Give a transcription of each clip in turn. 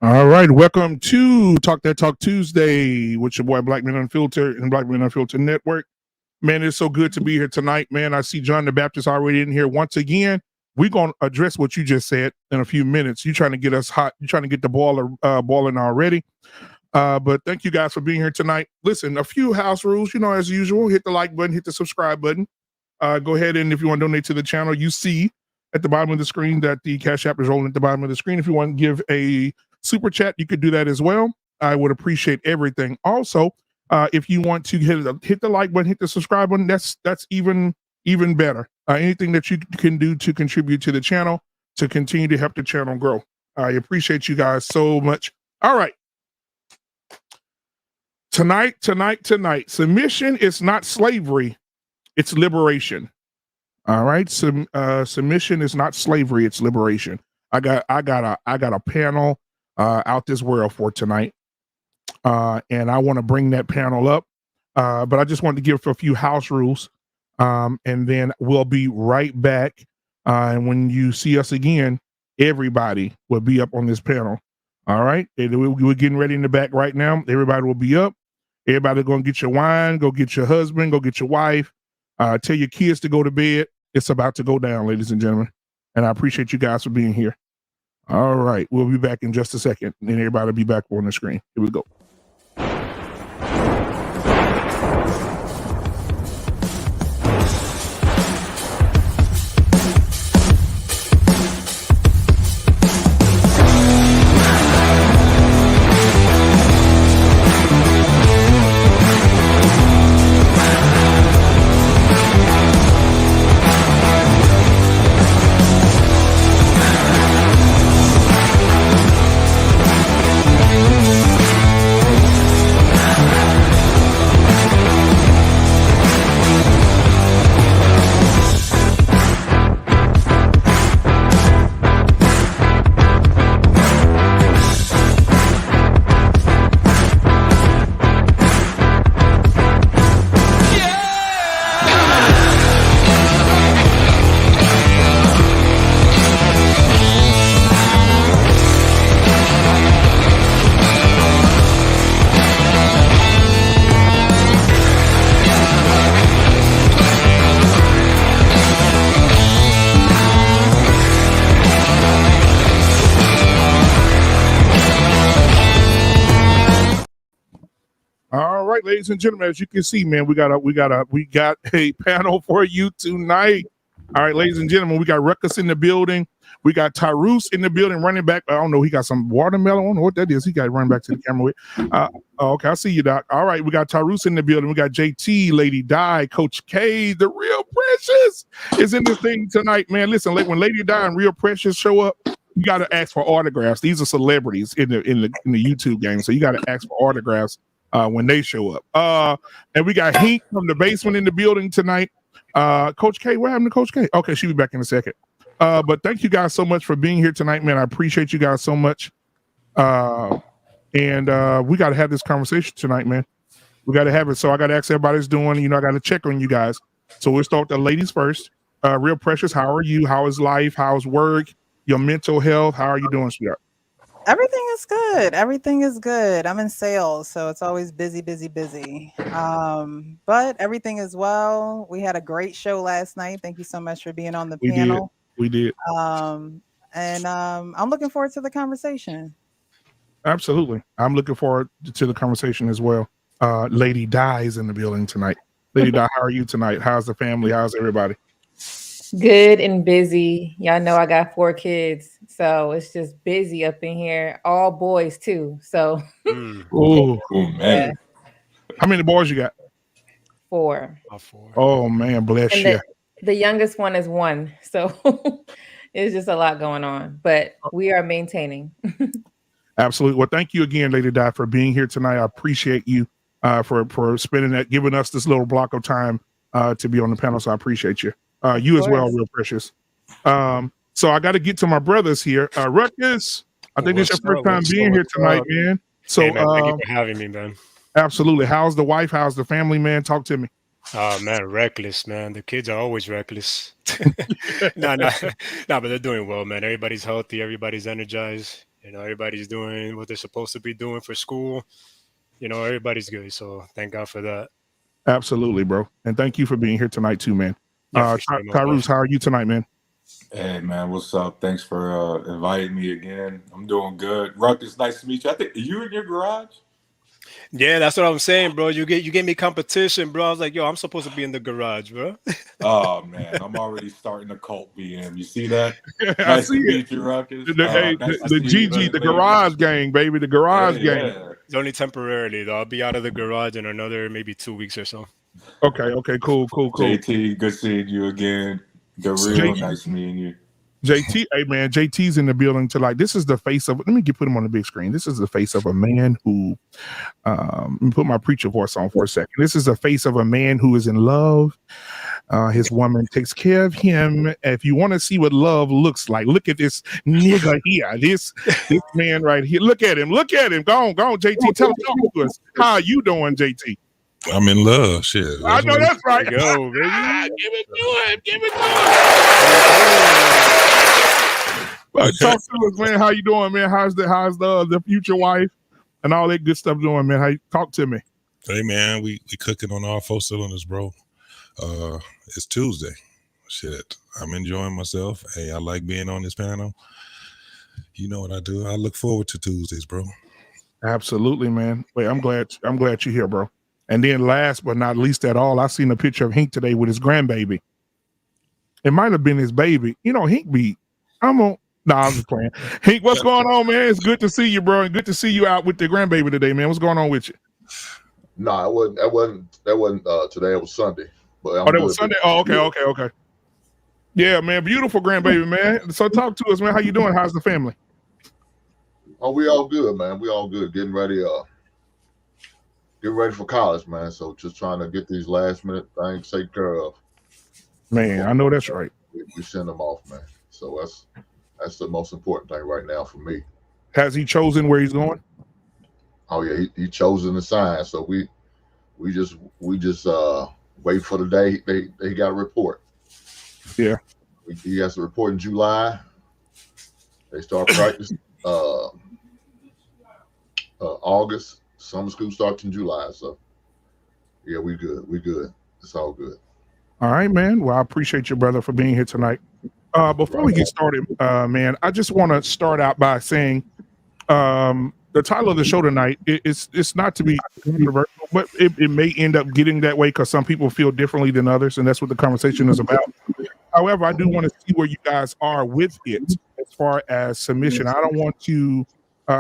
All right, welcome to Talk That Talk Tuesday with your boy Black Men Unfiltered and Black Men Unfiltered Network. Man, it's so good to be here tonight, man. I see John the Baptist already in here once again. We're gonna address what you just said in a few minutes. You're trying to get us hot. You're trying to get the ball boiling already. But thank you guys for being here tonight. Listen, a few house rules, as usual. Hit the like button, hit the subscribe button. Go ahead and if you want to donate to the channel, you see at the bottom of the screen that the Cash App is rolling at the bottom of the screen. If you want to give a super chat, you could do that as well. I would appreciate everything. Also, if you want to hit the like button, hit the subscribe button, that's even better. Anything that you can do to contribute to the channel to continue to help the channel grow. I appreciate you guys so much. All right. Tonight. Submission is not slavery, it's liberation. All right. Submission is not slavery, it's liberation. I got a panel out this world for tonight. And I want to bring that panel up. But I just wanted to give a few house rules. And then we'll be right back. And when you see us again, everybody will be up on this panel. All right. We're getting ready in the back right now. Everybody will be up. Everybody going to get your wine, go get your husband, go get your wife. Tell your kids to go to bed. It's about to go down, ladies and gentlemen. And I appreciate you guys for being here. All right. We'll be back in just a second. And everybody will be back on the screen. Here we go. Ladies and gentlemen, as you can see, man, we got a panel for you tonight. All right, ladies and gentlemen, we got Ruckus in the building. We got Tyrus in the building, running back. I don't know, he got some watermelon. I don't know what that is. He got to run back to the camera with. Okay, I see you, Doc. All right, we got Tyrus in the building. We got JT, Lady Di, Coach K, the Real Precious is in the thing tonight, man. Listen, when Lady Di and Real Precious show up, you got to ask for autographs. These are celebrities in the YouTube game, so you got to ask for autographs when they show up. And we got Hink from the basement in the building tonight. Coach K, what happened to Coach K? Okay, she'll be back in a second. But thank you guys so much for being here tonight, man. I appreciate you guys so much. And we got to have this conversation tonight, man. We got to have it. So I got to ask everybody who's doing, I got to check on you guys. So we'll start with the ladies first. Real Precious, how are you? How is life? How's work? Your mental health? How are you doing, sweetheart? Everything is good. Everything is good. I'm in sales, so it's always busy. But everything is well. We had a great show last night. Thank you so much for being on the panel. We did. I'm looking forward to the conversation. Absolutely. I'm looking forward to the conversation as well. Lady Di is in the building tonight. Lady Di, how are you tonight? How's the family? How's everybody? Good and busy. Y'all know I got 4 kids, so it's just busy up in here. All boys too. So, oh man, yeah. How many boys you got? 4. Oh man, bless you. The youngest one is 1, so it's just a lot going on. But we are maintaining. Absolutely. Well, thank you again, Lady Di, for being here tonight. I appreciate you for spending that, giving us this little block of time to be on the panel. So I appreciate you. You as well, Real Precious. So I got to get to my brothers here. Ruckus, I think this is your first time being here tonight, man. So hey, man, thank you for having me, man. Absolutely. How's the wife? How's the family, man? Talk to me. Oh man, reckless, man. The kids are always reckless. No, but they're doing well, man. Everybody's healthy. Everybody's energized. You know, everybody's doing what they're supposed to be doing for school. You know, everybody's good. So thank God for that. Absolutely, bro. And thank you for being here tonight too, man. Yeah, for sure. Most Tyrus, how are you tonight, man? Hey man, what's up? Thanks for inviting me again. I'm doing good. Ruckus, nice to meet you. I think you in your garage? Yeah, that's what I'm saying, bro. You gave me competition, bro. I was like, yo, I'm supposed to be in the garage, bro. Oh man, I'm already starting a cult BM. You see that? I Nice see to it. meet you, Ruckus. Hey, Nice to the see you, GG, the lady. garage gang, baby, the garage Hey, gang. yeah. It's only temporarily, though. I'll be out of the garage in another maybe 2 weeks or so. Okay, cool. JT, good seeing you again. The real, nice meeting you. JT, hey man, JT's in the building tonight. This is the face of. Let me put him on the big screen. This is the face of a man who. Let me put my preacher voice on for a second. This is the face of a man who is in love. His woman takes care of him. If you want to see what love looks like, look at this nigga here. This man right here. Look at him. Go on, JT. Talk to us. How are you doing, JT? I'm in love. Shit. I know that's right. There you go, baby. Give it to him. Talk to us, man. How you doing, man? How's the future wife and all that good stuff doing, man? How you talk to me? Hey man, we cooking on all 4 cylinders, bro. It's Tuesday. Shit. I'm enjoying myself. Hey, I like being on this panel. You know what I do. I look forward to Tuesdays, bro. Absolutely, man. Wait, I'm glad you're here, bro. And then last but not least at all, I seen a picture of Hink today with his grandbaby. It might have been his baby. You know, Hink I'm just playing. Hink, what's going on, man? It's good to see you, bro. And good to see you out with the grandbaby today, man. What's going on with you? No, it wasn't today. It was Sunday. But that was Sunday? Oh, okay. Yeah, man. Beautiful grandbaby, man. So talk to us, man. How you doing? How's the family? Oh, we all good, man. We all good. Getting ready for college, man. So just trying to get these last minute things taken care of. Man, I know that's right. We send them off, man. So that's the most important thing right now for me. Has he chosen where he's going? Oh yeah, he chosen the sign. So we just wait for the day they got a report. Yeah. He has to report in July. They start practice August. Summer school starts in July. So yeah, we good. It's all good. All right, man. Well, I appreciate you, brother, for being here tonight. Before we get started, man, I just want to start out by saying the title of the show tonight, it's not to be controversial, but it may end up getting that way because some people feel differently than others, and that's what the conversation is about. However, I do want to see where you guys are with it as far as submission. I don't want to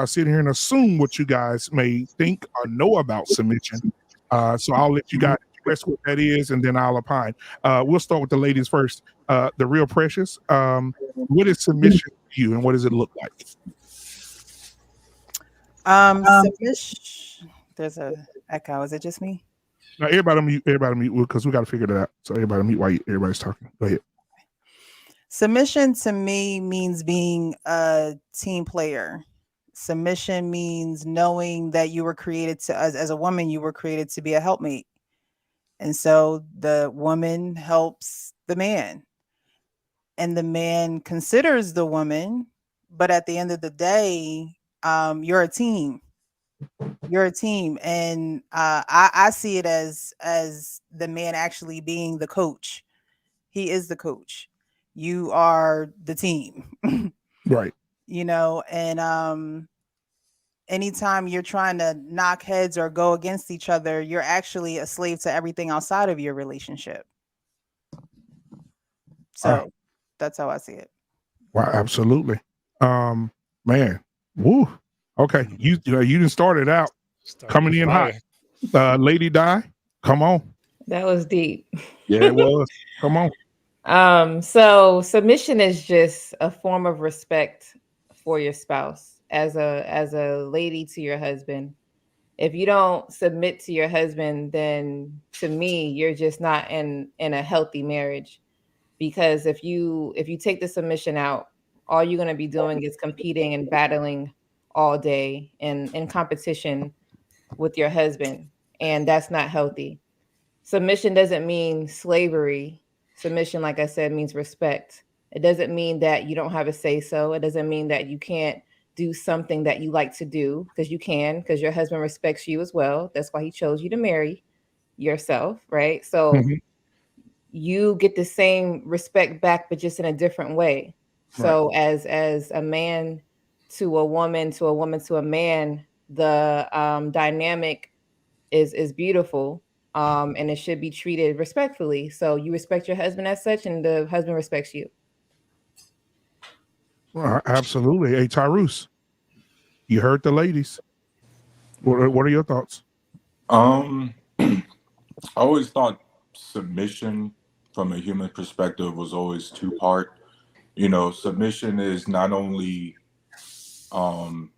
sit here and assume what you guys may think or know about submission. So I'll let you guys express what that is, and then I'll opine. We'll start with the ladies first. The real Precious. What is submission to you, and what does it look like? Submission. There's a echo. Is it just me? Now everybody mute because we got to figure that out. So everybody mute while everybody's talking. Go ahead. Submission to me means being a team player. Submission means knowing that you were created to, as a woman, you were created to be a helpmate. And so the woman helps the man. And the man considers the woman, but at the end of the day, you're a team. You're a team. And I see it as the man actually being the coach. He is the coach. You are the team. Right. You know, and anytime you're trying to knock heads or go against each other, you're actually a slave to everything outside of your relationship. So that's how I see it. Wow, absolutely. Man, woo. Okay, you didn't start it out coming in hot. Lady Di, come on. That was deep. Yeah, it was. Come on. So submission is just a form of respect for your spouse as a lady to your husband. If you don't submit to your husband, then to me, you're just not in a healthy marriage. Because if you take the submission out, all you're going to be doing is competing and battling all day and in competition with your husband. And that's not healthy. Submission doesn't mean slavery. Submission, like I said, means respect. It doesn't mean that you don't have a say-so. It doesn't mean that you can't do something that you like to do, because you can, because your husband respects you as well. That's why he chose you to marry yourself, right? So Mhm. you get the same respect back, but just in a different way. So as a man to a woman, to a woman to a man, the dynamic is beautiful, and it should be treated respectfully. So you respect your husband as such, and the husband respects you. Absolutely. Hey, Tyrus, you heard the ladies. What are your thoughts? I always thought submission from a human perspective was always two part. You know, submission is not only um,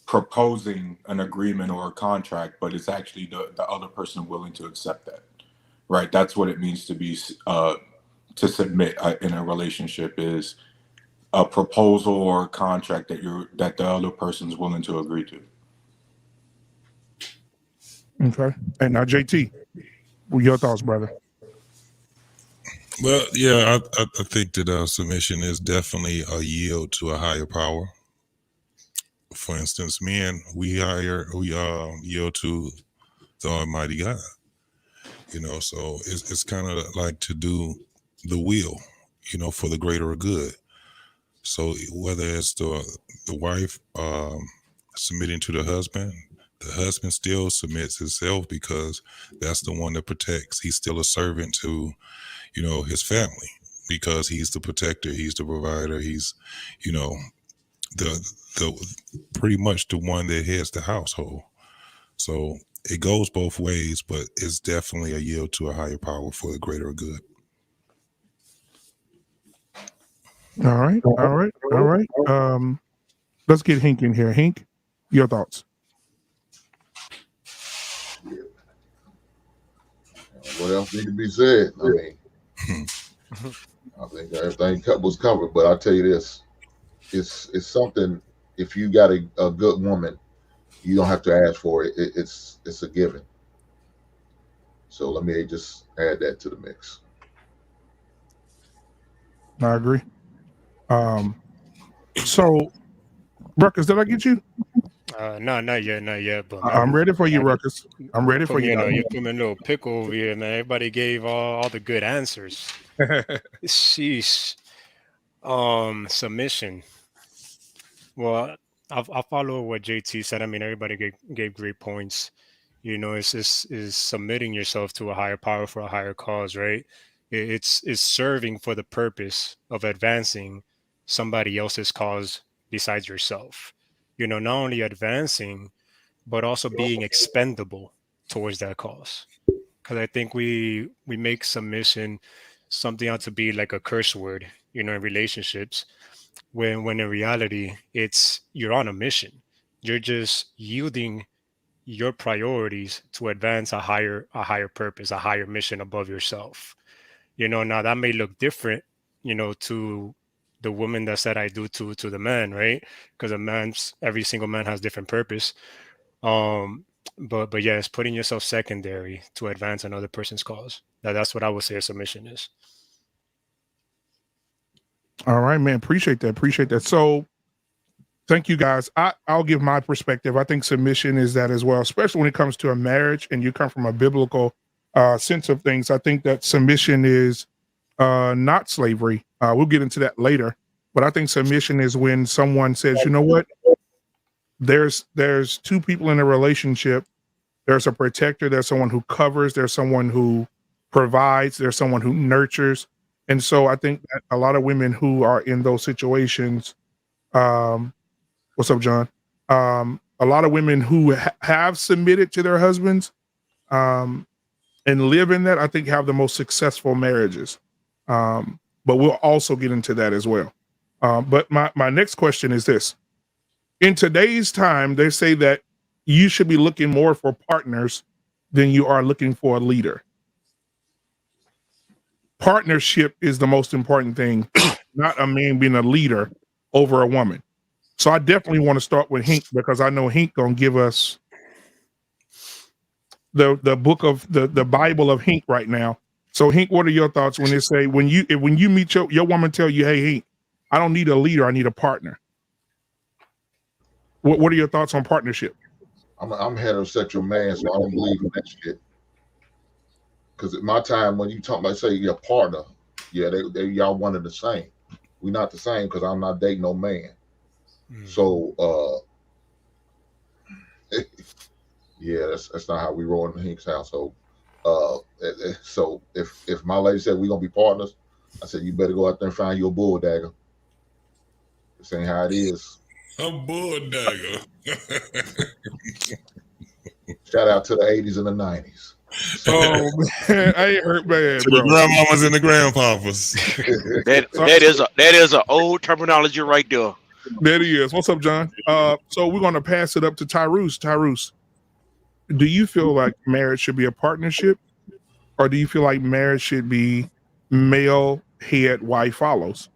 proposing an agreement or a contract, but it's actually the other person willing to accept that. Right. That's what it means to be to submit in a relationship, is a proposal or a contract that the other person's willing to agree to. Okay. And now, JT, what are your thoughts, brother? Well, yeah, I think that submission is definitely a yield to a higher power. For instance, men, we yield to the Almighty God. You know, so it's kind of like to do the will, you know, for the greater good. So whether it's the wife submitting to the husband still submits himself, because that's the one that protects. He's still a servant to, you know, his family, because he's the protector, he's the provider, he's, you know, the pretty much the one that heads the household. So it goes both ways, but it's definitely a yield to a higher power for the greater good. All right. All right. All right. Let's get Hink in here. Hink, your thoughts. What else need to be said? I mean, I think everything was covered. But I'll tell you this: it's something. If you got a good woman, you don't have to ask for it. It's a given. So let me just add that to the mix. I agree. So Ruckus, did I get you? No, not yet. But I'm man, ready for you, Ruckus. I'm ready for you. You put me in a little pickle over here, man. Everybody gave all the good answers. Sheesh. Submission. Well, I'll follow what JT said. I mean, everybody gave great points. You know, it's just is submitting yourself to a higher power for a higher cause, right? It's serving for the purpose of advancing somebody else's cause besides yourself. You know, not only advancing, but also being expendable towards that cause. Because I think we make submission something out to be like a curse word, you know, in relationships, when in reality you're on a mission. You're just yielding your priorities to advance a higher purpose, a higher mission above yourself. You know, now that may look different, you know, to the woman that said I do to the man, right? Because every single man has different purpose. But yeah, it's putting yourself secondary to advance another person's cause. That's what I would say a submission is. All right, man. Appreciate that. Appreciate that. So thank you guys. I'll give my perspective. I think submission is that as well, especially when it comes to a marriage and you come from a biblical sense of things. I think that submission is not slavery. We'll get into that later. But I think submission is when someone says, you know what, there's two people in a relationship. There's a protector, there's someone who covers, there's someone who provides, there's someone who nurtures. And so I think that a lot of women who are in those situations, what's up, John? A lot of women who have submitted to their husbands and live in that, I think have the most successful marriages. But we'll also get into that as well. But my next question is this. In today's time, they say that you should be looking more for partners than you are looking for a leader. Partnership is the most important thing, not a man being a leader over a woman. So I definitely want to start with Hink, because I know Hink gonna give us the book of the Bible of Hink right now. So Hink, what are your thoughts when they say when you meet your woman tell you, hey Hink, I don't need a leader, I need a partner? What are your thoughts on partnership? I'm a heterosexual man, so I don't believe in that shit. Because at my time, when you talk about, say, your partner, yeah, they y'all one and the same. We're not the same because I'm not dating no man. So, yeah, that's not how we roll in the Hinks household. So if my lady said we're gonna be partners, I said you better go out there and find you a bull dagger. This ain't how it is. A bull dagger. Shout out to the 80s and the 90s. Oh man, I ain't hurt bad, To bro. the grandmamas and the grandpapas. that is an old terminology right there. There he is. What's up, John? So we're gonna pass it up to Tyrus. Tyrus, do you feel like marriage should be a partnership, or do you feel like marriage should be male head, wife follows?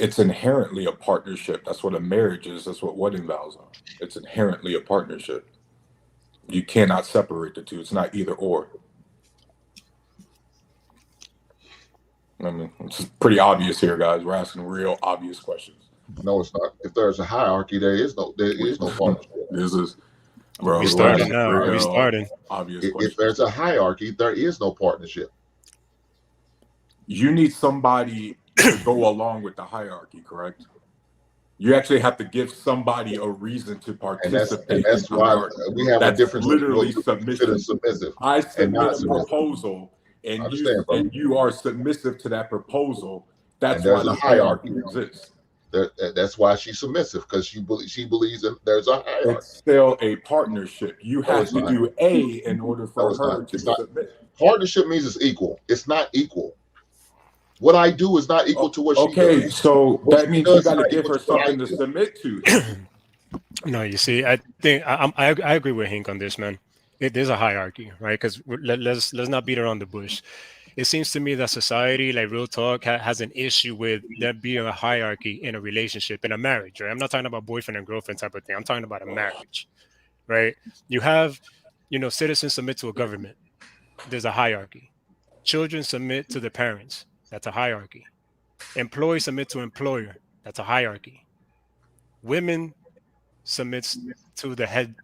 It's inherently a partnership. That's what a marriage is. That's what wedding vows are. It's inherently a partnership. You cannot separate the two. It's not either or. I mean, it's pretty obvious here, guys. We're asking real obvious questions. No, it's not. If there's a hierarchy, there is no partnership. This is, bro. We starting now. We starting. Obvious question. If there's a hierarchy, there is no partnership. You need somebody to go along with the hierarchy, correct? You actually have to give somebody a reason to participate. And that's why we have a difference. Literally submissive. I submit a proposal, and you are submissive to that proposal. That's why the hierarchy exists. That's why she's submissive, because she believes there's a hierarchy. It's still a partnership. You have to do A in order for her to submit. Partnership means it's equal. It's not equal. What I do is not equal to what she does. Okay, so that means you got to give her something to submit to. No, you see, I think I agree with Hank on this, man. There's a hierarchy, right? Because let's not beat around the bush. It seems to me that society, like real talk, has an issue with there being a hierarchy in a relationship, in a marriage, right? I'm not talking about boyfriend and girlfriend type of thing. I'm talking about a marriage, right? You have, citizens submit to a government. There's a hierarchy. Children submit to the parents. That's a hierarchy. Employees submit to employer. That's a hierarchy. Women submits to the head,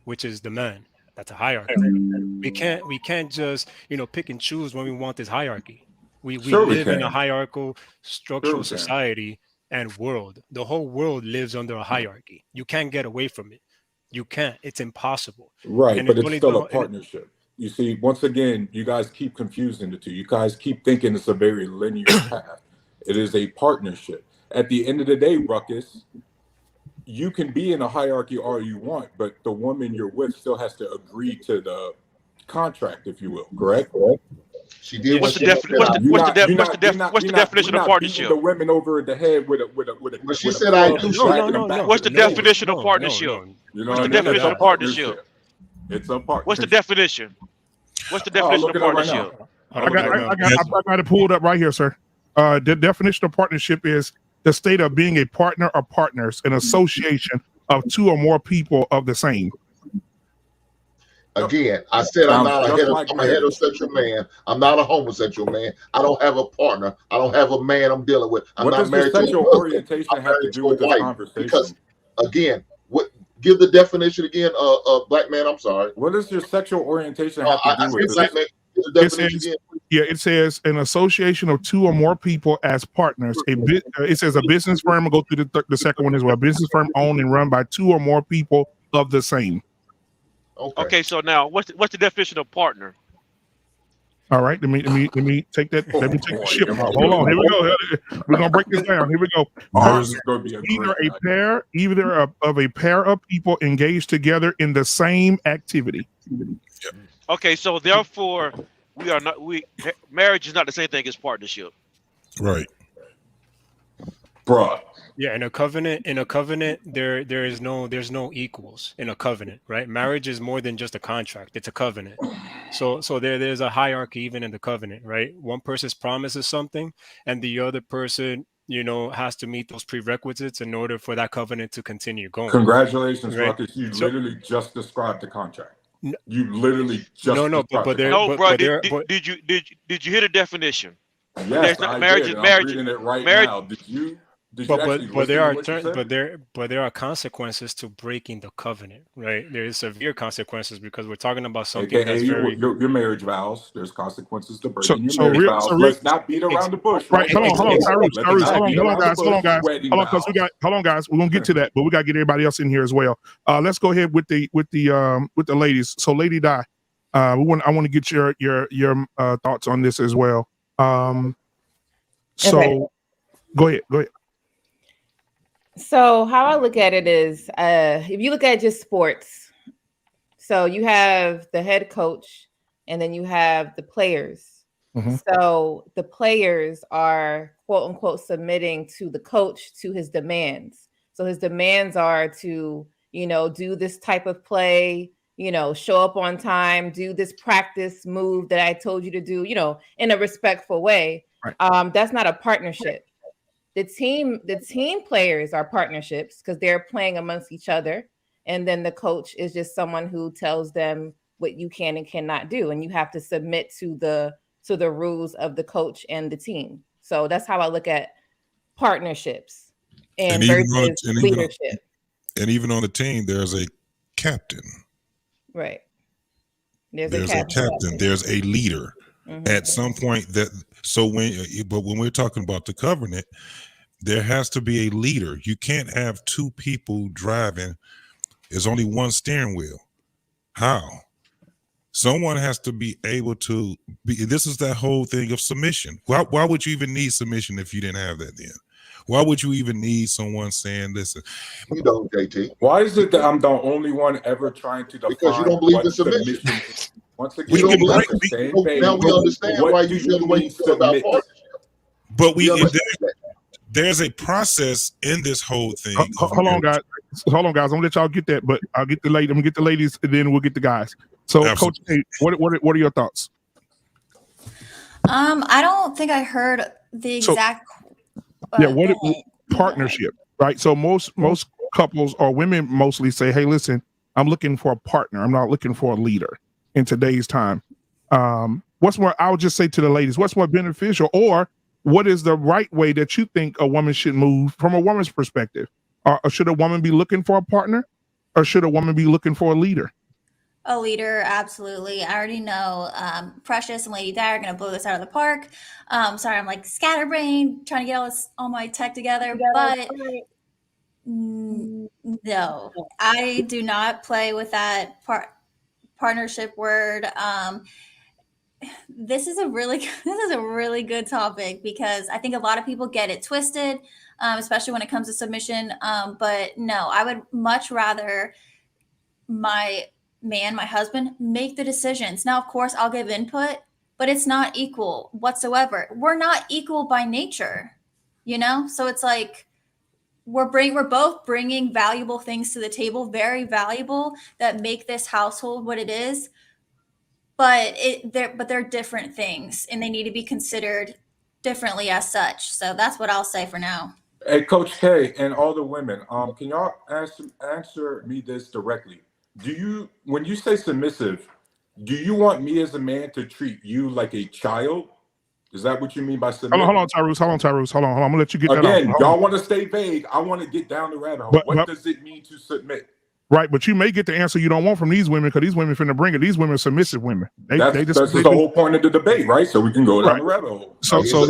which is the man. That's a hierarchy. We can't just pick and choose when we want this hierarchy. We live in a hierarchical structural society and world. The whole world lives under a hierarchy. You can't get away from it. You can't. It's impossible. Right, and but it's still a partnership. You see, once again, you guys keep confusing the two. You guys keep thinking it's a very linear path. It is a partnership. At the end of the day, Ruckus, you can be in a hierarchy all you want, but the woman you're with still has to agree to the contract, if you will. Correct? She did. What's the definition of partnership? The women over the head with a. But she said I do. No. What's the definition of partnership? What's the definition of partnership? It's a partnership. What's the definition? What's the definition of partnership? I got it pulled up right here, sir. The definition of partnership is the state of being a partner or partners, an association of two or more people of the same. Again, I said I'm a heterosexual man. I'm not a homosexual man. I don't have a partner. I don't have a man I'm dealing with. I'm not married to a sexual orientation have to do with this conversation? Because again, give the definition again, black man. I'm sorry. What does your sexual orientation have to do with this? It says an association of two or more people as partners. It says a business firm. Will go through the second one as well. A business firm owned and run by two or more people of the same. Okay. So now, what's the definition of partner? All right, let me take that. Let me take the ship. Hold on, here we go. We're gonna break this down. Here we go. Either of a pair of people engaged together in the same activity. Okay, so therefore, marriage is not the same thing as partnership. Right. Bruh. Yeah, in a covenant, there's no equals in a covenant, right? Marriage is more than just a contract; it's a covenant. So there's a hierarchy even in the covenant, right? One person promises something, and the other person, has to meet those prerequisites in order for that covenant to continue going. Congratulations, right? Ruckus! You literally just described the contract. You literally just did you hear the definition? Yes, I did. I'm reading it right now. Did you actually but listen there to are what you said? there are consequences to breaking the covenant, right? There is severe consequences because we're talking about something AKA that's very your marriage vows. There's consequences to So breaking your so marriage real vows. so real. Let's not beat around the bush, Right, right, hold on, couples? Let's Tyrus, not beat hold on, around the guys, bush. Wedding because we vows. got, hold on, guys, we're gonna get to that, but we gotta get everybody else in here as well. Let's go ahead with the ladies. So, Lady Di, I want to get your thoughts on this as well. So Okay. go ahead. So how I look at it is, if you look at just sports, so you have the head coach, and then you have the players. Mhm. So the players are quote unquote submitting to the coach to his demands. So his demands are to, do this type of play, show up on time, do this practice move that I told you to do, in a respectful way. Right. That's not a partnership. The team players are partnerships because they're playing amongst each other. And then the coach is just someone who tells them what you can and cannot do. And you have to submit to the rules of the coach and the team. So that's how I look at partnerships And and even on versus and even on, leadership. and even on the team, there's a captain. Right. There's There's a a captain. There's a leader. Mhm. At some point, when we're talking about the covenant, there has to be a leader. You can't have two people driving. There's only one steering wheel. How? Someone has to be able to be. This is that whole thing of submission. Why would you even need submission if you didn't have that then? Why would you even need someone saying, listen? You don't, JT. Why is it that I'm the only one ever trying to Because you define don't believe in what submission. submission is? Once You again, don't we believe on it. the same So now page. we understand why What do you feel the you way mean you feel about submit? partnership. But We understand that. there's a process in this whole thing. Hold on, guys. I'm gonna let y'all get that, but I'll get the lady. I'm gonna get the ladies, and then we'll get the guys. So, Absolutely. Coach, what are your thoughts? I don't think I heard the So- exact. Yeah, thing. You go ahead. partnership, right? So most couples or women mostly say, "Hey, listen, I'm looking for a partner. I'm not looking for a leader." In today's time, what's more? I would just say to the ladies, what's more beneficial, or what is the right way that you think a woman should move from a woman's perspective? Or should a woman be looking for a partner, or should a woman be looking for a leader? A leader, absolutely. I already know Precious and Lady Di are going to blow this out of the park. Sorry, I'm like scatterbrained, trying to get all my tech together. But no, I do not play with that partnership word. This is a really good topic because I think a lot of people get it twisted, especially when it comes to submission. But no, I would much rather my husband, make the decisions. Now, of course, I'll give input, but it's not equal whatsoever. We're not equal by nature, So it's like we're both bringing valuable things to the table, very valuable, that make this household what it is. But they're different things, and they need to be considered differently as such. So that's what I'll say for now. Hey, Coach K and all the women, can y'all answer me this directly? When you say submissive, do you want me as a man to treat you like a child? Is that what you mean by submit? Hold on, Tyrus. Hold on. I'm gonna let you get Again, that off. y'all want to stay vague. I want to get down the rabbit hole. But- What but- does it mean to submit? Right, but you may get the answer you don't want from these women because these women finna bring it. These women are submissive women. That's the whole point of the debate, right? So we can go down Right. the rabbit hole. So He's a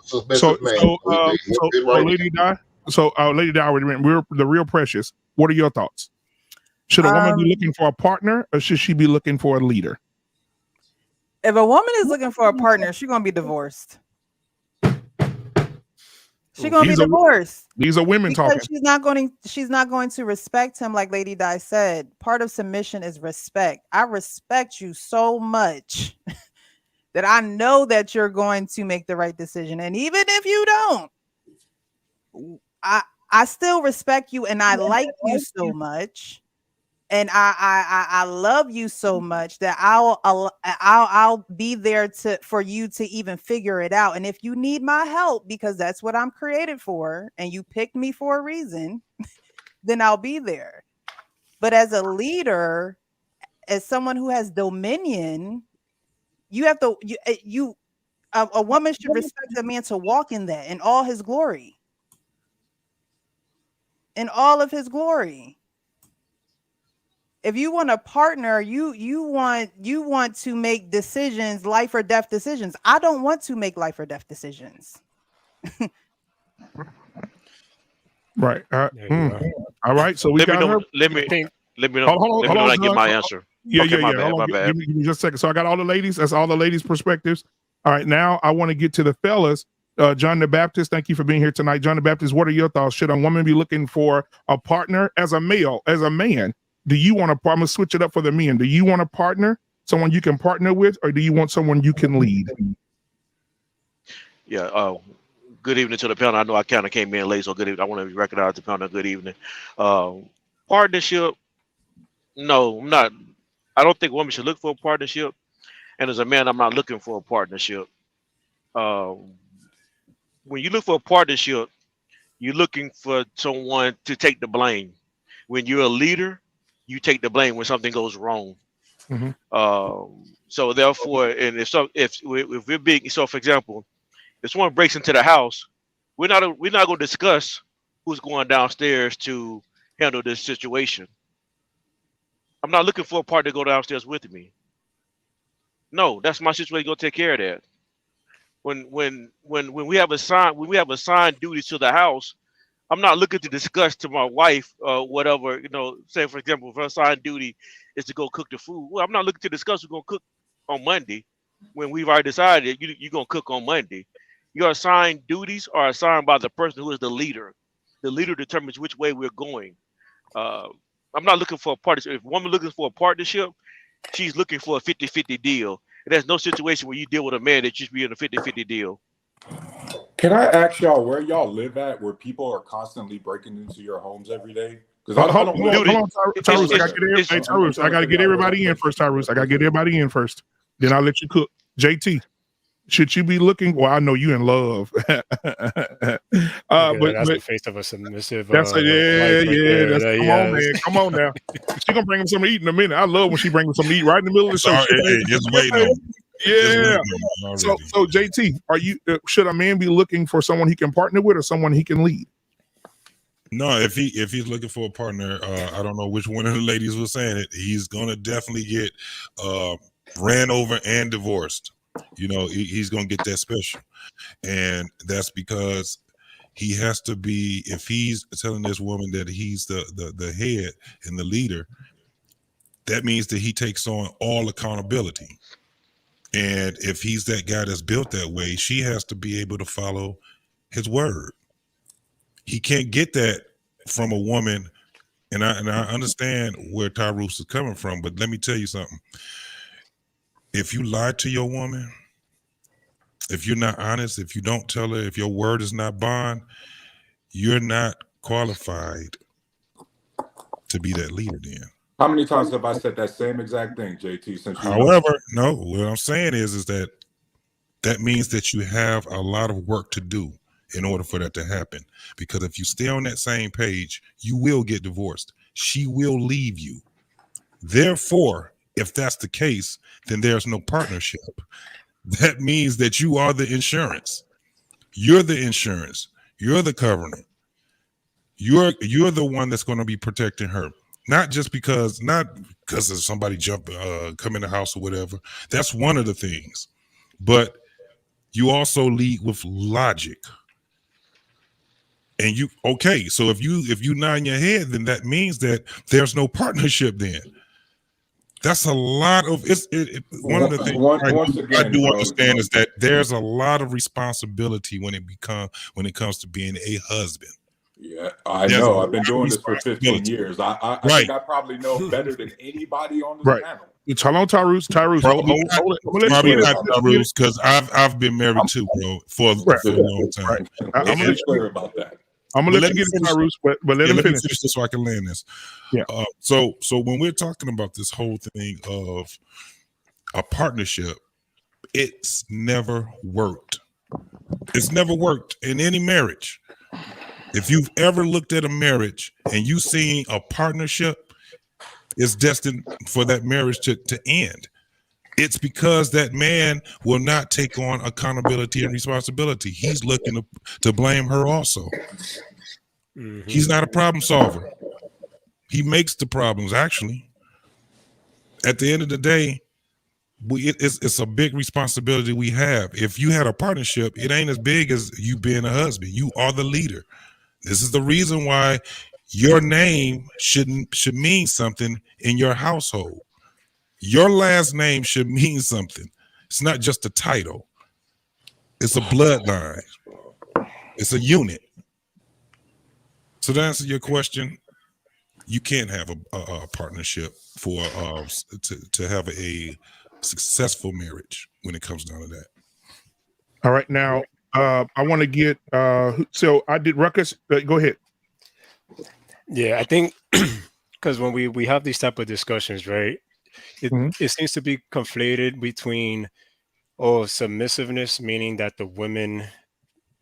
submissive man. Lady Di. So Lady Di, we're the real Precious. What are your thoughts? Should a woman be looking for a partner, or should she be looking for a leader? If a woman is looking for a partner, she's gonna be divorced. She's gonna be divorced. These are women Because talking. she's not going to respect him, like Lady Di said. Part of submission is respect. I respect you so much that I know that you're going to make the right decision. And even if you don't, I still respect you, and I like you so much. And I love you so much that I'll be there for you to even figure it out. And if you need my help, because that's what I'm created for, and you picked me for a reason, then I'll be there. But as a leader, as someone who has dominion, you have to a woman should respect a man to walk in that in all his glory. in all of his glory. If you want a partner, you want to make decisions, life or death decisions. I don't want to make life or death decisions. Right. There you go. All right. So we Let me got know. her. Let me think let me know. Hold Let me know when I on, get my John. answer. Yeah, Okay, my yeah. bad. Hold My on. bad. Give me just a second. So I got all the ladies. That's all the ladies' perspectives. All right. Now I want to get to the fellas. John the Baptist, thank you for being here tonight. John the Baptist, what are your thoughts? Should a woman be looking for a partner as a male, as a man? Do you want to, I'm going to switch it up for the men. Do you want a partner, someone you can partner with, or do you want someone you can lead? Yeah. Good evening to the panel. I know I kind of came in late, so good evening. I want to recognize the panel. Good evening. Partnership. No, I'm not. I don't think women should look for a partnership. And as a man, I'm not looking for a partnership. When you look for a partnership, you're looking for someone to take the blame. When you're a leader, you take the blame when something goes wrong. Mhm. So therefore, and if we're being, so for example, if someone breaks into the house, we're not going to discuss who's going downstairs to handle this situation. I'm not looking for a partner to go downstairs with me. No, that's my situation. Go take care of that. When we have assigned duties to the house, I'm not looking to discuss to my wife whatever, say for example, if her assigned duty is to go cook the food. Well, I'm not looking to discuss who's gonna cook on Monday when we've already decided you're gonna cook on Monday. Your assigned duties are assigned by the person who is the leader. The leader determines which way we're going. I'm not looking for a partnership. If a woman looking for a partnership, she's looking for a 50-50 deal. And there's no situation where you deal with a man that should be in a 50-50 deal. Can I ask y'all where y'all live at, where people are constantly breaking into your homes every day? Because I don't live. Dude, Hold on, Tyrus. I got to it's- get Tyrus. I got to get everybody in first, Tyrus. I got to get everybody in first. Then I'll let you cook. JT, should you be looking? Well, I know you in love. Yeah, but that's the face of a submissive. that's a, wife right there. That's, come on, man. Yes. Come on now. She gonna bring him something to eat in a minute. I love when she brings him something to eat right in the middle of the show. Sorry, it's waiting on me. Yeah. It's So JT, are you? Should a man be looking for someone he can partner with or someone he can lead? No, if he's looking for a partner, I don't know which one of the ladies was saying it. He's gonna definitely get ran over and divorced. He's gonna get that special, and that's because he has to be. If he's telling this woman that he's the head and the leader, that means that he takes on all accountability. And if he's that guy that's built that way, she has to be able to follow his word. He can't get that from a woman. And I understand where Tyrus is coming from, but let me tell you something. If you lie to your woman, if you're not honest, if you don't tell her, if your word is not bond, you're not qualified to be that leader then. How many times have I said that same exact thing, JT? Since However, no, what I'm saying is that means that you have a lot of work to do in order for that to happen. Because if you stay on that same page, you will get divorced. She will leave you. Therefore, if that's the case, then there's no partnership. That means that you are the insurance. You're the insurance. You're the covenant. You're the one that's going to be protecting her. Not because of somebody come in the house or whatever. That's one of the things. But you also lead with logic. And so if you nod your head, then that means that there's no partnership then. That's a lot of one of the things I do understand is that there's a lot of responsibility when it comes to being a husband. Yeah, I know. I've been doing this for 15 years. I think I probably know better than anybody on this panel. Hold on, Tyrus. Probably not Tyrus, because I've been married too, bro, for a long time. Right. I'm gonna be clear about that. I'm gonna let you get it, Tyrus, but let him finish this so I can land this. Yeah. So when we're talking about this whole thing of a partnership, it's never worked. It's never worked in any marriage. If you've ever looked at a marriage and you seen a partnership, it's destined for that marriage to end. It's because that man will not take on accountability and responsibility. He's looking to blame her also. Mhm. He's not a problem solver. He makes the problems, actually. At the end of the day, it's a big responsibility we have. If you had a partnership, it ain't as big as you being a husband. You are the leader. This is the reason why your name should mean something in your household. Your last name should mean something. It's not just a title. It's a bloodline. It's a unit. So to answer your question, you can't have a partnership for to have a successful marriage when it comes down to that. All right, now I want to get so I did Ruckus. Go ahead. Yeah, I think because when we have these type of discussions, right, it seems to be conflated between submissiveness, meaning that the woman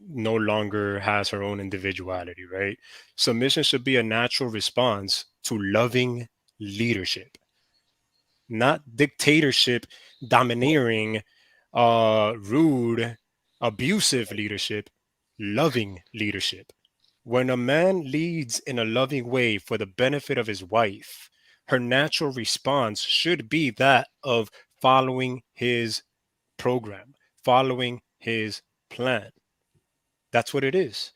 no longer has her own individuality, right? Submission should be a natural response to loving leadership, not dictatorship, domineering, rude, abusive leadership, loving leadership. When a man leads in a loving way for the benefit of his wife, her natural response should be that of following his program, following his plan. That's what it is.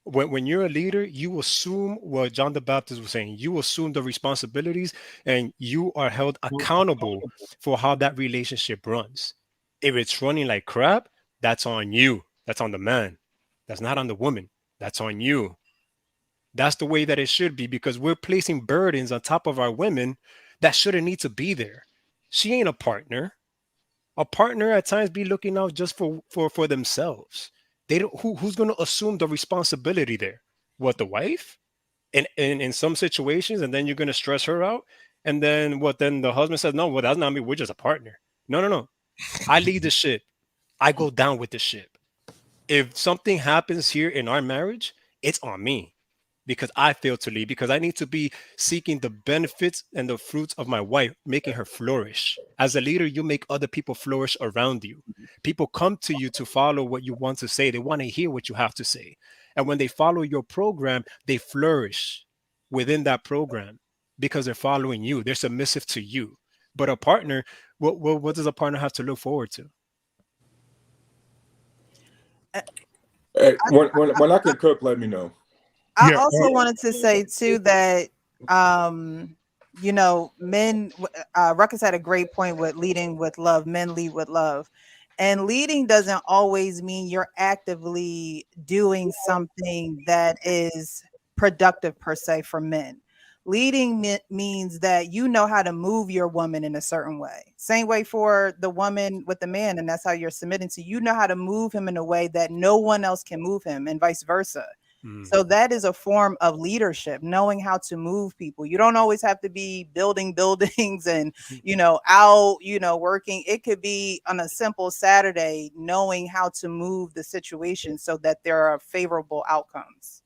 When you're a leader, you assume what John the Baptist was saying. You assume the responsibilities and you are held accountable for how that relationship runs. If it's running like crap, that's on you. That's on the man. That's not on the woman. That's on you. That's the way that it should be because we're placing burdens on top of our women that shouldn't need to be there. She ain't a partner. A partner at times be looking out just for themselves. They don't who's going to assume the responsibility there? What, the wife? And in some situations, and then you're going to stress her out. And then what? Then the husband says, "No, well, that's not me. We're just a partner." No, no, no. I lead the ship. I go down with the ship. If something happens here in our marriage, it's on me because I failed to lead, because I need to be seeking the benefits and the fruits of my wife, making her flourish. As a leader, you make other people flourish around you. People come to you to follow what you want to say. They want to hear what you have to say. And when they follow your program, they flourish within that program because they're following you. They're submissive to you. But a partner, what does a partner have to look forward to? Hey, when I can cook, let me know. I also wanted to say too that men Ruckus had a great point with leading with love. Men lead with love. And leading doesn't always mean you're actively doing something that is productive per se for men. Leading means that you know how to move your woman in a certain way. Same way for the woman with the man, and that's how you're submitting to. You know how to move him in a way that no one else can move him, and vice versa. So that is a form of leadership, knowing how to move people. You don't always have to be building buildings and, out, working. It could be on a simple Saturday, knowing how to move the situation so that there are favorable outcomes.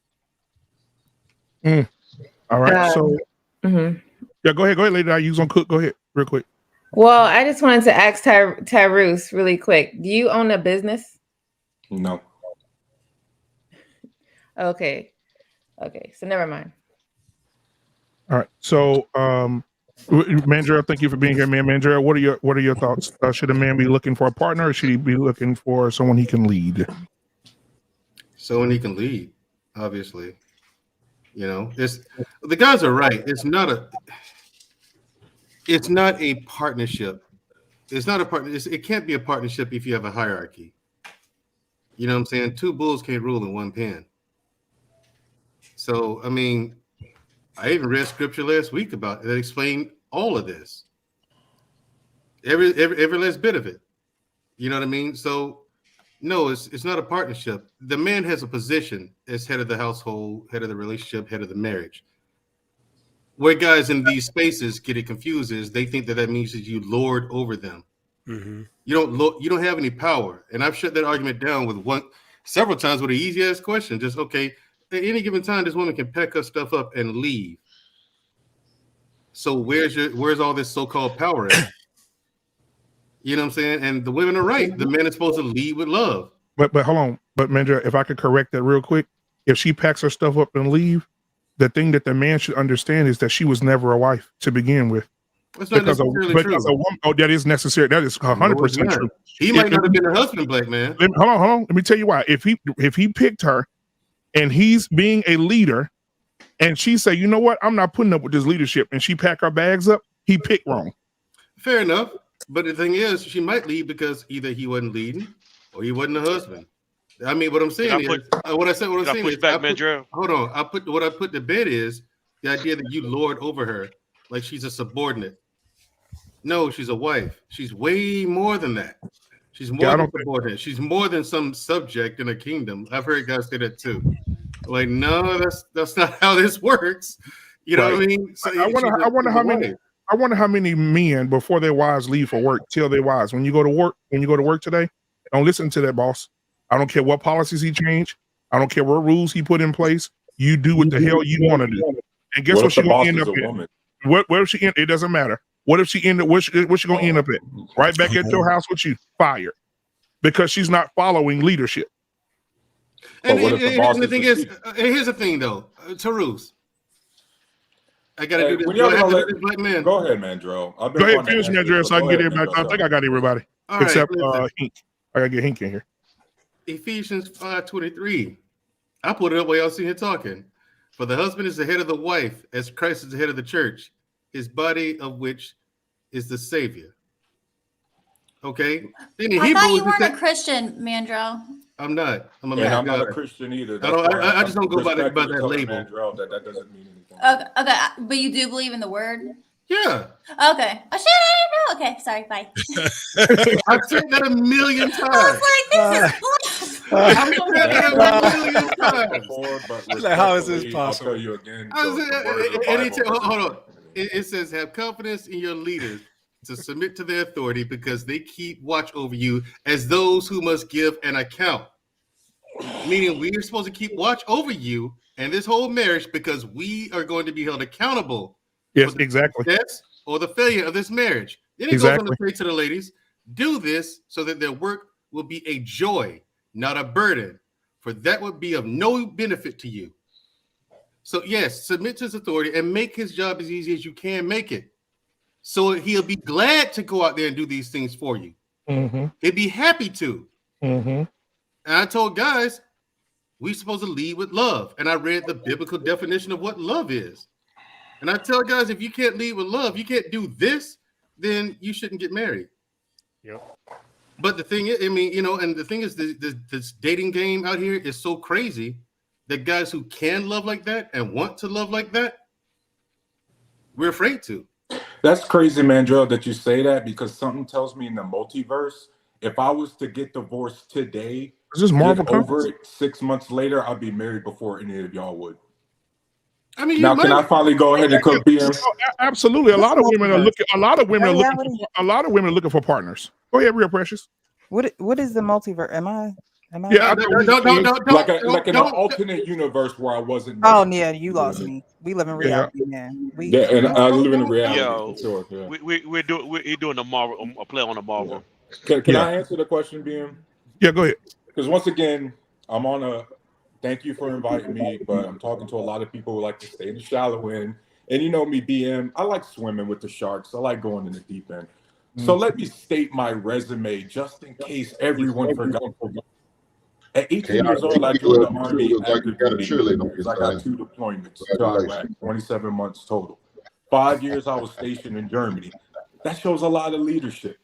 All right. So, yeah, go ahead, lady. You gonna cook? Go ahead, real quick. Well, I just wanted to ask Tyrus really quick. Do you own a business? No. Okay. So never mind. All right. So, Mandra, thank you for being here, man. Mandra, what are your thoughts? Should a man be looking for a partner, or should he be looking for someone he can lead? Someone he can lead, obviously. It's the guys are right. It's not a partnership. It's not a partner. It can't be a partnership if you have a hierarchy. You know what I'm saying? Two bulls can't rule in one pen. So, I mean, I even read scripture last week about that explained all of this. Every last bit of it. You know what I mean? So, no, it's not a partnership. The man has a position as head of the household, head of the relationship, head of the marriage. Where guys in these spaces get it confused is they think that means that you lord over them. You don't have any power. And I've shut that argument down with several times with an easy ass question. Just okay. At any given time, this woman can pack her stuff up and leave. So where's all this so-called power at? You know what I'm saying? And the women are right. The man is supposed to lead with love. But hold on. But Mandra, if I could correct that real quick, if she packs her stuff up and leave, the thing that the man should understand is that she was never a wife to begin with. That's not Because necessarily true. a woman, oh, that is necessary. That is 100% true. He might not have been a husband, black man. Hold on. Let me tell you why. If he picked her and he's being a leader and she say, you know what, I'm not putting up with this leadership, and she pack her bags up, he picked wrong. Fair enough. But the thing is, she might leave because either he wasn't leading or he wasn't a husband. I mean, what I'm saying is, hold on. What I put to bed is the idea that you lord over her like she's a subordinate. No, she's a wife. She's way more than that. She's more than subordinate. She's more than some subject in a kingdom. I've heard guys say that too. Like, no, that's not how this works. You know what I mean? So I wonder how many men before their wives leave for work tell their wives, when you go to work today, don't listen to that boss. I don't care what policies he changed. I don't care what rules he put in place. You do what the hell you want to do. And guess what she's gonna end up at? What if she end? It doesn't matter. What if she ended? What's she gonna end up at? Right back at your house with you, fired, because she's not following leadership. And the thing is, here's the thing though, Tarus. I gotta do this. Black man. Go ahead, Mandrell. Go ahead, finish Mandrell, so I can get everybody. I think I got everybody except Hink. I gotta get Hink in here. Ephesians 5:23. I put it up while y'all sitting here talking. For the husband is the head of the wife, as Christ is the head of the church, his body of which is the Savior. Okay. Then I thought you weren't a Christian, Mandrell. I'm not. I'm not a Christian either. I just don't go by that label. Mandrell, that doesn't mean anything. Okay, but you do believe in the word? Yeah. Okay. Oh shit, I didn't know. Okay, sorry, bye. I've said that a million times. I was like, this is I've said that a million times. Like, how is this possible? I'll tell you again. Hold on. It says, have confidence in your leaders to submit to their authority because they keep watch over you as those who must give an account. Meaning we are supposed to keep watch over you and this whole marriage because we are going to be held accountable. Yes, exactly. Success or the failure of this marriage. Then he goes on to say to the ladies, do this so that their work will be a joy, not a burden, for that would be of no benefit to you. So yes, submit to his authority and make his job as easy as you can make it. So he'll be glad to go out there and do these things for you. Mm-hmm. He'd be happy to. Mm-hmm. And I told guys, we're supposed to lead with love. And I read the biblical definition of what love is. And I tell guys, if you can't lead with love, you can't do this, then you shouldn't get married. Yep. But the thing is, I mean, and the thing is, this dating game out here is so crazy that guys who can love like that and want to love like that, we're afraid to. That's crazy, Mandrell, that you say that, because something tells me in the multiverse, if I was to get divorced today, is this Marvel over it 6 months later, I'd be married before any of y'all would. I mean, now can I finally go ahead and cook beer? Absolutely. A lot of women are looking. A lot of women are looking for partners. Go ahead, Real Precious. What is the multiverse? Am I? Yeah, like in an alternate universe where I wasn't. Oh yeah, you lost me. We live in reality, man. And I live in reality. Yo, sure, yeah. we're doing a Marvel, a play on a Marvel. Can I answer the question, BM? Yeah, go ahead. Because once again, I'm on a. Thank you for inviting me, but I'm talking to a lot of people who like to stay in the shallow end. And you know me, BM, I like swimming with the sharks. I like going in the deep end. So let me state my resume just in case everyone forgot. At 18 years old, I joined the Army. I got 2 deployments to Iraq, 27 months total. 5 years I was stationed in Germany. That shows a lot of leadership,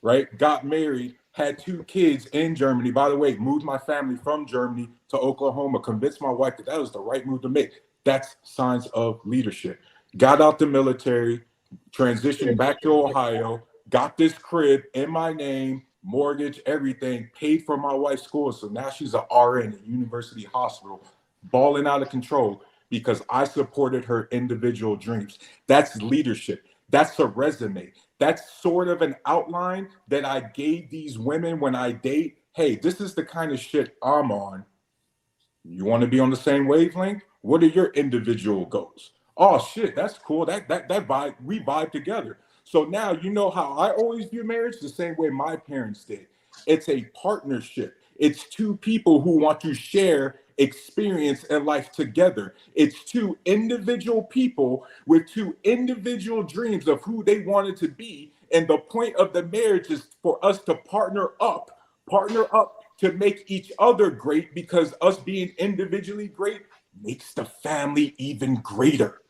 right? Got married, had 2 kids in Germany. By the way, moved my family from Germany to Oklahoma, convinced my wife that was the right move to make. That's signs of leadership. Got out the military, transitioned back to Ohio, got this crib in my name, mortgage, everything, paid for my wife's school. So now she's an RN at University Hospital, balling out of control because I supported her individual dreams. That's leadership. That's a resume. That's sort of an outline that I gave these women when I date. Hey, this is the kind of shit I'm on. You want to be on the same wavelength? What are your individual goals? Oh shit, that's cool. That vibe, we vibe together. So now you know how I always view marriage the same way my parents did. It's a partnership. It's two people who want to share experience and life together. It's two individual people with two individual dreams of who they wanted to be. And the point of the marriage is for us to partner up to make each other great, because us being individually great makes the family even greater.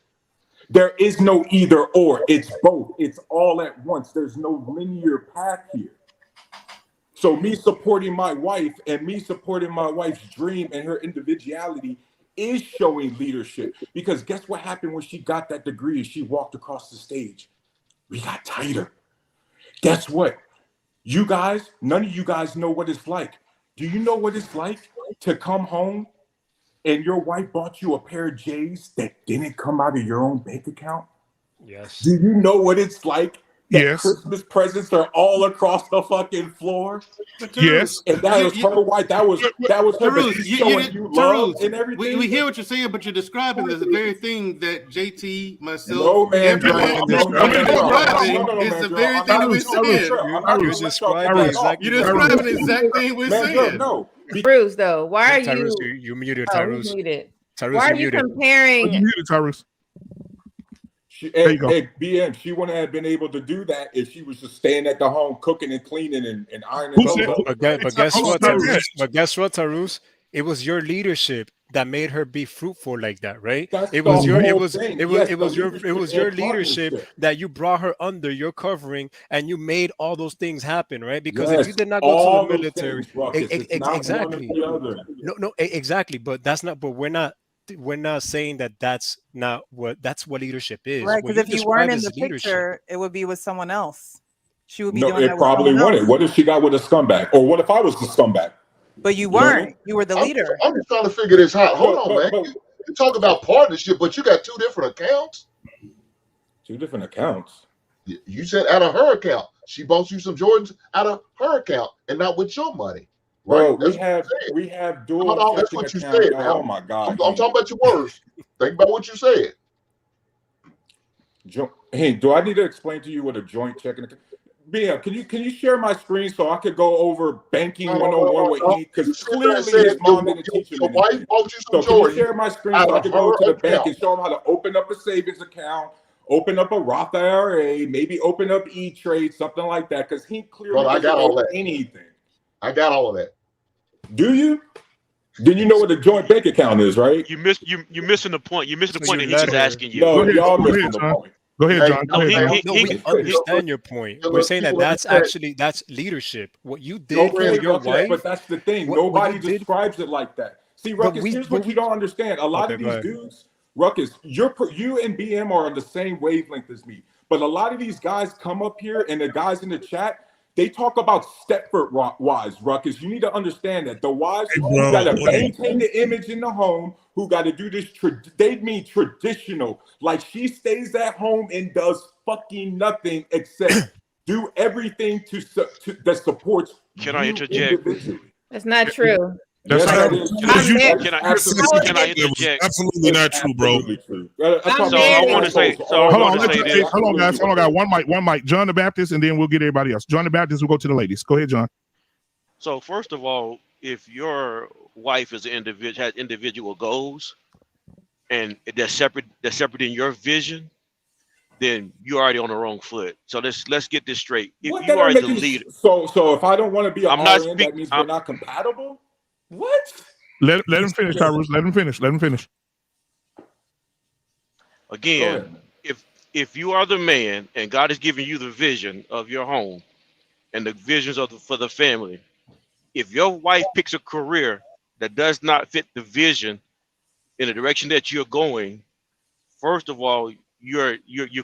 There is no either or, it's both. It's all at once. There's no linear path here. So me supporting my wife and me supporting my wife's dream and her individuality is showing leadership. Because guess what happened when she got that degree and she walked across the stage? We got tighter. Guess what? You guys, none of you guys know what it's like. Do you know what it's like to come home and your wife bought you a pair of J's that didn't come out of your own bank account? Yes. Do you know what it's like that Yes. Christmas presents are all across the fucking floor? Yes. And that was her wife. That was her. But she's showing you love and everything. We hear what you're saying, but you're describing the very thing that JT, myself, No, man, everyone, no, what you're describing no, is the man, very thing that we're saying. You're describing exactly. You're describing the exact thing we're saying. No, Bruce, though, why are Tyrus, you? you muted, Oh, Tyrus. he's muted. Tyrus, Why are you you muted. comparing? You muted, Tyrus. There you go. BM, she wouldn't have been able to do that if she was just staying at the home cooking and cleaning and ironing Who clothes. said- But guess what, Tyrus? But guess what, Tyrus? It was your leadership that made her be fruitful like that, right? That's It was the your whole it was thing. it was Yes, it was the your leadership it was your and leadership partnership. that you brought her under your covering and you made all those things happen, right? Because Yes, if you did not go all to the those military, things, Ruckus. It's not exactly. one or the other. No, exactly. But that's not. But we're not saying that that's what leadership is. Right, What because if you weren't describe in is the leadership. picture, it would be with someone else. She would be No, doing it that with probably someone wouldn't. else. What if she got with a scumbag? Or what if I was the scumbag? But you You know what I weren't. mean? You were the leader. I'm just trying to figure this out. Hold on, But- man. You talk about partnership, but you got two different accounts. Two different accounts. You said out of her account. She bought you some Jordans out of her account and not with your money. Right? Bro, we have dual Hold on, that's checking what you accounts. said now. Oh my God. I'm talking about your words. Think about what you said. Hey, do I need to explain to you what a joint checking account? Bia, can you share my screen so I could go over banking 101 with E? Because clearly his mom didn't teach him your wife anything. bought you So some can you Jordans share my screen out so I of could go her to the bank account. and show him how to open up a savings account, open up a Roth IRA, maybe open up E-Trade, something like that? Because he clearly Brother, I doesn't got all know that. anything. I got all of that. Do you? Then you know what a joint bank account is, right? You're missing the point. You're missing the So point you that he was let her- asking you. No, Go ahead, y'all go missing ahead, the son. point. Go ahead, Hey, John. Go No, ahead, he- John. No, we understand your point. We're saying that that's leadership. What you did for Okay, your Ruckus, wife. but that's the thing. what Nobody you did- describes it like that. See, But Ruckus, here's what you don't understand. A lot Okay, of go these ahead. dudes, Ruckus, you and BM are on the same wavelength as me. But a lot of these guys come up here and the guys in the chat, they talk about Stepford wives, Ruckus. You need to understand that. The wives Hey, who bro, got to wait. maintain the image in the home, who got to do this, they mean traditional. Like she stays at home and does fucking nothing except do everything that supports Can I you interject? individually. That's not true. That's Yes, not that true. is true. I'm You- there. Can I Absolutely can I That was interject? absolutely not true, bro. Absolutely true. That's I'm probably there. So I want to say. So I Hold want on, to say this. hold on, guys. Hold on, guys. One mic. John the Baptist, and then we'll get everybody else. John the Baptist will go to the ladies. Go ahead, John. So first of all, if your wife is an individual, has individual goals, and they're separate in your vision, then you're already on the wrong foot. So let's get this straight. If What you that are ain't the making leader, so if I don't want to be an I'm not RN, that speak- means I'm- we're not compatible? What? Let him finish, Tyrus. Let him finish. Let him finish. Go again, ahead. if you are the man and God is giving you the vision of your home and the visions for the family, if your wife picks a career that does not fit the vision in the direction that you're going, first of all, you're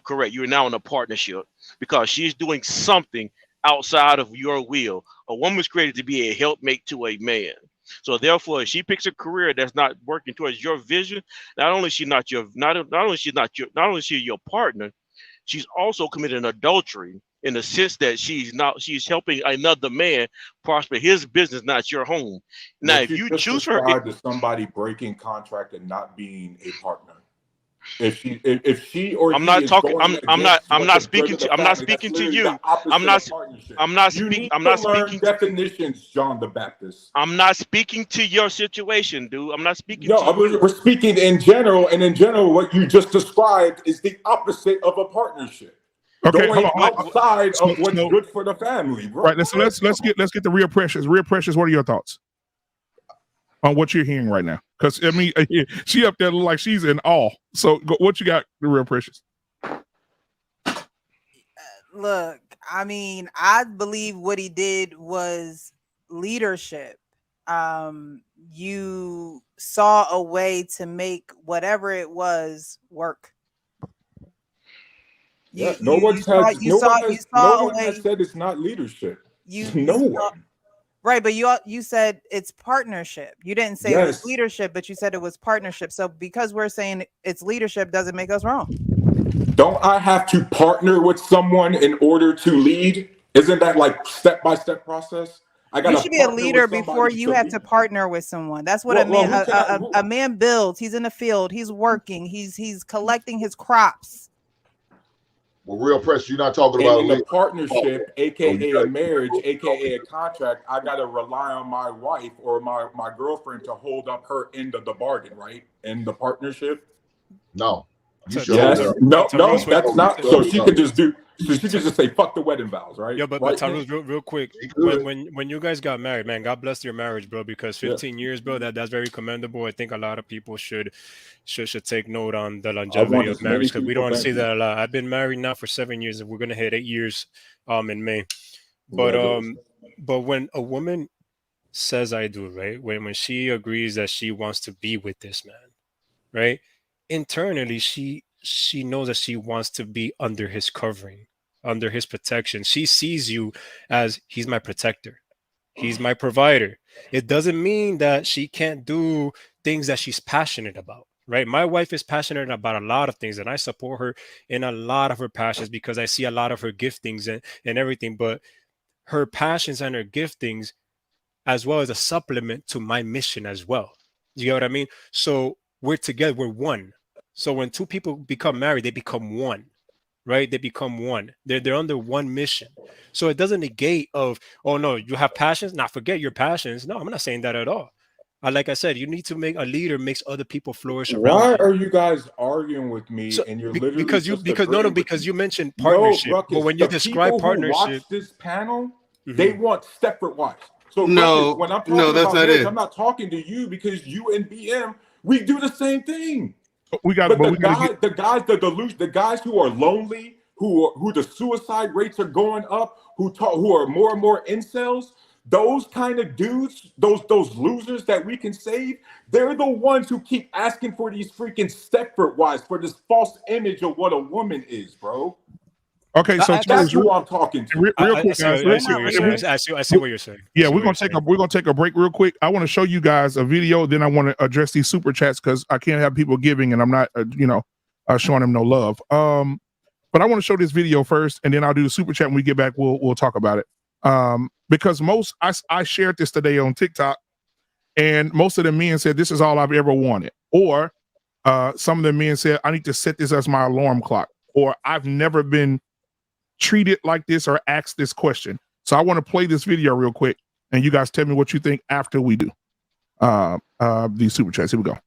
correct. You're now in a partnership because she's doing something outside of your will. A woman's created to be a helpmate to a man. So therefore, if she picks a career that's not working towards your vision, not only is she your partner, she's also committing adultery in the sense that she's helping another man prosper his business, not your home. Now, What if you just choose her, described as somebody breaking contract and not being a partner. If she or I'm he not is talking. going I'm not. against I'm what not the good speaking of the to. I'm not family, that's speaking to literally you. the opposite I'm not. of partnership. I'm not You speaking. need I'm to not learn speaking. definitions, John the Baptist. I'm not speaking to your situation, dude. I'm not speaking No, to you. we're speaking in general, and in general, what you just described is the opposite of a partnership. Okay, hold Going on. What? outside So, of what's so good for the family, bro. right. Let's get the real Precious. Real Precious. What are your thoughts on what you're hearing right now? Because I mean, she up there look like she's in awe. So what you got, the Real Precious? Look, I mean, I believe what he did was leadership. You saw a way to make whatever it was work. Yeah, no one You has saw a way. said it's not leadership. You No saw, one. right, but you said it's partnership. You didn't say it was Yes. leadership, but you said it was partnership. So because we're saying it's leadership doesn't make us wrong. Don't I have to partner with someone in order to lead? Isn't that like step-by-step process? I You gotta should be a partner leader with before somebody you to have to lead. partner with someone. That's what Well, who can I? a man builds. He's in the field. He's working. He's collecting his crops. Well, real press, you're not talking And about a in a leader. partnership, So you aka a gotta marriage, aka a contract, I gotta rely on my wife or my girlfriend to hold up her end of the bargain, right? In the partnership. no. You So, should hold Yes. it up. No, Tarus, wait, that's not. You So hold it she up. could just do. So she could just say "fuck the wedding vows," right? yeah, but Right. Tarus, real quick, She could. when you guys got married, man, God bless your marriage, bro, because Yeah. 15 years, bro, that's very commendable. I think a lot of people should take note on the I longevity want of as many marriage because we people. don't Thank see you. that a lot. I've been married now for 7 years, and we're gonna hit 8 years in May. But Congratulations. but when a woman says I do, right? When she agrees that she wants to be with this man, right? Internally, she knows that she wants to be under his covering, under his protection. She sees you as he's my protector. He's my provider. It doesn't mean that she can't do things that she's passionate about, right? My wife is passionate about a lot of things, and I support her in a lot of her passions because I see a lot of her giftings and everything. But her passions and her giftings as well as a supplement to my mission as well. You get what I mean? So we're together, we're one. So when two people become married, they become one, right? They become one. They're under one mission. So it doesn't negate of, oh no, you have passions. Now forget your passions. No, I'm not saying that at all. Like I said, you need to make a leader makes other people flourish around Why you. are you guys arguing with me So and you're literally because you just because no agreeing with because me? you mentioned No, partnership, but Ruckus, when you the describe people who partnership, watch this panel, they mhm. want separate wives. So Ruckus, No, when I'm no, talking that's about not marriage, it. I'm not talking to you because you and BM, we do the same thing. We got, But but we got to get. the guys who are lonely, who the suicide rates are going up, who are more and more incels, those kind of dudes, those losers that we can save, they're the ones who keep asking for these freaking Stepford wives, for this false image of what a woman is, bro. Okay, so That's Terrence, who I'm talking to. real quick, guys. We're I see not what you're leaders. saying. I see what you're saying. I Yeah, see we're what gonna you're saying. we're gonna take a break real quick. I want to show you guys a video. Then I want to address these super chats because I can't have people giving and I'm not, showing them no love. But I want to show this video first, and then I'll do the super chat. When we get back, we'll talk about it. Because I shared this today on TikTok, and most of the men said this is all I've ever wanted, or some of the men said I need to set this as my alarm clock, or I've never been treated like this or asked this question. So I want to play this video real quick, and you guys tell me what you think after we do these super chats. Here we go.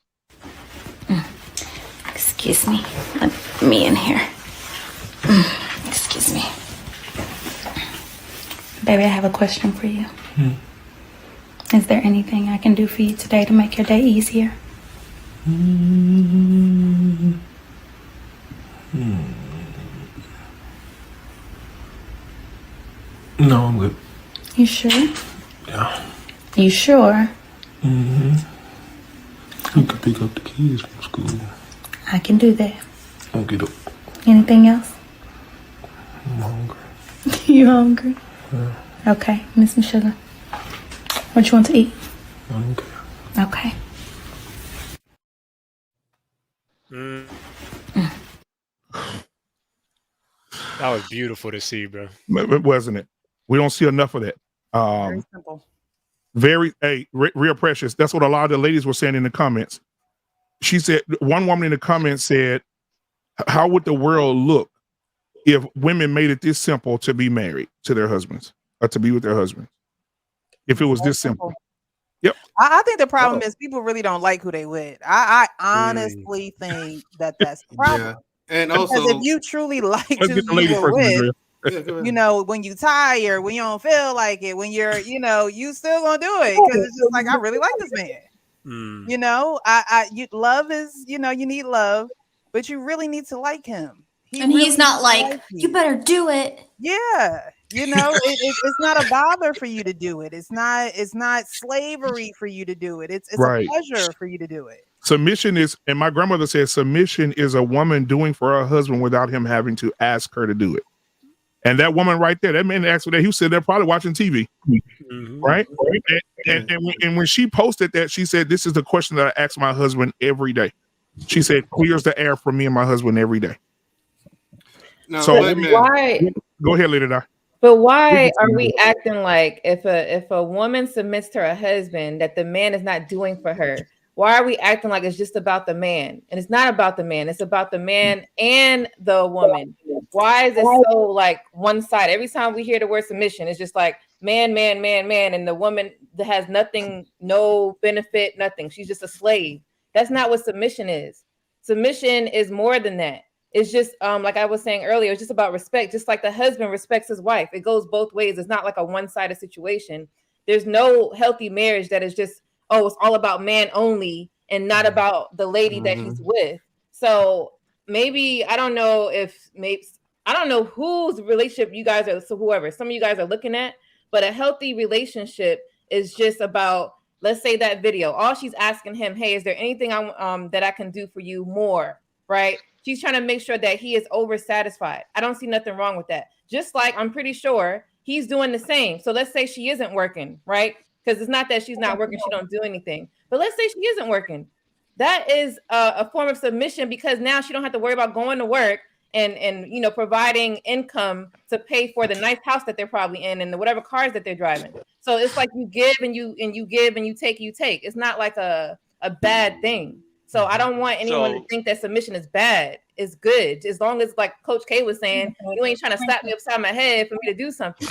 Excuse me. Let me in here. Excuse me. Baby, I have a question for you. Is there anything I can do for you today to make your day easier? No, I'm good. You sure? Yeah. You sure? You can pick up the kids from school. I can do that. Okay, doke. Anything else? I'm hungry. You hungry? Okay, Miss Michelle. What you want to eat? I don't care. Okay. That was beautiful to see, bro. Wasn't it? We don't see enough of that. Very simple. Real Precious. That's what a lot of the ladies were saying in the comments. She said, one woman in the comments said, How would the world look if women made it this simple to be married to their husbands or to be with their husbands? If it was this simple. Yep. I think the problem is people really don't like who they with. I honestly think that that's the problem. Yeah. And Because also, if you truly liked Let's who get the you lady were first, with, Andrea. yeah, go ahead. you know, when you tired, when you don't feel like it, when you're, you know, you still gonna do it because it's just like I really like this man. You know, love is, you know, you need love, but you really need to like him. And he's not like, you better do it. Yeah, you know, it's not a bother for you to do it. It's not slavery for you to do it. It's Right. a pleasure for you to do it. Submission is, and my grandmother said, submission is a woman doing for her husband without him having to ask her to do it. And that woman right there, that man asked for that. He was sitting there probably watching TV, right? And when she posted that, she said, "This is the question that I ask my husband every day." She said, "Clears the air for me and my husband every day." No, So why? Go ahead, Lady Di. But why are we acting like if a woman submits to her husband that the man is not doing for her? Why are we acting like it's just about the man? And it's not about the man. It's about the man and the woman. Why is it so like one side? Every time we hear the word submission, it's just like man, man, man, man, and the woman that has nothing, no benefit, nothing. She's just a slave. That's not what submission is. Submission is more than that. It's just like I was saying earlier, it's just about respect. Just like the husband respects his wife. It goes both ways. It's not like a one-sided situation. There's no healthy marriage that is just, oh, it's all about man only and not about the lady that he's with. So maybe, I don't know whose relationship you guys are, so whoever, some of you guys are looking at, but a healthy relationship is just about, let's say that video, all she's asking him, hey, is there anything that I can do for you more, right? She's trying to make sure that he is oversatisfied. I don't see nothing wrong with that. Just like I'm pretty sure he's doing the same. So let's say she isn't working, right? Because it's not that she's not working, she don't do anything. But let's say she isn't working. That is a form of submission because now she don't have to worry about going to work and you know, providing income to pay for the nice house that they're probably in and the whatever cars that they're driving. So it's like you give and you give and you take. It's not like a bad thing. So I don't want anyone to think that submission is bad. It's good. As long as, like Coach K was saying, you ain't trying to slap me upside my head for me to do something.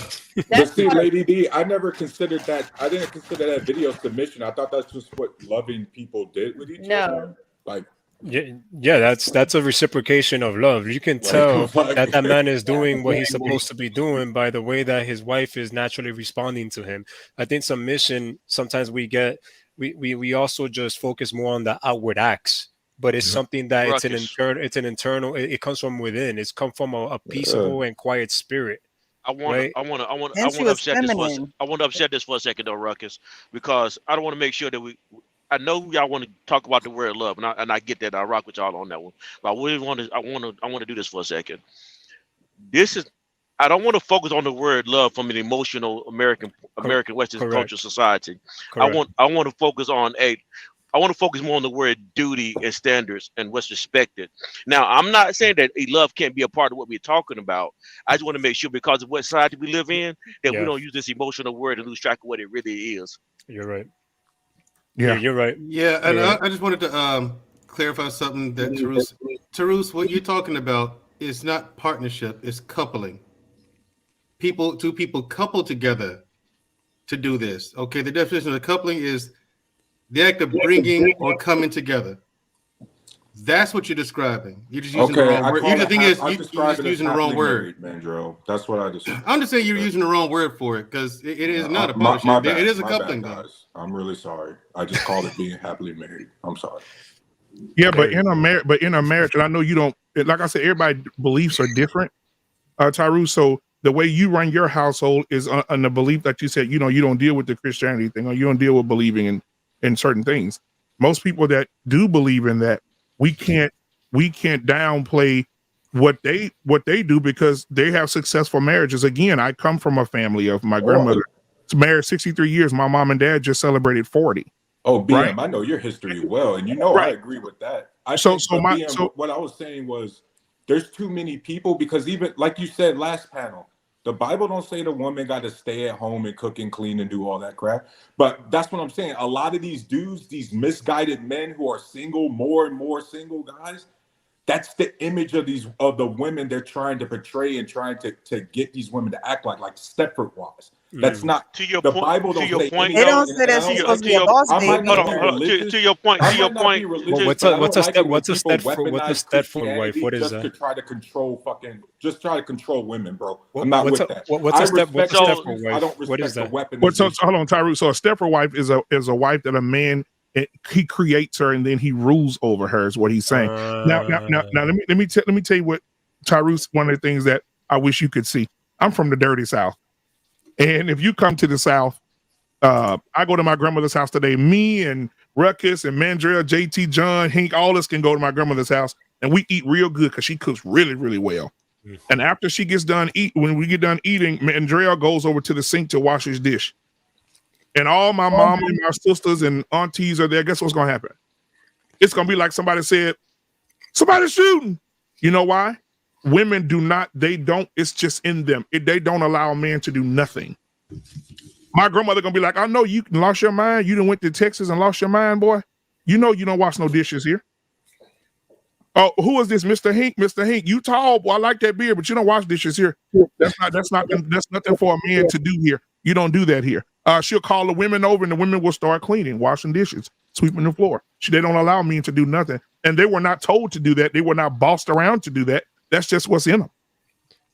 But see, Lady D, I never considered that. I didn't consider that video submission. I thought that's just what loving people did with each other. Like, yeah, that's a reciprocation of love. You can tell that man is doing what he's supposed to be doing by the way that his wife is naturally responding to him. I think submission, sometimes we also just focus more on the outward acts, but it's something that it's an internal, it comes from within. It's come from a peaceable and quiet spirit. I want to upset this for a second though, Ruckus, because I don't want to make sure that I know y'all want to talk about the word love, and I get that. I rock with y'all on that one. But I want to do this for a second. I don't want to focus on the word love from an emotional American Western culture society. Correct. I want to focus on more on the word duty and standards and what's expected. Now, I'm not saying that a love can't be a part of what we're talking about. I just want to make sure, because of what society we live in, that we don't use this emotional word and lose track of what it really is. You're right. Yeah, you're right. Yeah, and I just wanted to clarify something that Tarus, what you're talking about is not partnership, it's coupling. Two people couple together to do this. Okay, the definition of coupling is the act of bringing or coming together. That's what you're describing. You're just using the wrong word. The thing is, you're just using the wrong word. Mandro. That's what I just. I'm just saying you're using the wrong word for it because it is not a partnership. It is a coupling, guys. I'm really sorry. I just called it being happily married. I'm sorry. Yeah, but in a marriage, and I know you don't. Like I said, everybody's beliefs are different, Tyru. So the way you run your household is on the belief that you said, you know, you don't deal with the Christianity thing, or you don't deal with believing in certain things. Most people that do believe in that, we can't downplay what they do because they have successful marriages. Again, I come from a family of my grandmother. It's married 63 years. My mom and dad just celebrated 40. Oh, BM, right? I know your history well, and you know I agree with that. What I was saying was there's too many people, because even like you said last panel, the Bible don't say the woman got to stay at home and cook and clean and do all that crap. But that's what I'm saying. A lot of these dudes, these misguided men who are single, more and more single guys, That's the image of the women they're trying to portray and trying to get these women to act like Stepford wives. That's not To your the point. Bible. To Don't your say point, They anything. don't though. say that I she's don't supposed to like. be a boss I baby might not Hold be on. either. religious. To your point. I To your might not be point. religious, What's but a I don't like it when what's a people Stepford weaponize wife? Christianity What is just that? to try to control just try to control women, bro. What, I'm not what's with a that. what's I a step what's respect a So Stepford issues. I wife? don't What is respect the that? But so weaponization. hold on, Tyrese. So a stepper wife is a wife that a man he creates her and then he rules over her. Is what he's saying. Now let me tell you what Tyrese. One of the things that I wish you could see. I'm from the dirty South, and if you come to the South, I go to my grandmother's house today. Me and Ruckus and Mandrell, JT, John, Hink, all us can go to my grandmother's house and we eat real good because she cooks really, really well. And after she gets done when we get done eating, Mandrell goes over to the sink to wash his dish. And all my mom and my sisters and aunties are there. Guess what's gonna happen? It's gonna be like somebody said, somebody's shooting. You know why? Women do not, they don't, it's just in them. They don't allow a man to do nothing. My grandmother gonna be like, I know you lost your mind. You done went to Texas and lost your mind, boy. You know you don't wash no dishes here. Oh, who is this, Mr. Hink? Mr. Hink, you tall, boy. I like that beard, but you don't wash dishes here. That's nothing for a man to do here. You don't do that here. She'll call the women over, and the women will start cleaning, washing dishes, sweeping the floor. They don't allow men to do nothing, and they were not told to do that. They were not bossed around to do that. That's just what's in them.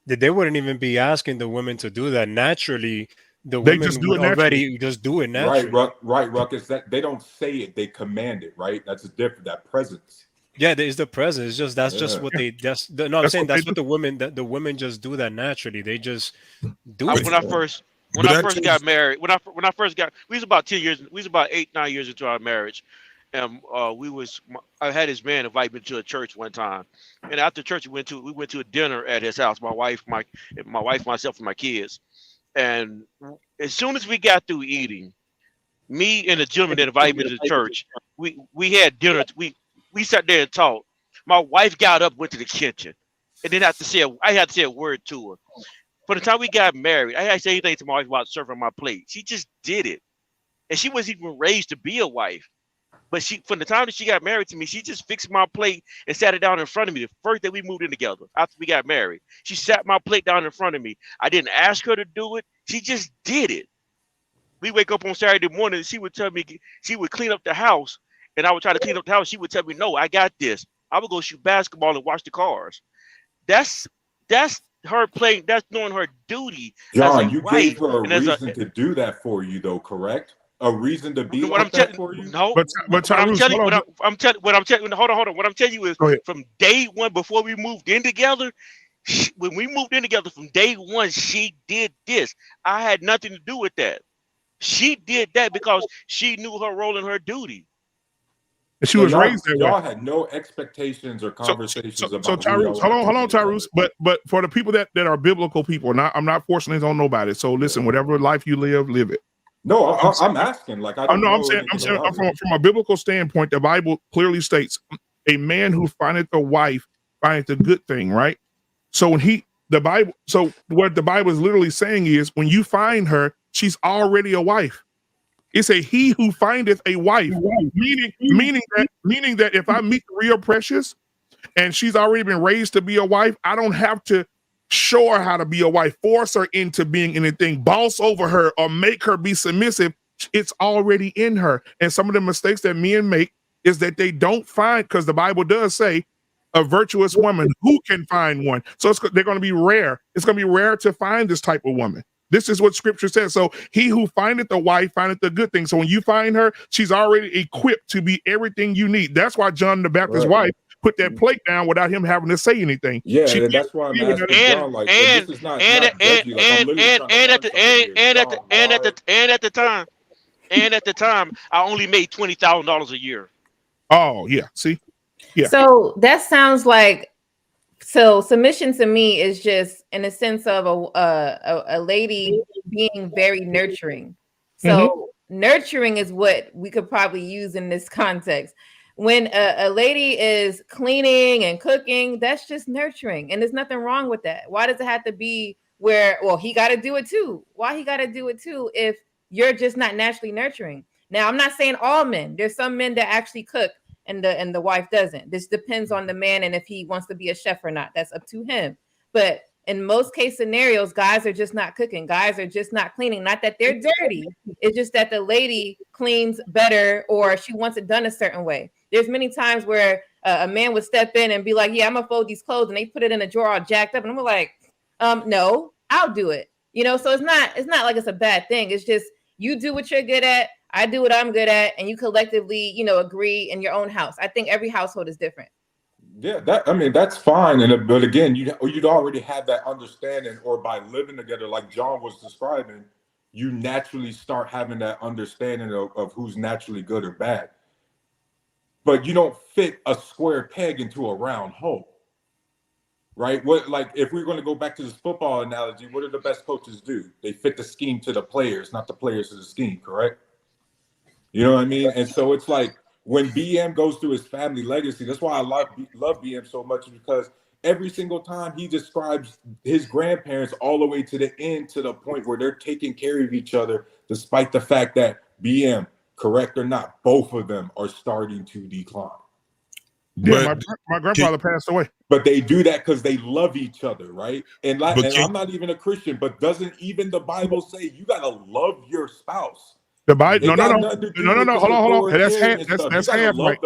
They wouldn't even be asking the women to do that naturally. The They women just do would it naturally. already just do it naturally. Right, Ruckus. That they don't say it, they command it, right? That's a different that presence. Yeah, there is the presence. It's just that's just what they no. I'm saying what that's they what the women just do that naturally. They just do when it. I first got married, when I first got, we was about 10 years, we was about 8-9 years into our marriage, and I had his man invite me to a church one time, and after church we went to a dinner at his house, my wife, myself, and my kids, and as soon as we got through eating, me and the gentleman that invited me to the church, we had dinner, we sat there and talked. My wife got up, went to the kitchen, and then I had to say a word to her. By the time we got married, I didn't say anything to my wife about serving my plate. She just did it. And she wasn't even raised to be a wife. But from the time that she got married to me, she just fixed my plate and sat it down in front of me the first day we moved in together after we got married. She sat my plate down in front of me. I didn't ask her to do it. She just did it. We wake up on Saturday morning and she would tell me, she would clean up the house, and I would try to clean up the house. She would tell me, no, I got this. I would go shoot basketball and watch the cars. That's her playing. That's doing her duty. John, you gave her a reason to do that for you, though, correct? A reason to be like that for you? No, but what I'm Tyrese, telling you, hold on. What I'm telling you is, go ahead. from day one, before we moved in together, when we moved in together, from day one, she did this. I had nothing to do with that. She did that because she knew her role and her duty. And she was raised that way. Y'all had no expectations or conversations about so Tyrese, hold on, Tyrese. But for the people that are biblical people, I'm not forcing it on nobody. So listen, whatever life you live it. No, I'm asking. Like, I don't know. I'm saying from a biblical standpoint, the Bible clearly states a man who findeth a wife findeth a good thing, right? So what the Bible is literally saying is, when you find her, she's already a wife. It's a he who findeth a wife, meaning that if I meet the real precious and she's already been raised to be a wife, I don't have to show her how to be a wife, force her into being anything, boss over her, or make her be submissive. It's already in her. And some of the mistakes that men make is that they don't find, because the Bible does say a virtuous woman, who can find one? So they're going to be rare. It's going to be rare to find this type of woman. This is what scripture says. So he who findeth a wife findeth a good thing. So when you find her, she's already equipped to be everything you need. That's why John the Baptist's wife put that plate down without him having to say anything. Yeah, that's why I'm asking John. Like, this is not judgy. Like, I'm literally trying to at the time, I only made $20,000 a year. Oh yeah, see, yeah. So that sounds like. So submission to me is just in a sense of a lady being very nurturing. So nurturing is what we could probably use in this context. When a lady is cleaning and cooking, that's just nurturing. And there's nothing wrong with that. Why does it have to be where, well, he got to do it too? Why he got to do it too if you're just not naturally nurturing? Now, I'm not saying all men. There's some men that actually cook and the wife doesn't. This depends on the man and if he wants to be a chef or not. That's up to him. But in most case scenarios, guys are just not cooking. Guys are just not cleaning. Not that they're dirty. It's just that the lady cleans better or she wants it done a certain way. There's many times where a man would step in and be like, yeah, I'm going to fold these clothes. And they put it in a drawer all jacked up. And I'm like, no, I'll do it. You know, so it's not like it's a bad thing. It's just you do what you're good at. I do what I'm good at. And you collectively, you know, agree in your own house. I think every household is different. Yeah, that's fine. But again, you'd already have that understanding, or by living together, like John was describing, you naturally start having that understanding of who's naturally good or bad. But you don't fit a square peg into a round hole, right? Like if we're going to go back to this football analogy, what do the best coaches do? They fit the scheme to the players, not the players to the scheme, correct? You know what I mean? And so it's like, when BM goes through his family legacy, that's why I love BM so much, because every single time he describes his grandparents all the way to the end, to the point where they're taking care of each other, despite the fact that BM, correct or not, both of them are starting to decline. Yeah, my grandfather passed away. But they do that because they love each other, right? And I'm not even a Christian, but doesn't even the Bible say you gotta love your spouse? The Bible, no. Hold on. That's half right.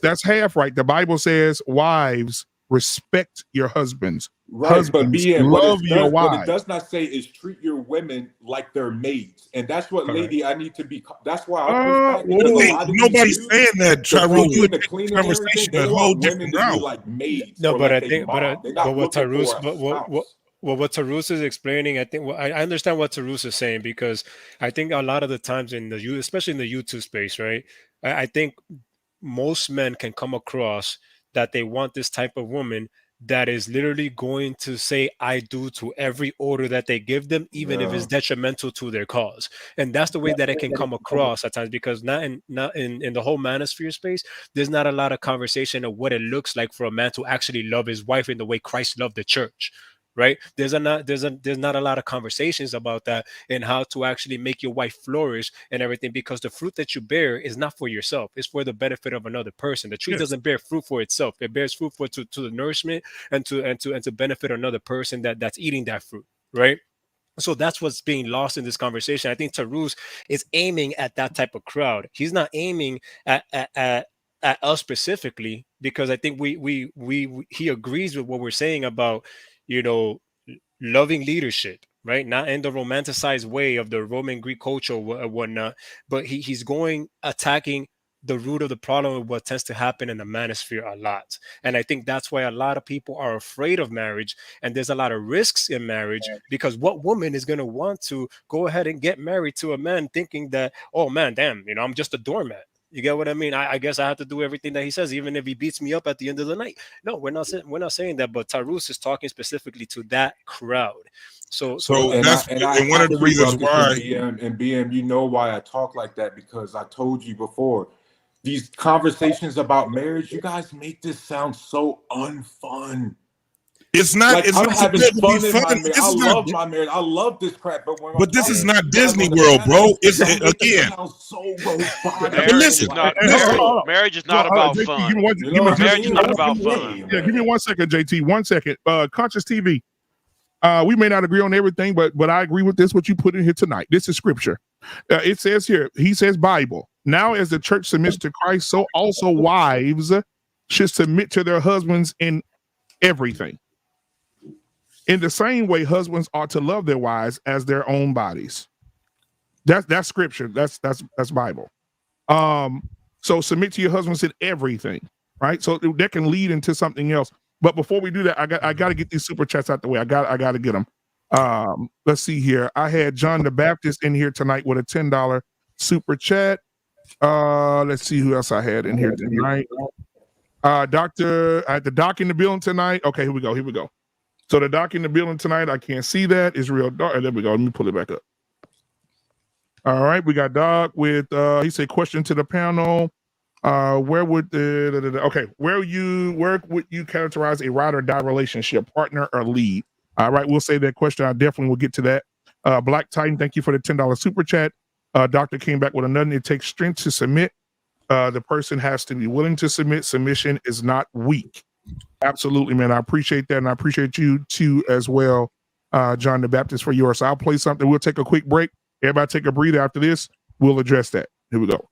That's half right. The Bible says, "Wives, respect your husbands. Right, husbands, love your wives." What it does not say is treat your women like they're maids, and that's what lady I need to be. That's why nobody's saying that. Tyrone, you the cleaning and everything. They want women to be like maids. No, but like I think, but what Tarus, what Tarus is explaining, I think I understand what Tarus is saying, because I think a lot of the times especially in the YouTube space, right? I think most men can come across that they want this type of woman that is literally going to say I do to every order that they give them, even if it's detrimental to their cause. And that's the way that it can come across at times, because not in the whole manosphere space, there's not a lot of conversation of what it looks like for a man to actually love his wife in the way Christ loved the church. Right? There's not a lot of conversations about that, and how to actually make your wife flourish and everything, because the fruit that you bear is not for yourself, it's for the benefit of another person. The tree doesn't bear fruit for itself, it bears fruit to the nourishment and to benefit another person that's eating that fruit, right? So that's what's being lost in this conversation. I think Tarus is aiming at that type of crowd. He's not aiming at us specifically, because I think he agrees with what we're saying about, you know, loving leadership, right? Not in the romanticized way of the Roman Greek culture or whatnot, but he's attacking the root of the problem of what tends to happen in the manosphere a lot. And I think that's why a lot of people are afraid of marriage, and there's a lot of risks in marriage, because what woman is going to want to go ahead and get married to a man thinking that, oh man, damn, you know, I'm just a doormat? You get what I mean? I guess I have to do everything that he says, even if he beats me up at the end of the night. No, we're not saying that, but Tarus is talking specifically to that crowd. So that's one of the reasons why. BM, you know why I talk like that, because I told you before, these conversations about marriage, you guys make this sound so unfun. It's not. Like, it's I'm not having fun in my marriage. I love my marriage. I love this crap. But this is not Disney World, bro. It's again. Marriage is not about fun. Marriage is not about fun. Yeah, give me 1 second, JT. 1 second. Conscious TV. We may not agree on everything, but I agree with this, what you put in here tonight. This is scripture. It says here, he says Bible. Now as the church submits to Christ, so also wives should submit to their husbands in everything. In the same way, husbands ought to love their wives as their own bodies. That's scripture. That's Bible. So submit to your husbands in everything, right? So that can lead into something else. But before we do that, I got to get these super chats out the way. I got to get them. Let's see here. I had John the Baptist in here tonight with a $10 super chat. Let's see who else I had in here tonight. I had the doc in the building tonight. Okay, here we go. So the doc in the building tonight, I can't see that. It's real dark. There we go. Let me pull it back up. All right, we got Doc with he said question to the panel. Where would where would you characterize a ride or die relationship, partner or lead? All right, we'll say that question. I definitely will get to that. Black Titan, thank you for the $10 super chat. Doctor came back with another. It takes strength to submit. The person has to be willing to submit. Submission is not weak. Absolutely, man. I appreciate that, and I appreciate you too as well, John the Baptist, for yours. So I'll play something. We'll take a quick break. Everybody take a breather. After this, we'll address that. Here we go.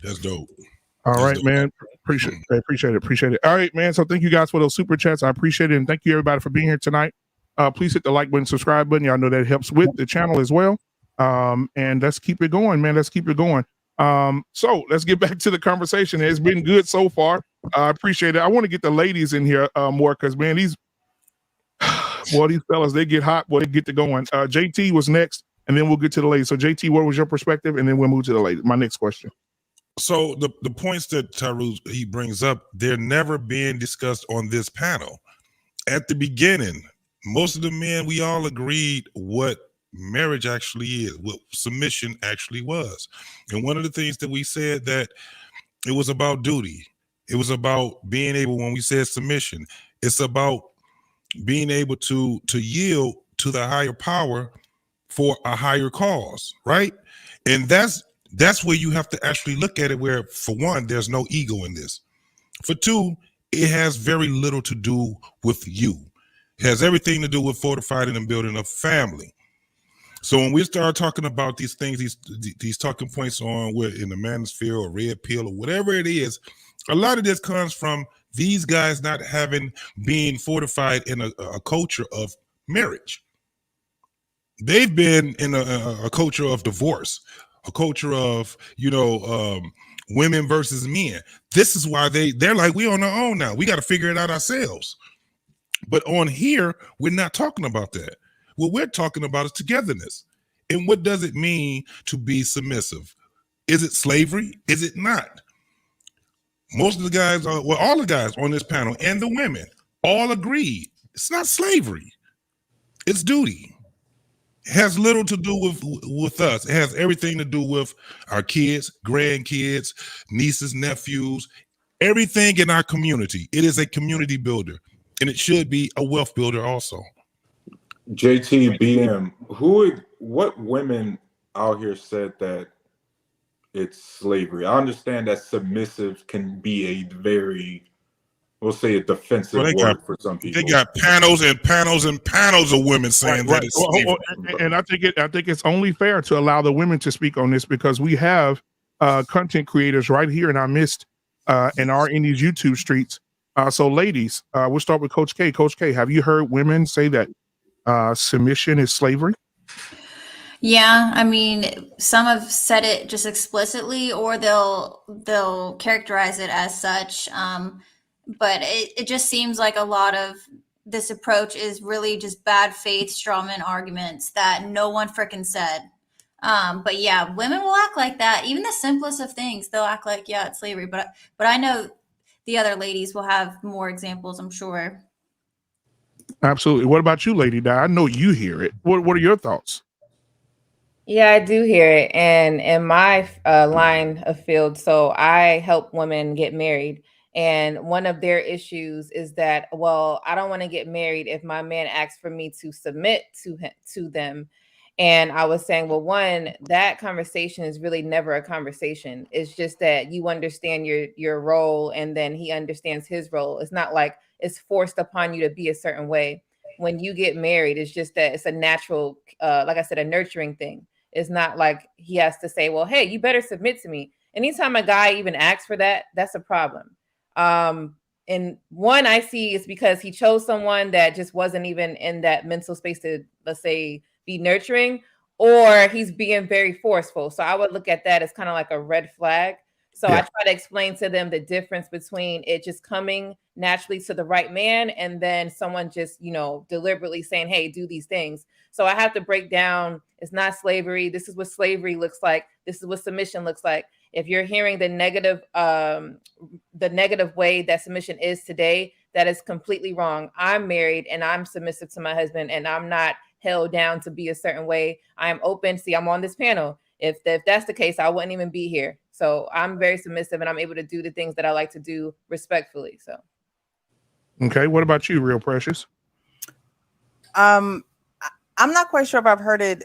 That's dope. All That's right, dope. man. Appreciate it. All right, man. So thank you guys for those super chats. I appreciate it. And thank you everybody for being here tonight. Please hit the like button, subscribe button. Y'all know that helps with the channel as well. And let's keep it going, man. Let's keep it going. So let's get back to the conversation. It's been good so far. I appreciate it. I want to get the ladies in here more because, man, these fellas, they get hot. Boy, they get to going. JT was next, and then we'll get to the ladies. So JT, what was your perspective? And then we'll move to the ladies. My next question. So the points that Tyrus he brings up, they're never being discussed on this panel. At the beginning, most of the men, we all agreed what marriage actually is, what submission actually was. And one of the things that we said that it was about duty. It was about being able, when we said submission, it's about being able to yield to the higher power for a higher cause, right? And that's where you have to actually look at it, where for one, there's no ego in this. For two, it has very little to do with you. It has everything to do with fortifying and building a family. So when we start talking about these things, these talking points on where in the manosphere or red pill or whatever it is, a lot of this comes from these guys not being fortified in a culture of marriage. They've been in a culture of divorce, a culture of, women versus men. This is why they're like, we on our own now. We got to figure it out ourselves. But on here, we're not talking about that. What we're talking about is togetherness. And what does it mean to be submissive? Is it slavery? Is it not? Most of the guys, all the guys on this panel and the women all agreed it's not slavery. It's duty. It has little to do with us. It has everything to do with our kids, grandkids, nieces, nephews, everything in our community. It is a community builder, and it should be a wealth builder also. JTBM, what women out here said that it's slavery? I understand that submissive can be a very, we'll say, a defensive word for some people. They got panels and panels and panels of women saying that it's slavery. And I think it's only fair to allow the women to speak on this, because we have content creators right here in our midst and are in these YouTube streets. So ladies, we'll start with Coach K. Coach K, have you heard women say that submission is slavery? Yeah, I mean, some have said it just explicitly, or they'll characterize it as such. But it just seems like a lot of this approach is really just bad faith strawman arguments that no one frickin' said. But yeah, women will act like that. Even the simplest of things, they'll act like, yeah, it's slavery. But I know the other ladies will have more examples, I'm sure. Absolutely. What about you, Lady Di? I know you hear it. What are your thoughts? Yeah, I do hear it. And in my line of field, so I help women get married. And one of their issues is that, well, I don't want to get married if my man asks for me to submit to them. And I was saying, well, one, that conversation is really never a conversation. It's just that you understand your role, and then he understands his role. It's not like it's forced upon you to be a certain way. When you get married, it's just that it's a natural, like I said, a nurturing thing. It's not like he has to say, well, hey, you better submit to me. Anytime a guy even asks for that, that's a problem. and one I see is because he chose someone that just wasn't even in that mental space to, let's say, be nurturing, or he's being very forceful. So I would look at that as kind of like a red flag. So I try to explain to them the difference between it just coming naturally to the right man and then someone just, deliberately saying, hey, do these things. So I have to break down, it's not slavery. This is what slavery looks like. This is what submission looks like. If you're hearing the negative way that submission is today, that is completely wrong. I'm married and I'm submissive to my husband, and I'm not held down to be a certain way. I am open. See, I'm on this panel. If that's the case, I wouldn't even be here. So I'm very submissive and I'm able to do the things that I like to do respectfully. So. Okay. What about you, Real Precious? I'm not quite sure if I've heard it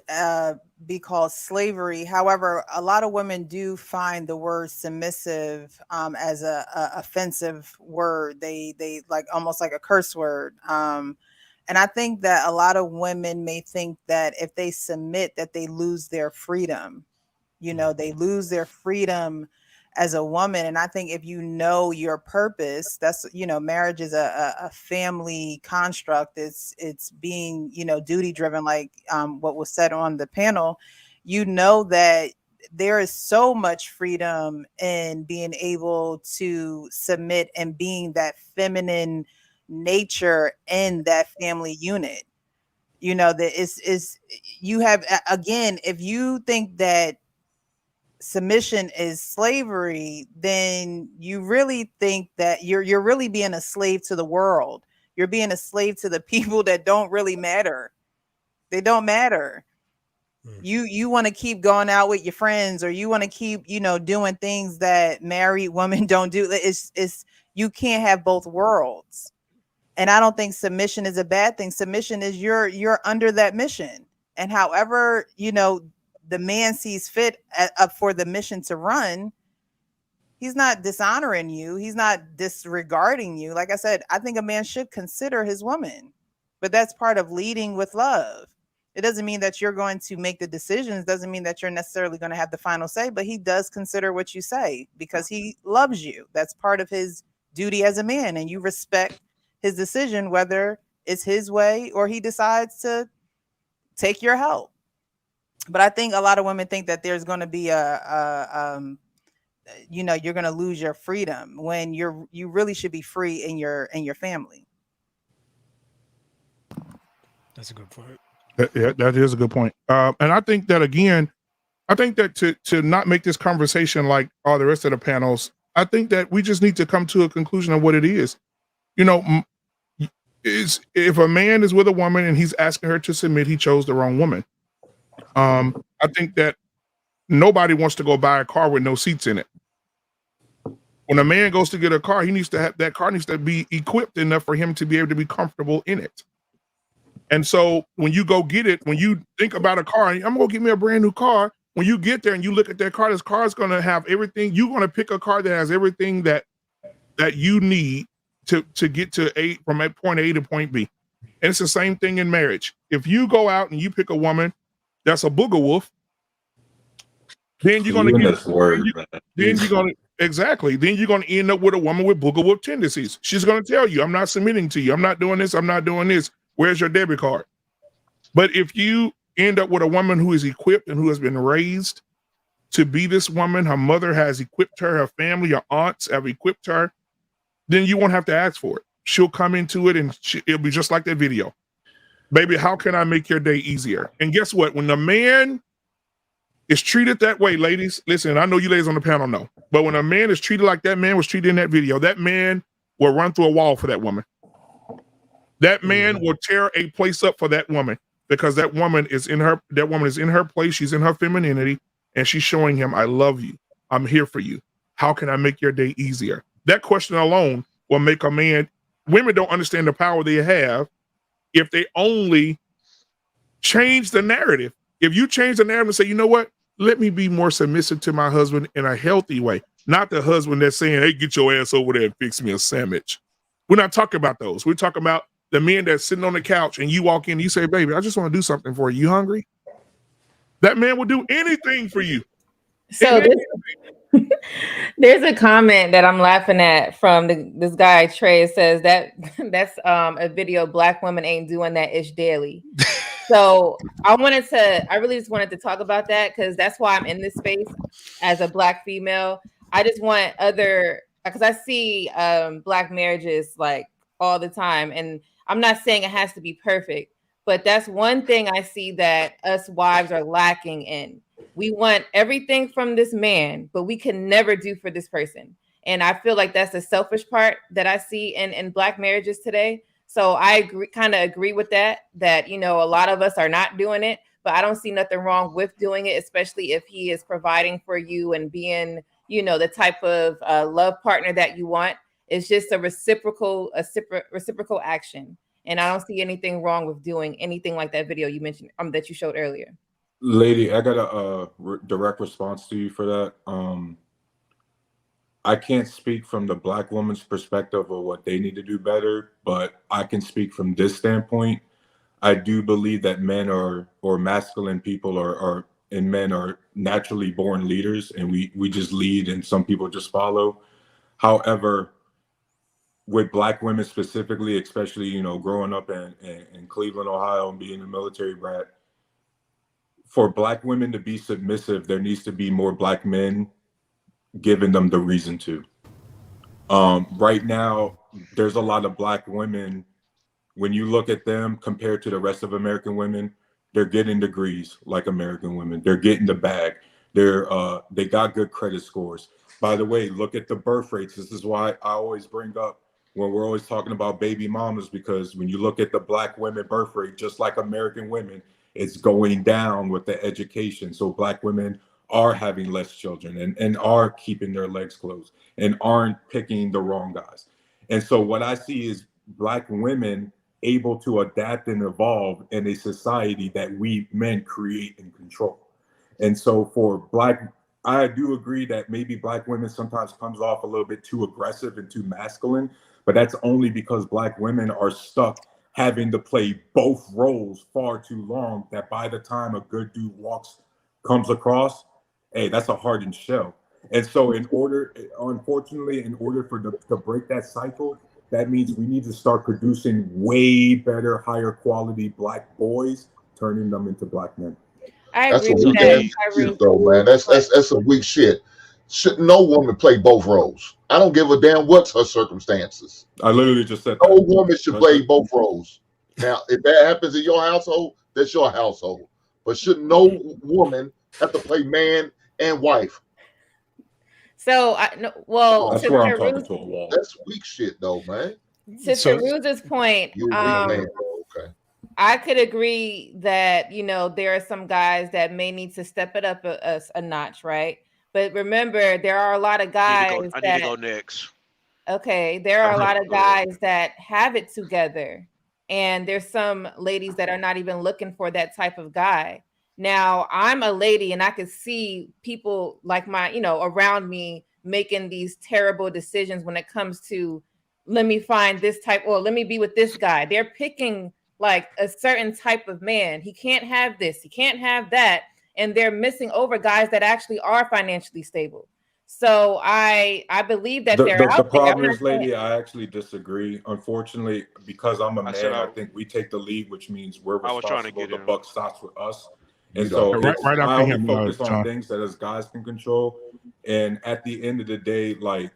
be called slavery. However, a lot of women do find the word submissive as a offensive word. They like almost like a curse word. And I think that a lot of women may think that if they submit, that they lose their freedom. They lose their freedom as a woman. And I think if you know your purpose, that's, marriage is a family construct. It's being, duty driven, like what was said on the panel. That there is so much freedom in being able to submit and being that feminine nature in that family unit. That is you have, again, if you think that submission is slavery, then you really think that you're really being a slave to the world. You're being a slave to the people that don't really matter. They don't matter. You want to keep going out with your friends, or you want to keep, doing things that married women don't do. It's you can't have both worlds. And I don't think submission is a bad thing. Submission is you're under that mission. And however, the man sees fit for the mission to run, he's not dishonoring you. He's not disregarding you. Like I said, I think a man should consider his woman, but that's part of leading with love. It doesn't mean that you're going to make the decisions. Doesn't mean that you're necessarily going to have the final say, but he does consider what you say because he loves you. That's part of his duty as a man. And you respect his decision, whether it's his way or he decides to take your help. But I think a lot of women think that there's going to be you're going to lose your freedom when you really should be free in your family. That's a good point. Yeah, that is a good point. And I think that, again, to not make this conversation like all the rest of the panels, I think that we just need to come to a conclusion of what it is. Is if a man is with a woman and he's asking her to submit, he chose the wrong woman. I think that nobody wants to go buy a car with no seats in it. When a man goes to get a car, that car needs to be equipped enough for him to be able to be comfortable in it. And so when you go get it, when you think about a car, I'm gonna get me a brand new car. When you get there and you look at that car, this car is gonna have everything. You're gonna pick a car that has everything that you need to get to from point A to point B. And it's the same thing in marriage. If you go out and you pick a woman that's a booger wolf, then you're gonna end up with a woman with booger wolf tendencies. She's gonna tell you, I'm not submitting to you, I'm not doing this, I'm not doing this. Where's your debit card? But if you end up with a woman who is equipped and who has been raised to be this woman, her mother has equipped her, her family, her aunts have equipped her, then you won't have to ask for it. She'll come into it and it'll be just like that video. Baby, how can I make your day easier? And guess what? When the man is treated that way, ladies, listen, I know you ladies on the panel know, but when a man is treated like that man was treated in that video, that man will run through a wall for that woman. That man will tear a place up for that woman because that woman is in her place. She's in her femininity and she's showing him, I love you. I'm here for you. How can I make your day easier? That question alone will make a man. Women don't understand the power they have if they only change the narrative. If you change the narrative and say, you know what, let me be more submissive to my husband in a healthy way, not the husband that's saying, hey, get your ass over there and fix me a sandwich. We're not talking about those. We're talking about the men that's sitting on the couch and you walk in and you say, baby, I just want to do something for you. You hungry? That man will do anything for you. So There's a comment that I'm laughing at from this guy Trey. It says that that's a video. Black women ain't doing that ish daily. So I really just wanted to talk about that because that's why I'm in this space as a Black female. I just want because I see Black marriages like all the time, and I'm not saying it has to be perfect, but that's one thing I see that us wives are lacking in. We want everything from this man, but we can never do for this person. And I feel like that's the selfish part that I see in Black marriages today. So I kind of agree with that, you know, a lot of us are not doing it, but I don't see nothing wrong with doing it, especially if he is providing for you and being, you know, the type of love partner that you want. It's just a reciprocal action. And I don't see anything wrong with doing anything like that video you mentioned that you showed earlier. Lady, I got a direct response to you for that. I can't speak from the Black woman's perspective of what they need to do better, but I can speak from this standpoint. I do believe that men or masculine people and men are naturally born leaders, and we just lead and some people just follow. However, with Black women specifically, especially, you know, growing up in Cleveland, Ohio, and being a military brat, for Black women to be submissive, there needs to be more Black men giving them the reason to. Right now, there's a lot of Black women. When you look at them compared to the rest of American women, they're getting degrees like American women. They're getting the bag. They got good credit scores. By the way, look at the birth rates. This is why I always bring up when we're always talking about baby mamas, because when you look at the Black women birth rate, just like American women, it's going down with the education. So Black women are having less children and are keeping their legs closed and aren't picking the wrong guys. And so what I see is Black women able to adapt and evolve in a society that we men create and control. And so for I do agree that maybe Black women sometimes comes off a little bit too aggressive and too masculine, but that's only because Black women are stuck having to play both roles far too long, that by the time a good dude comes across, hey, that's a hardened shell. And so unfortunately, in order to break that cycle, that means we need to start producing way better, higher quality Black boys, turning them into Black men. I That's agree some with weak that. ass shit, though, man. That's some weak shit. Should no woman play both roles? I don't give a damn what's her circumstances. I literally just said no woman should play both roles. Now, if that happens in your household, that's your household. But should no woman have to play man and wife? So, that's where I'm talking to a wall. That's weak shit, though, man. To Taruz's point, you're a weak man, okay. I could agree that, you know, there are some guys that may need to step it up a notch, right? But remember, there are a lot of guys I need to go next. Okay, there are a lot of guys that have it together, and there's some ladies that are not even looking for that type of guy. Now, I'm a lady, and I could see people like around me making these terrible decisions when it comes to, let me find this type, or let me be with this guy. They're picking like a certain type of man. He can't have this, he can't have that. And they're missing over guys that actually are financially stable. So I believe that the problem is, lady, I actually disagree. Unfortunately, because I'm a man, I think we take the lead, which means we're responsible. The buck stops with us. And so I only focus on things that as guys can control. And at the end of the day, like,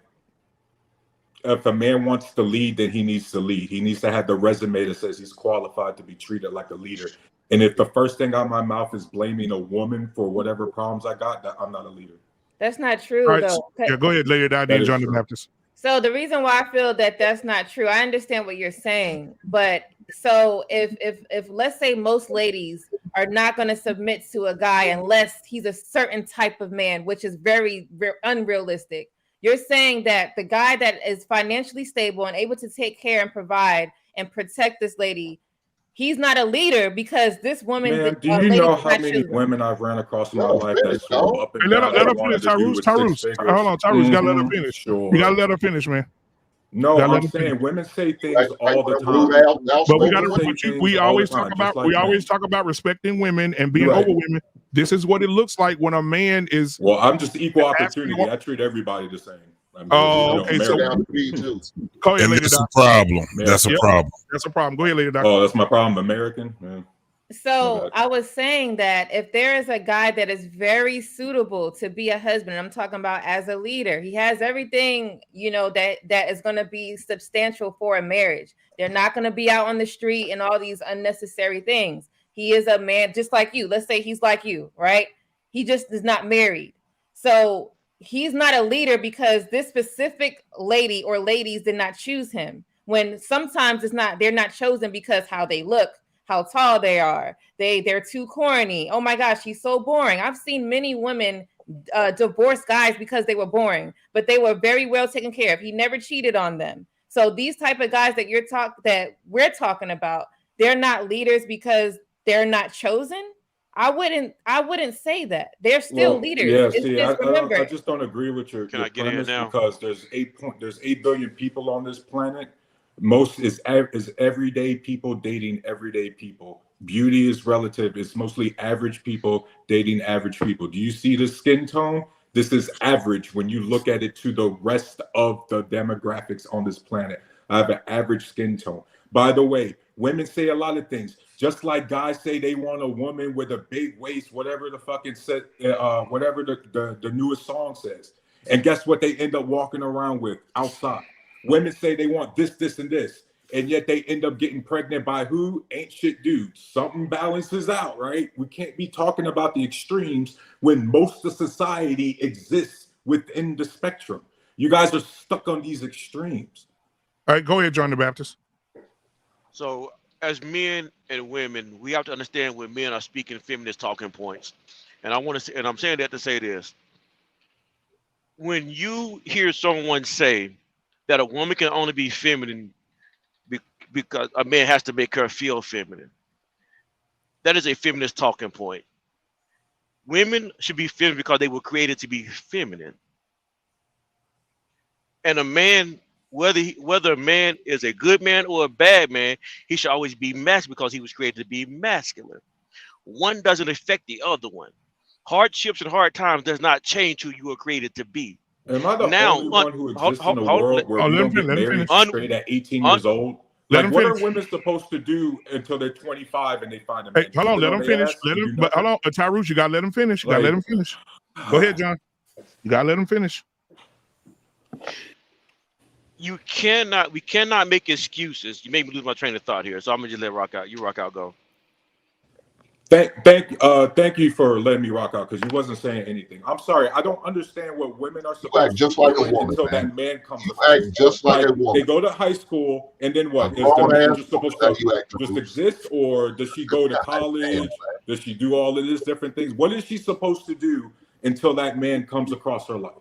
if a man wants to lead, then he needs to lead. He needs to have the resume that says he's qualified to be treated like a leader. And if the first thing out of my mouth is blaming a woman for whatever problems I got, I'm not a leader. That's not true, though. Yeah, go ahead, lay it out there, John the Baptist. So the reason why I feel that that's not true, I understand what you're saying, but so if let's say most ladies are not going to submit to a guy unless he's a certain type of man, which is very, very unrealistic. You're saying that the guy that is financially stable and able to take care and provide and protect this lady, he's not a leader because this woman. Man, do you know how many women I've ran across in my life that swim up and down? Let her finish, Tyrus. Hold on, Tyrus, gotta let her finish. Sure. You gotta let her finish, man. No, I'm saying women say things all the time. But we gotta. We always talk about. We always talk about respecting women and being over women. This is what it looks like when a man is. Well, I'm just equal asking opportunity. I treat everybody the same. I mean, Oh, okay. So Down to me too. go ahead, And Lady that's a Doc. problem. That's a Yep. problem. That's a problem. Go ahead, Lady Doc. Oh, that's my problem. American. Yeah. So Okay. I was saying that if there is a guy that is very suitable to be a husband, I'm talking about as a leader, he has everything, you know, that is going to be substantial for a marriage. They're not going to be out on the street and all these unnecessary things. He is a man just like you. Let's say he's like you, right? He just is not married. So he's not a leader because this specific lady or ladies did not choose him. When sometimes they're not chosen because how they look, how tall they are. They're too corny. Oh my gosh, he's so boring. I've seen many women divorce guys because they were boring, but they were very well taken care of. He never cheated on them. So these type of guys that we're talking about, they're not leaders because they're not chosen. I wouldn't say that. They're still leaders. Yeah, It's see, just remember. I just don't agree with your Can I get in premise now? because there's 8 billion people on this planet. Most is everyday people dating everyday people. Beauty is relative. It's mostly average people dating average people. Do you see the skin tone? This is average when you look at it to the rest of the demographics on this planet. I have an average skin tone. By the way, women say a lot of things. Just like guys say they want a woman with a big waist, whatever the fucking set, whatever the newest song says. And guess what they end up walking around with outside? Women say they want this, this, and this. And yet they end up getting pregnant by who? Ain't shit dudes. Something balances out, right? We can't be talking about the extremes when most of society exists within the spectrum. You guys are stuck on these extremes. All right, go ahead, John the Baptist. So as men and women, we have to understand when men are speaking feminist talking points. And I'm saying that to say this. When you hear someone say that a woman can only be feminine because a man has to make her feel feminine, that is a feminist talking point. Women should be feminine because they were created to be feminine. And a man, whether a man is a good man or a bad man, he should always be masculine because he was created to be masculine. One doesn't affect the other one. Hardships and hard times does not change who you were created to be. Am I the only one who exists in a world where we don't get married straight at 18 years old? Like, what are women supposed to do until they're 25 and they find a man? Hey, hold on, let him finish. But hold on, Tyrus, you gotta let him finish. You gotta let him finish. Go ahead, John. You gotta let him finish. We cannot make excuses. You made me lose my train of thought here, so I'm gonna just let rock out. You rock out, go. Thank you for letting me rock out because you wasn't saying anything. I'm sorry, I don't understand what women are supposed to do until that man comes. Just like a woman. They go to high school and then what? Is the man just supposed to just exist, or does she go to college? Does she do all of these different things? What is she supposed to do until that man comes across her life?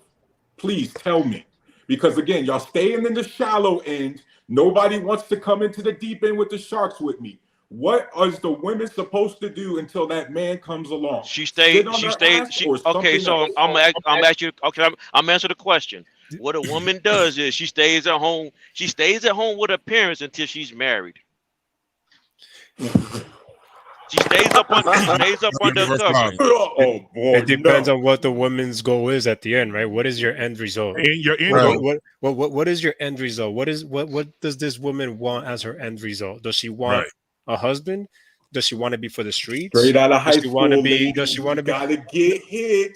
Please tell me, because again, y'all staying in the shallow end. Nobody wants to come into the deep end with the sharks with me. What is the women supposed to do until that man comes along? Okay, so I'm asking you. Okay, I'm answering the question. What a woman does is she stays at home. She stays at home with her parents until she's married. She stays up under covering. Oh boy! It depends on what the woman's goal is at the end, right? What is your end result? Your end goal. What is your end result? What does this woman want as her end result? Does she want a husband? Does she want to be for the streets? Straight out of high school, does she want to be? Gotta get hit.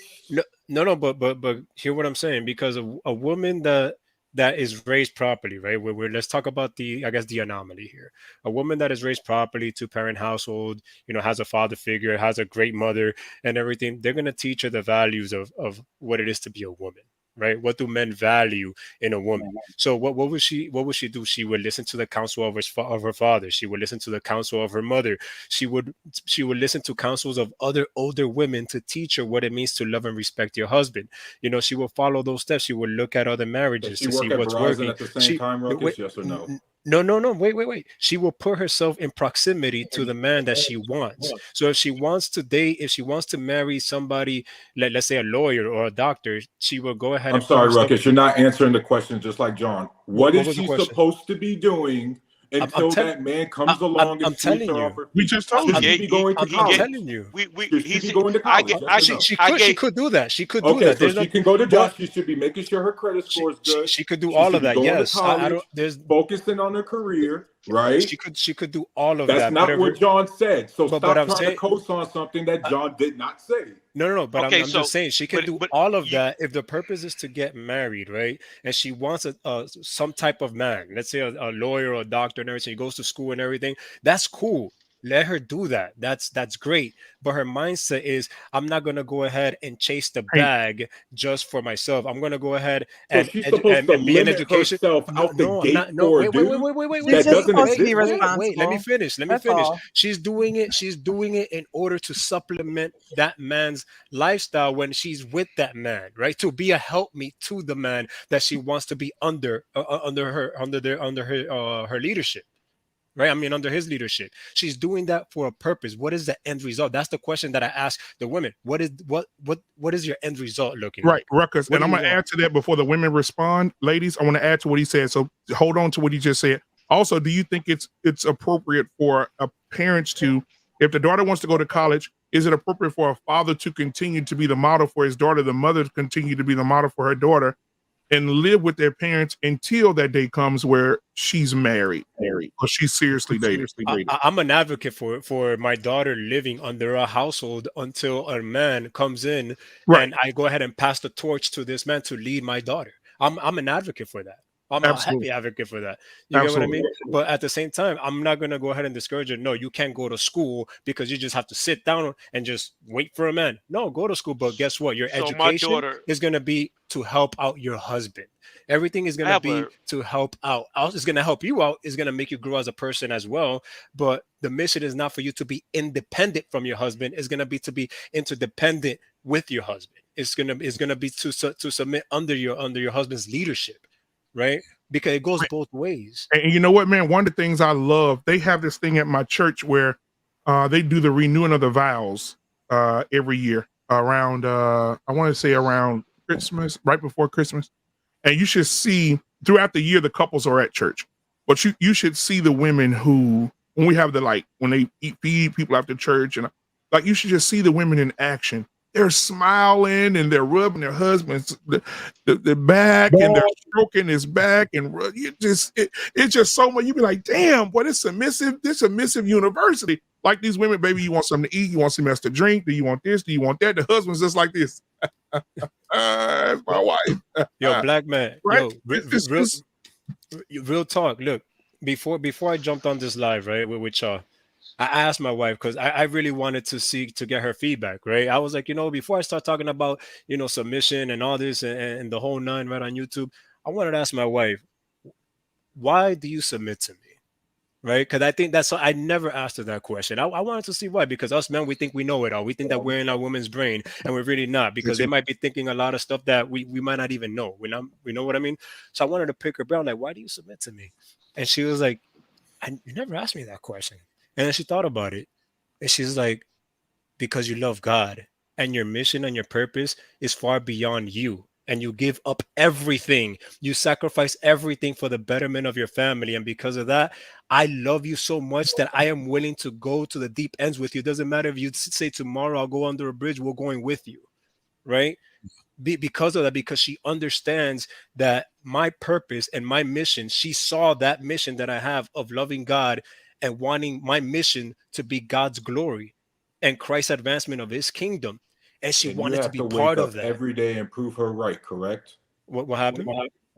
No, but hear what I'm saying, because a woman that is raised properly, right? Let's talk about the anomaly here. A woman that is raised properly, 2-parent household, has a father figure, has a great mother and everything. They're gonna teach her the values of what it is to be a woman. Right? What do men value in a woman? So what would she do? She would listen to the counsel of her father. She would listen to the counsel of her mother. She would listen to counsels of other older women to teach her what it means to love and respect your husband. She will follow those steps. She would look at other marriages to see what's working. At the same time, Ruckus, yes or no? No. Wait. She will put herself in proximity to the man that she wants. So if she wants to date, if she wants to marry somebody, let's say a lawyer or a doctor, she will go ahead. I'm sorry, Ruckus, you're not answering the question just like John. What is she supposed to be doing until that man comes along and treats her offer. We just told Should you. she be going to I'm college? telling you. Should she be going to college? Yes or no? She could do that. She could do Okay, that. so There's she can go to job. She should be making sure her credit score is good. She could do She all should of be that. going to Yes, I college, don't. There's focusing on her career, right? She could do all of That's that. not what John said. So but stop I'm trying to saying, co-sign something that John did not say. no. But Okay, I'm so just saying she can do but all of you that if the purpose is to get married, right? And she wants some type of man, let's say a lawyer or a doctor and everything. She goes to school and everything. That's cool. Let her do that. That's great. But her mindset is, I'm not gonna go ahead and chase the Hey, bag just for myself. I'm gonna go ahead So and she's supposed to be in limit education. herself No, out the no, I'm gate not. No, for a wait, dude She's that just doesn't supposed to be exist. wait. Let me responsible. finish. Let me That's finish. all. She's doing it. She's doing it in order to supplement that man's lifestyle when she's with that man, right? To be a helpmeet to the man that she wants to be under her leadership. Right, I mean, under his leadership, she's doing that for a purpose. What is the end result? That's the question that I ask the women. What is your end result looking right, like? Ruckus. What And do I'm you going to want? add to that before the women respond. Ladies, I want to add to what he said. So hold on to what he just said. Also, do you think it's appropriate for a parents to, if the daughter wants to go to college, is it appropriate for a father to continue to be the model for his daughter, the mother to continue to be the model for her daughter, and live with their parents until that day comes where she's married or she's seriously dating? I'm an advocate for my daughter living under a household until a man comes in, Right. and I go ahead and pass the torch to this man to lead my daughter. I'm an advocate for that. I'm a Absolutely. heavy advocate for that. You get what I Absolutely. mean? But at the same time, I'm not gonna go ahead and discourage her. No, you can't go to school because you just have to sit down and just wait for a man. No, go to school, but guess what? Your so my education daughter, is gonna be to help out your husband. Everything is I gonna have be a to help out. It's gonna help you out. It's gonna make you grow as a person as well. But the mission is not for you to be independent from your husband. It's gonna be to be interdependent with your husband. It's gonna be to submit under your husband's leadership, right? Because it goes both ways. And you know what, man? One of the things I love, they have this thing at my church where they do the renewing of the vows every year around, I want to say around Christmas, right before Christmas. And you should see throughout the year, the couples are at church, but you should see the women who, when we have when they feed people after church, and like, you should just see the women in action. They're smiling and they're rubbing their husband's the back, and they're stroking his back, and it's just so much. You be like, damn, boy, this submissive university. Like, these women, baby, you want something to eat, you want something else to drink, do you want this, do you want that? The husband's just like this. That's my wife. Yo, black man. Right? Yo, real talk. Look, before I jumped on this live, right, with y'all, I asked my wife because I really wanted to get her feedback, right? I was like, before I start talking about, submission and all this and the whole nine right on YouTube, I wanted to ask my wife, why do you submit to me? Right? Because I think I never asked her that question. I wanted to see why, because us men, we think we know it all. We think that we're in our woman's brain, and we're really not, because they might be thinking a lot of stuff that we might not even know. We know what I mean? So I wanted to pick her brain, like, why do you submit to me? And she was like, you never asked me that question. And then she thought about it, and she's like, because you love God, and your mission and your purpose is far beyond you. And you give up everything. You sacrifice everything for the betterment of your family. And because of that, I love you so much that I am willing to go to the deep ends with you. It doesn't matter if you say tomorrow I'll go under a bridge, we're going with you. Right? Because of that, because she understands that my purpose and my mission, she saw that mission that I have of loving God and wanting my mission to be God's glory and Christ's advancement of his kingdom. And she And wanted to be part of that every day and prove her right, correct? What happened?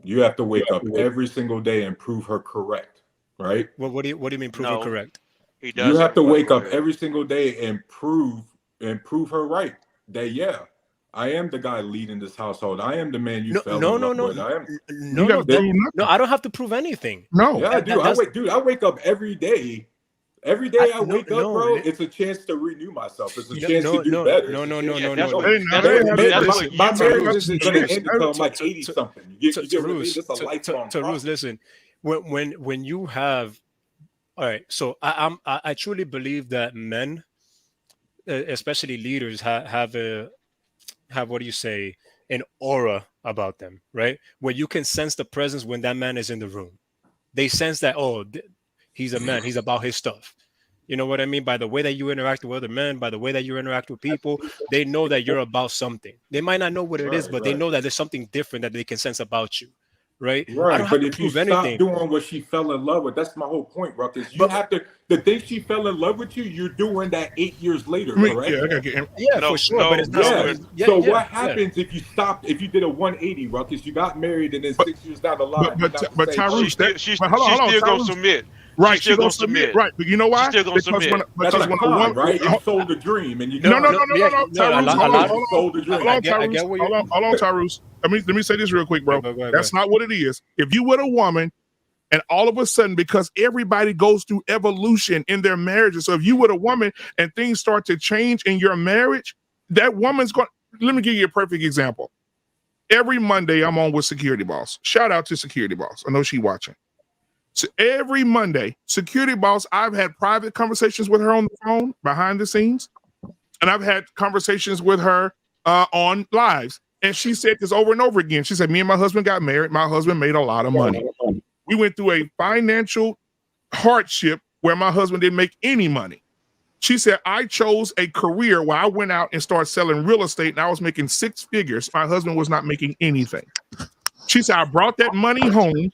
You have to wake up every single day and prove her correct, right? What do you mean prove her correct? He does. You have to wake up every single day and prove her right that I am the guy leading this household. I am the man you fell in love with. I don't have to prove anything. No. Yeah, I do. I wake up every day. Every day I wake up, bro, it's a chance to renew myself. It's a chance to do better. No. My marriage isn't going to end until I'm like 80 something. You get what I mean? It's a lifelong process. Listen, when you have, all right. So I truly believe that men, especially leaders, have what do you say, an aura about them, right? Where you can sense the presence when that man is in the room. They sense that, he's a man. He's about his stuff. You know what I mean? By the way that you interact with other men, by the way that you interact with people, they know that you're about something. They might not know what it is, but they know that there's something different that they can sense about you. Right. I Right. don't have But to if you prove anything. stop doing what she fell in love with, that's my whole point, Ruckus. You have to, the thing she fell in love with you, you're doing that 8 years later, correct? Yeah, for sure. But it's not. So what happens if you stopped, if you did a 180, Ruckus, you got married and then 6 years down the line, but Tyrese, she's still gonna submit. Right, she's still gonna submit. Right, but you know why? She's still gonna submit. That's a con, right? You sold a dream, and you no, Tyrese, sold a dream. Hold on, Tyrese. Let me say this real quick, bro. That's not what it is. If you with a woman, and all of a sudden, because everybody goes through evolution in their marriages, so if you with a woman and things start to change in your marriage, that woman's going. Let me give you a perfect example. Every Monday, I'm on with Security Boss. Shout out to Security Boss. I know she watching. So every Monday, Security Boss, I've had private conversations with her on the phone behind the scenes, and I've had conversations with her on lives. And she said this over and over again. She said, me and my husband got married. My husband made a lot of money. We went through a financial hardship where my husband didn't make any money. She said, I chose a career where I went out and started selling real estate, and I was making 6 figures. My husband was not making anything. She said, I brought that money home,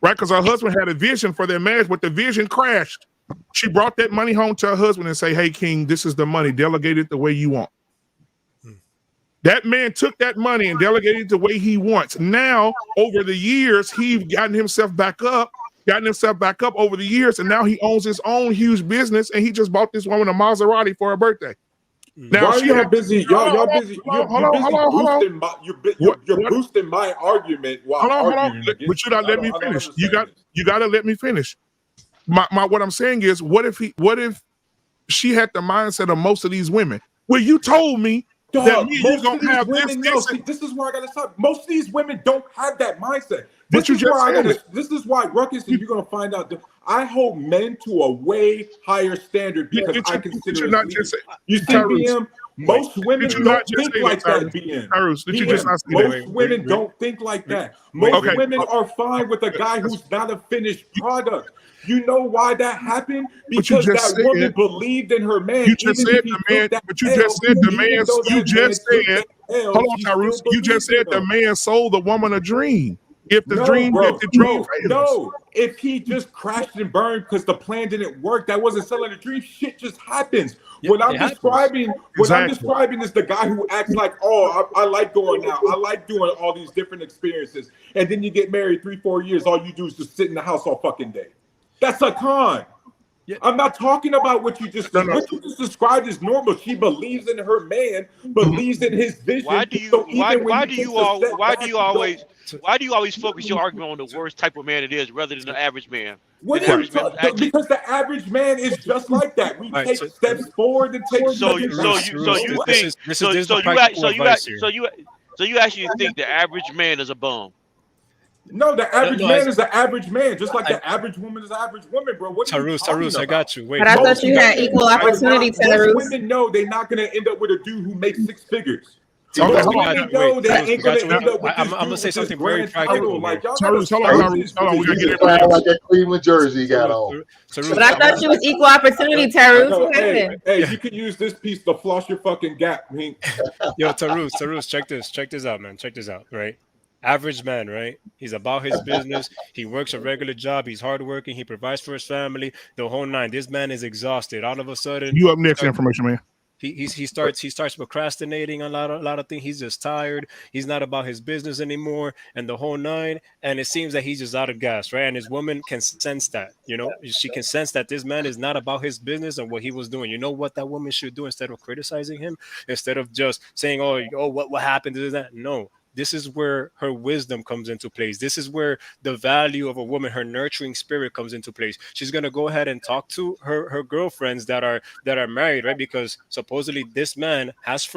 right? Because her husband had a vision for their marriage, but the vision crashed. She brought that money home to her husband and say, hey, King, this is the money. Delegate it the way you want. That man took that money and delegated it the way he wants. Now, over the years, he's gotten himself back up over the years, and now he owns his own huge business, and he just bought this woman a Maserati for her birthday. Now, why y'all busy? Y'all busy. You're boosting my argument while arguing. But you not let me finish. You got to let me finish. My what I'm saying is, what if she had the mindset of most of these women? Well, you told me that me you gonna have women, this is where I gotta stop. Most of these women don't have that mindset. This is why, Ruckus, and you're gonna find out that I hold men to a way higher standard because I consider you see, BM, most women don't think like that, BM. Most women don't think like that. Most women are fine with a guy who's not a finished product. You know why that happened? Because that woman believed in her man. You just said the man, but you just said the man. You just said, hold on, Tyrese. You just said the man sold the woman a dream. If the dream fails. No, if he just crashed and burned because the plan didn't work, that wasn't selling a dream. Shit just happens. What I'm describing is the guy who acts like, oh, I like going out. I like doing all these different experiences. And then you get married 3-4 years. All you do is just sit in the house all fucking day. That's a con. Yeah. I'm not talking about what you just what you just described as normal. She believes in her man, believes in his vision. Why do you always focus your argument on the worst type of man it is rather than the average man? Because the average man is just like that. We take steps forward and take so you actually think the average man is a bum? No, the average man is the average man, just like the average woman is the average woman, bro. What Tyrese, I got you. Wait, but I thought you had equal opportunity, Tyrese. Most women know they're not going to end up with a dude who makes 6 figures. I'm gonna say something very practical. Tyrese, hold on. We gotta get it like that Cleveland jersey you got on. But I thought you was equal opportunity, Tyrese. Hey, you can use this piece to floss your fucking gap. Yo, Tyrese, check this out, man. Check this out, right? Average man, right? He's about his business. He works a regular job. He's hardworking. He provides for his family. The whole nine. This man is exhausted. All of a sudden, you up next, information man. He starts procrastinating on a lot of things. He's just tired. He's not about his business anymore, and the whole nine. And it seems that he's just out of gas, right? And his woman can sense that. You know, she can sense that this man is not about his business and what he was doing. You know what that woman should do instead of criticizing him, instead of just saying, "Oh, what happened to that?" No. This is where her wisdom comes into place. This is where the value of a woman, her nurturing spirit, comes into place. She's gonna go ahead and talk to her girlfriends that are married, right? Because supposedly this man has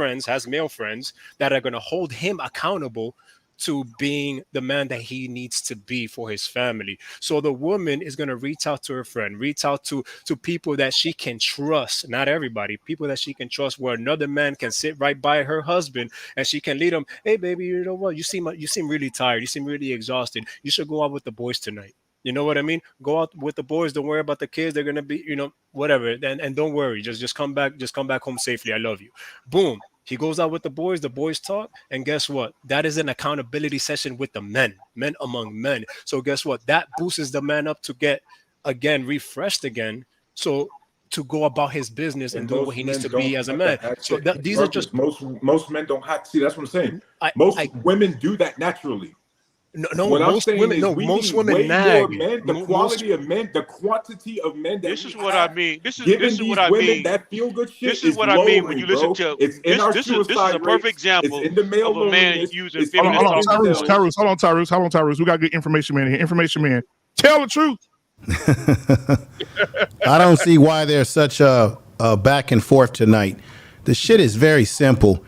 male friends that are gonna hold him accountable to being the man that he needs to be for his family. So the woman is going to reach out to her friend, reach out to people that she can trust, not everybody, people that she can trust, where another man can sit right by her husband and she can lead him. Hey, baby, you know what? You seem really tired. You seem really exhausted. You should go out with the boys tonight. You know what I mean? Go out with the boys. Don't worry about the kids. They're gonna be, whatever. And don't worry. Just come back. Just come back home safely. I love you. Boom. He goes out with the boys talk, and guess what? That is an accountability session with the men among men. So guess what? That boosts the man up to get, again, refreshed again. So to go about his business and do what he needs to be as a man. So these are just... Most men don't have to see. That's what I'm saying. Most women do that naturally. No, most women nag. Men, the quality of men, the quantity of men. This is what I mean. This is what I mean. That feel good shit. This is what I mean when you listen to. It's in our this is a perfect example of a man using. Hold on, Tyrus. We got good information man here. Information man, tell the truth. I don't see why there's such a back and forth tonight. The shit is very simple.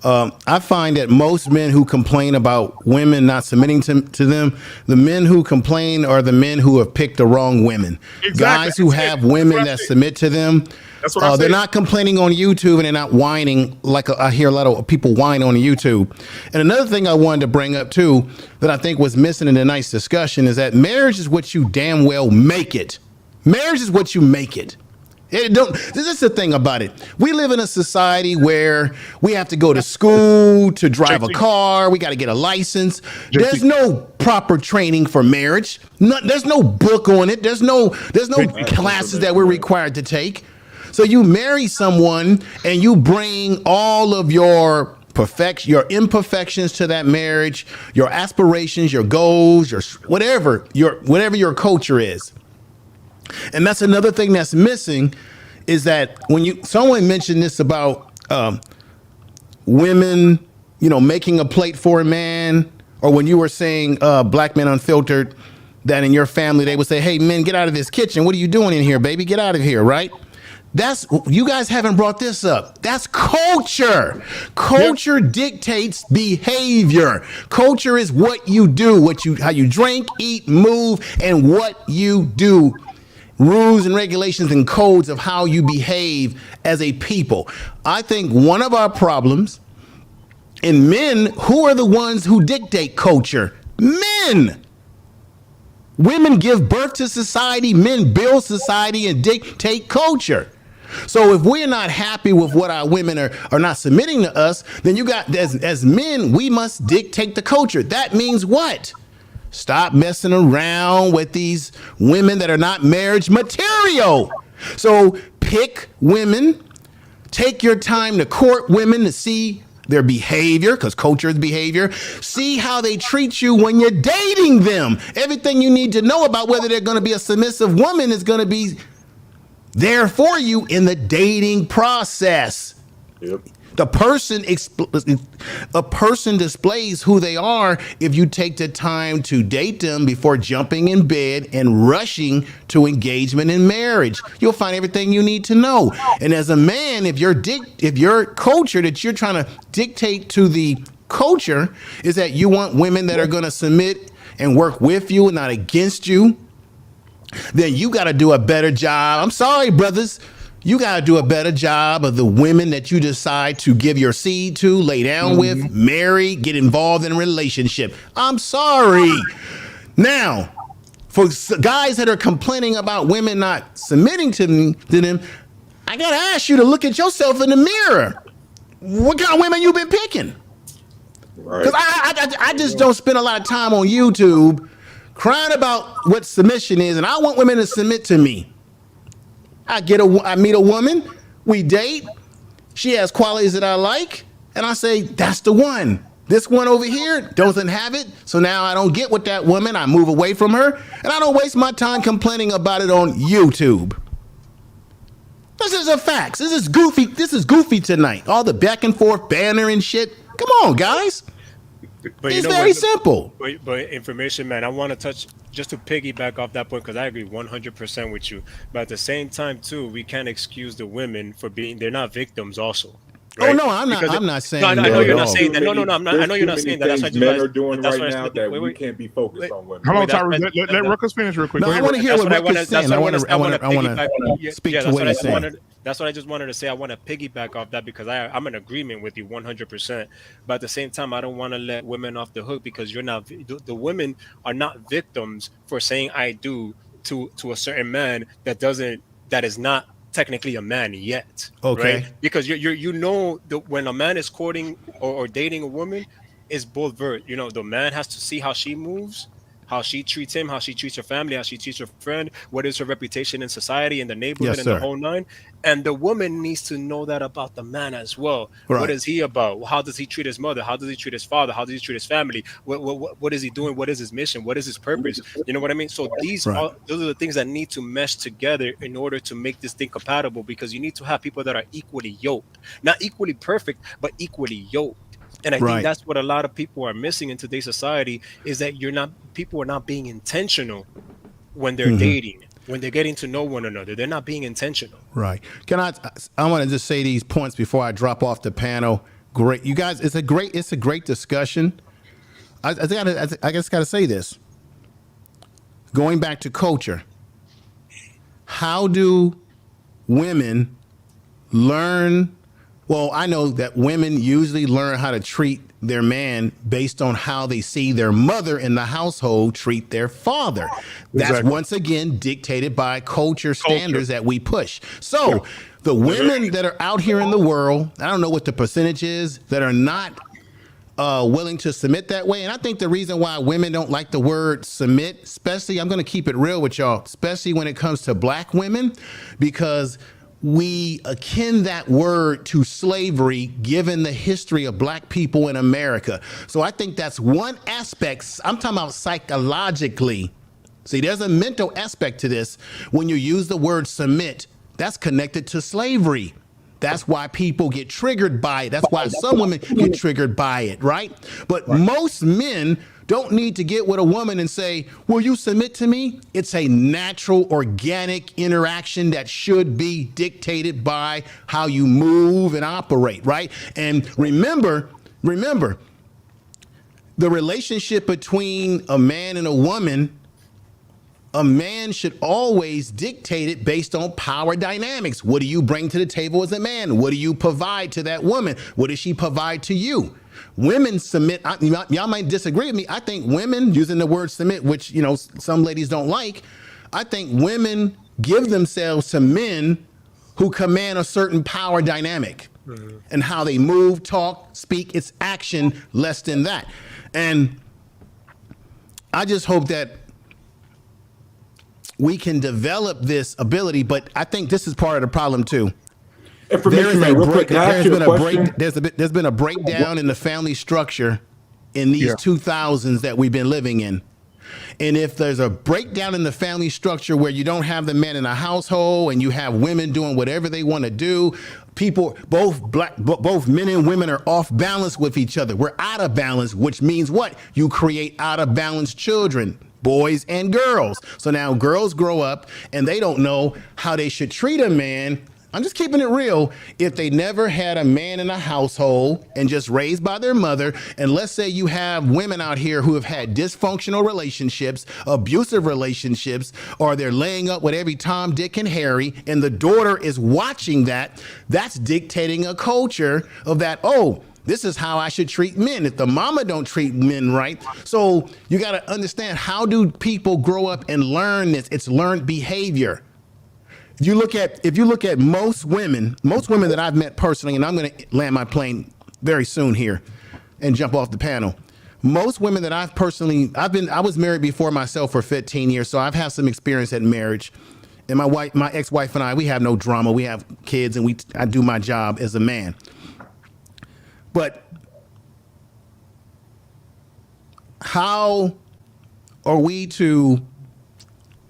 I find that most men who complain about women not submitting to them, the men who complain are the men who have picked the wrong women. Exactly. Guys who have women that submit to them, they're not complaining on YouTube and they're not whining like I hear a lot of people whine on YouTube. And another thing I wanted to bring up too that I think was missing in tonight's discussion is that marriage is what you damn well make it. Marriage is what you make it. This is the thing about it. We live in a society where we have to go to school to drive a car. We got to get a license. There's no proper training for marriage. There's no book on it. There's no classes that we're required to take. So you marry someone and you bring all of your imperfections to that marriage, your aspirations, your goals, whatever your culture is. And that's another thing that's missing is that when someone mentioned this about women, making a plate for a man, or when you were saying Black Men Unfiltered, that in your family they would say, hey, men, get out of this kitchen. What are you doing in here, baby? Get out of here, right? You guys haven't brought this up. That's culture. Culture dictates behavior. Culture is what you do, how you drink, eat, move, and what you do. Rules and regulations and codes of how you behave as a people. I think one of our problems in men, who are the ones who dictate culture? Men. Women give birth to society, men build society and dictate culture. So if we're not happy with what our women are not submitting to us, then as men, we must dictate the culture. That means what? Stop messing around with these women that are not marriage material. So pick women, take your time to court women to see their behavior, because culture is behavior. See how they treat you when you're dating them. Everything you need to know about whether they're going to be a submissive woman is going to be there for you in the dating process. Yep. A person displays who they are if you take the time to date them before jumping in bed and rushing to engagement in marriage. You'll find everything you need to know. And as a man, if your culture that you're trying to dictate to the culture is that you want women that are going to submit and work with you and not against you, then you got to do a better job. I'm sorry, brothers. You got to do a better job of the women that you decide to give your seed to, lay down with, marry, get involved in a relationship. I'm sorry. Now, for guys that are complaining about women not submitting to them, I got to ask you to look at yourself in the mirror. What kind of women you been picking? Because I just don't spend a lot of time on YouTube crying about what submission is, and I want women to submit to me. I meet a woman, we date, she has qualities that I like, and I say, that's the one. This one over here doesn't have it, so now I don't get with that woman, I move away from her, and I don't waste my time complaining about it on YouTube. This is a fact. This is goofy tonight. All the back and forth banner and shit. Come on, guys. But it's very simple. But information, man, I want to touch just to piggyback off that point because I agree 100% with you. But at the same time, too, we can't excuse the women for they're not victims also. Right? Oh no, I'm not saying. No, I know you're not saying that. No, I know you're not saying that. That's what men are doing right now that we can't be focused on women. Hold on, Tyrus. Let Ruckus finish real quick. No, I want to hear what Ruckus is saying. I want to speak to what he's saying. That's what I just wanted to say. I want to piggyback off that because I'm in agreement with you 100%. But at the same time, I don't want to let women off the hook because you're not, the women are not victims for saying I do to a certain man that is not technically a man yet. Okay. Right? Because when a man is courting or dating a woman, it's both the man has to see how she moves, how she treats him, how she treats her family, how she treats her friend, what is her reputation in society, in the neighborhood, Yes, and the sir. whole nine. And the woman needs to know that about the man as well. Right. What is he about? How does he treat his mother? How does he treat his father? How does he treat his family? What is he doing? What is his mission? What is his purpose? You know what I mean? So those are the things that need to mesh together in order to make this thing compatible, because you need to have people that are equally yoked, not equally perfect, but equally yoked. And I think that's what a lot of people are missing in today's society, is that people are not being intentional when they're dating, when they're getting to know one another. They're not being intentional. Right. I want to just say these points before I drop off the panel. Great. You guys, it's a great discussion. I just got to say this. Going back to culture, how do women learn? Well, I know that women usually learn how to treat their man based on how they see their mother in the household treat their father. That's once again dictated by culture standards that we push. So the women that are out here in the world, I don't know what the percentage is, that are not willing to submit that way. And I think the reason why women don't like the word submit, especially, I'm going to keep it real with y'all, especially when it comes to black women, because we akin that word to slavery given the history of black people in America. So I think that's one aspect. I'm talking about psychologically. See, there's a mental aspect to this. When you use the word submit, that's connected to slavery. That's why people get triggered by it. That's why some women get triggered by it, right? But most men don't need to get with a woman and say, will you submit to me? It's a natural, organic interaction that should be dictated by how you move and operate, right? And remember, the relationship between a man and a woman, a man should always dictate it based on power dynamics. What do you bring to the table as a man? What do you provide to that woman? What does she provide to you? Women submit. Y'all might disagree with me. I think women, using the word submit, which some ladies don't like, I think women give themselves to men who command a certain power dynamic and how they move, talk, speak. It's action, less than that. And I just hope that we can develop this ability, but I think this is part of the problem too. There's been a breakdown in the family structure in these 2000s that we've been living in. And if there's a breakdown in the family structure where you don't have the man in a household and you have women doing whatever they want to do, both men and women are off balance with each other. We're out of balance, which means what? You create out of balance children, boys and girls. So now girls grow up and they don't know how they should treat a man. I'm just keeping it real. If they never had a man in a household and just raised by their mother, and let's say you have women out here who have had dysfunctional relationships, abusive relationships, or they're laying up with every Tom, Dick, and Harry, and the daughter is watching that, that's dictating a culture of that, this is how I should treat men. If the mama don't treat men right. So you got to understand, how do people grow up and learn this? It's learned behavior. If you look at most women that I've met personally, and I'm going to land my plane very soon here and jump off the panel. Most women that I was married before myself for 15 years, so I've had some experience at marriage. And my ex-wife and I, we have no drama. We have kids, and I do my job as a man. But how are we to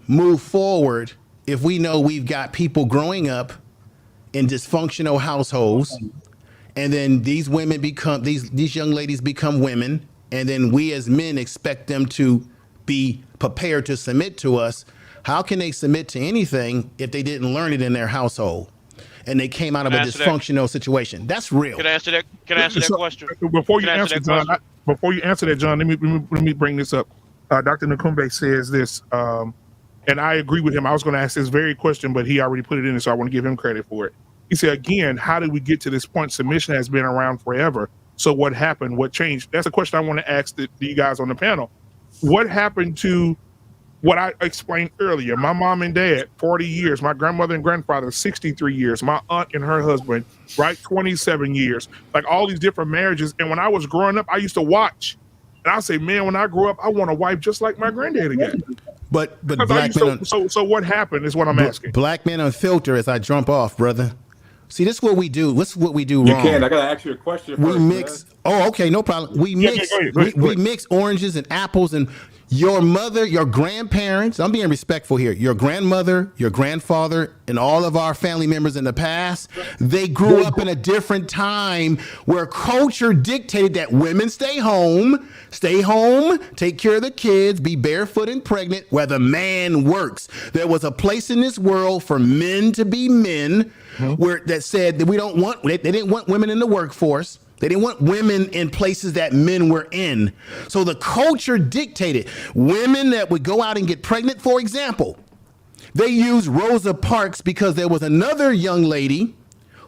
move forward if we know we've got people growing up in dysfunctional households, and then these women become, these young ladies become women, and then we as men expect them to be prepared to submit to us? How can they submit to anything if they didn't learn it in their household and they came out of a dysfunctional situation? That's real. Can I answer that? Can I answer that question? Before you answer that, John, let me bring this up. Dr. Nakumbe says this, and I agree with him. I was going to ask this very question, but he already put it in, so I want to give him credit for it. He said, again, how did we get to this point? Submission has been around forever. So what happened? What changed? That's a question I want to ask you guys on the panel. What happened to what I explained earlier? My mom and dad, 40 years. My grandmother and grandfather, 63 years. My aunt and her husband, right, 27 years. Like all these different marriages. And when I was growing up, I used to watch. And I say, man, when I grow up, I want a wife just like my granddad again. But black men so what happened is what I'm asking. Black men unfiltered as I jump off, brother. See, this is what we do. This is what we do wrong. You can. I gotta ask you a question. We first, mix. Man. Oh, okay, no problem. We mix. Go ahead. We mix oranges and apples, and your mother, your grandparents. I'm being respectful here. Your grandmother, your grandfather, and all of our family members in the past. They grew up in a different time where culture dictated that women stay home, take care of the kids, be barefoot and pregnant, where the man works. There was a place in this world for men to be men. Where that said that they didn't want women in the workforce. They didn't want women in places that men were in. So the culture dictated women that would go out and get pregnant, for example. They used Rosa Parks because there was another young lady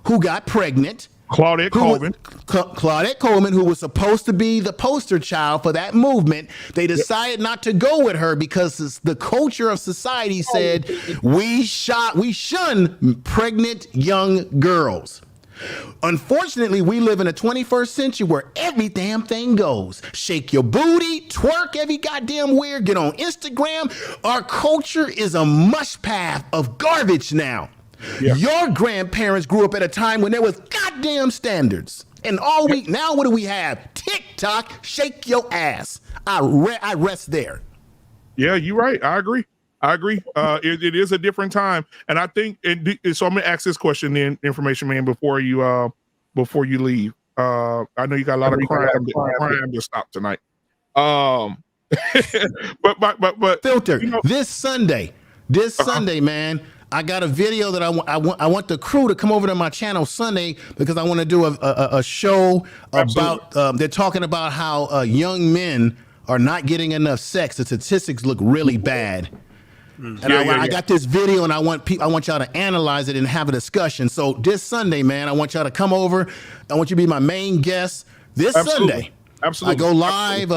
who got pregnant. Claudette Coleman, who was supposed to be the poster child for that movement. They decided not to go with her because the culture of society said we shun pregnant young girls. Unfortunately, we live in a 21st century where every damn thing goes. Shake your booty, twerk every goddamn where, get on Instagram. Our culture is a mush path of garbage now. Yeah. Your grandparents grew up at a time when there was goddamn standards. And all week now, what do we have? TikTok, shake your ass. I rest there. Yeah, you're right. I agree. It is a different time, and I think so. I'm gonna ask this question, then, information man, before you leave. I know you got a lot of crime to stop tonight. But filter this Sunday, man. I got a video that I want the crew to come over to my channel Sunday because I want to do a show about. They're talking about how young men are not getting enough sex. The statistics look really bad. And I got this video, and I want y'all to analyze it and have a discussion. So this Sunday, man, I want y'all to come over. I want you to be my main guest this Sunday. Absolutely. I go live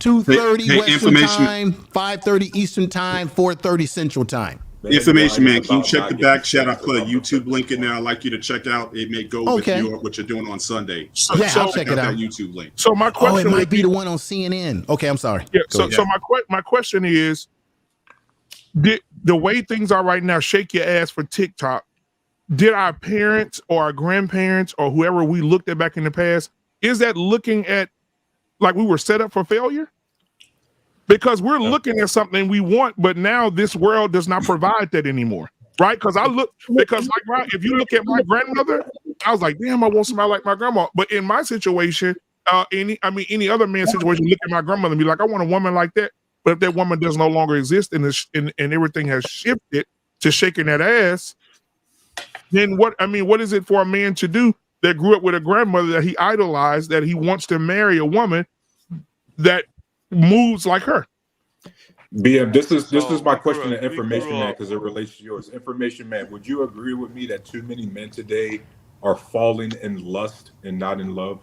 2:30 Western time, 5:30 Eastern time, 4:30 Central time. Information man, can you check the back chat? I put a YouTube link in there. I'd like you to check out. It may go with what you're doing on Sunday. I'll check it out. That YouTube link. So my question it might be the one on CNN. Okay, I'm sorry. Yeah. So my question is, the way things are right now, shake your ass for TikTok. Did our parents or our grandparents or whoever we looked at back in the past, is that looking at like we were set up for failure? Because we're looking at something we want, but now this world does not provide that anymore, right? Because if you look at my grandmother, I was like, damn, I want somebody like my grandma. But in my situation, any other man's situation, look at my grandmother and be like, I want a woman like that. But if that woman does no longer exist and everything has shifted to shaking that ass, then what is it for a man to do that grew up with a grandmother that he idolized, that he wants to marry a woman that moves like her? BM, this is my question to information man, because it relates to yours. Information man, would you agree with me that too many men today are falling in lust and not in love?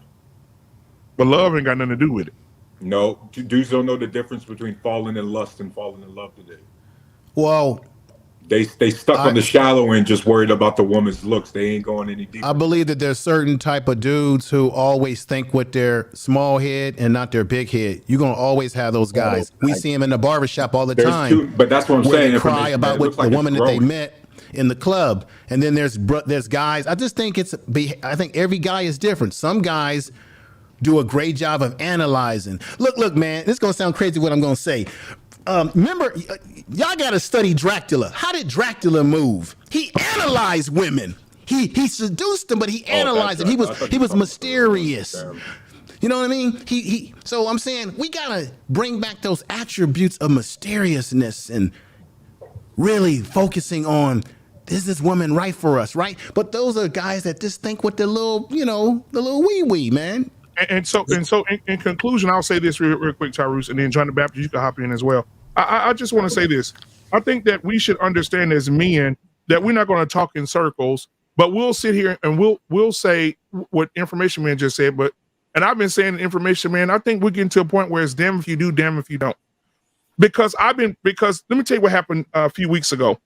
But love ain't got nothing to do with it. No, dudes don't know the difference between falling in lust and falling in love today. Well, they stuck on the shallow end, just worried about the woman's looks. They ain't going any deeper. I believe that there's certain type of dudes who always think with their small head and not their big head. You're gonna always have those guys. We see them in the barbershop all the time. But that's what I'm saying. They cry about what the woman that they met in the club, and then there's guys. I just think I think every guy is different. Some guys do a great job of analyzing. Look, man, this is gonna sound crazy what I'm gonna say. Remember, y'all gotta study Dracula. How did Dracula move? He analyzed women. He seduced them, but he analyzed them. He was mysterious. You know what I mean? So I'm saying we gotta bring back those attributes of mysteriousness and really focusing on, is this woman right for us, right? But those are guys that just think with the little wee, man. And so in conclusion, I'll say this real quick, Tyrus, and then John the Baptist, you can hop in as well. I just want to say this. I think that we should understand as men that we're not going to talk in circles But we'll sit here and we'll say what Information Man just said. And I've been saying Information Man, I think we're getting to a point where it's damn if you do, damn if you don't. Because let me tell you what happened a few weeks ago.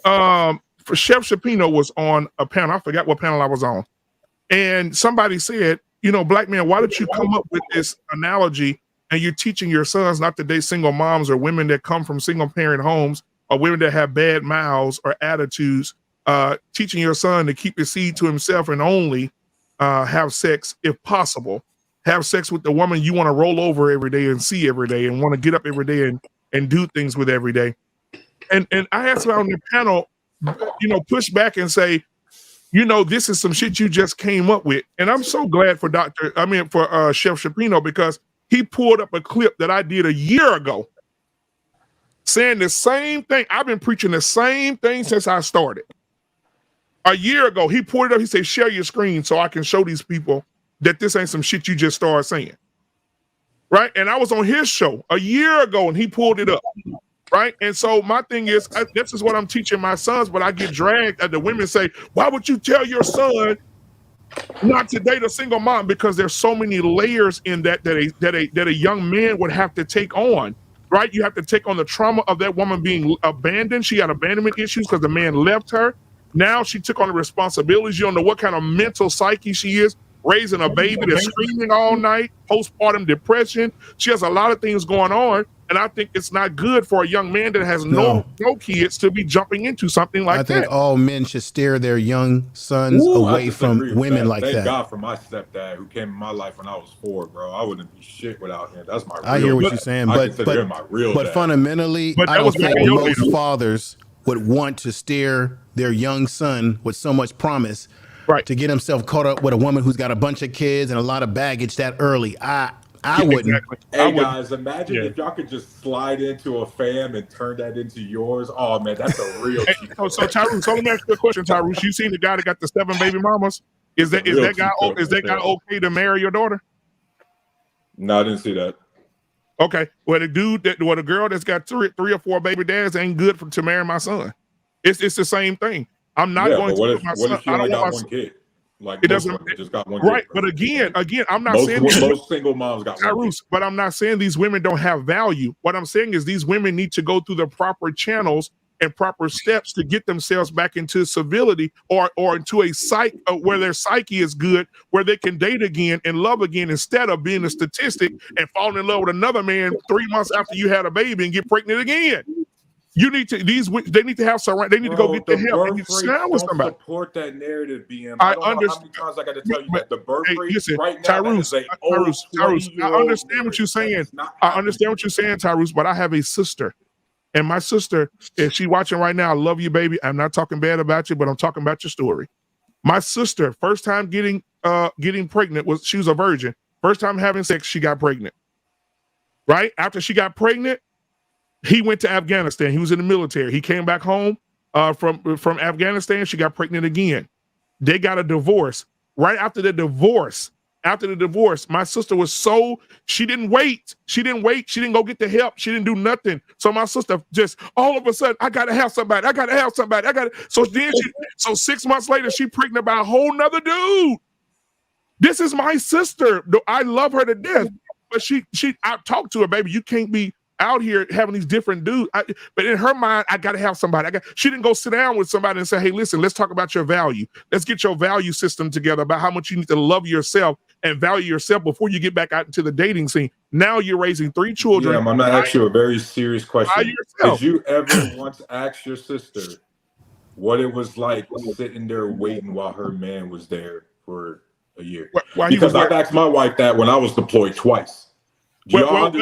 For Chef Shapino was on a panel. I forgot what panel I was on. And somebody said, black man, why don't you come up with this analogy and you're teaching your sons not to date single moms or women that come from single parent homes or women that have bad mouths or attitudes, teaching your son to keep the seed to himself and only have sex if possible. Have sex with the woman you want to roll over every day and see every day and want to get up every day and do things with every day. And I had somebody on the panel, push back and say, this is some shit you just came up with. And I'm so glad for Chef Shapino, because he pulled up a clip that I did a year ago saying the same thing. I've been preaching the same thing since I started. A year ago, he pulled it up. He said, share your screen so I can show these people that this ain't some shit you just started saying. Right? And I was on his show a year ago and he pulled it up. Right. And so my thing is, this is what I'm teaching my sons, but I get dragged at the women say, why would you tell your son not to date a single mom? Because there's so many layers in that a young man would have to take on. Right. You have to take on the trauma of that woman being abandoned. She had abandonment issues because the man left her. Now she took on the responsibilities. You don't know what kind of mental psyche she is. Raising a baby that's screaming all night, postpartum depression. She has a lot of things going on. And I think it's not good for a young man that has no kids to be jumping into something like that. I think all men should steer their young sons away from women like that. Thank God for my stepdad who came in my life when I was 4, bro. I wouldn't be shit without him. That's my real I hear what you're saying, but fundamentally, I don't think most fathers would want to steer their young son with so much promise to get himself caught up with a woman who's got a bunch of kids and a lot of baggage that early. I wouldn't. Exactly. Hey guys, imagine if y'all could just slide into a fam and turn that into yours. Oh man, that's a real. So Tyrus, let me ask you a question, Tyrus. You seen the guy that got the 7 baby mamas? Is that guy okay to marry your daughter? No, I didn't see that. Okay, well the girl that's got 3 or 4 baby dads ain't good to marry my son. It's the same thing. I'm not going to put my son. What if she only got one kid? Like it doesn't just got one right, kid, but again, I'm not saying most single moms got one kid. But I'm not saying these women don't have value. What I'm saying is these women need to go through the proper channels and proper steps to get themselves back into civility or into a psyche where their psyche is good, where they can date again and love again instead of being a statistic and falling in love with another man 3 months after you had a baby and get pregnant again. You need to they need to have surround. They need to go get the help. They need to surround with somebody. Support that narrative, BM. I don't know how many times I got to tell you that the birth rate right now. Tyrus, I understand what you're saying. I understand what you're saying, Tyrus. But I have a sister, and my sister, if she's watching right now, I love you, baby. I'm not talking bad about you, but I'm talking about your story. My sister, first time getting pregnant she was a virgin. First time having sex, she got pregnant. Right after she got pregnant. He went to Afghanistan. He was in the military. He came back home from Afghanistan. She got pregnant again. They got a divorce. Right after the divorce, my sister was she didn't wait. She didn't go get the help. She didn't do nothing. So my sister just all of a sudden, I gotta have somebody. So 6 months later, she pregnant by a whole nother dude. This is my sister. I love her to death. But I talked to her, baby. You can't be out here having these different dudes. But in her mind, I got to have somebody. She didn't go sit down with somebody and say, hey, listen, let's talk about your value. Let's get your value system together about how much you need to love yourself and value yourself before you get back out into the dating scene. Now you're raising 3 children. Yeah, I'm going to ask you a very serious question. Did you ever once ask your sister what it was like sitting there waiting while her man was there for a year? Because I've asked my wife that when I was deployed twice. Well, hold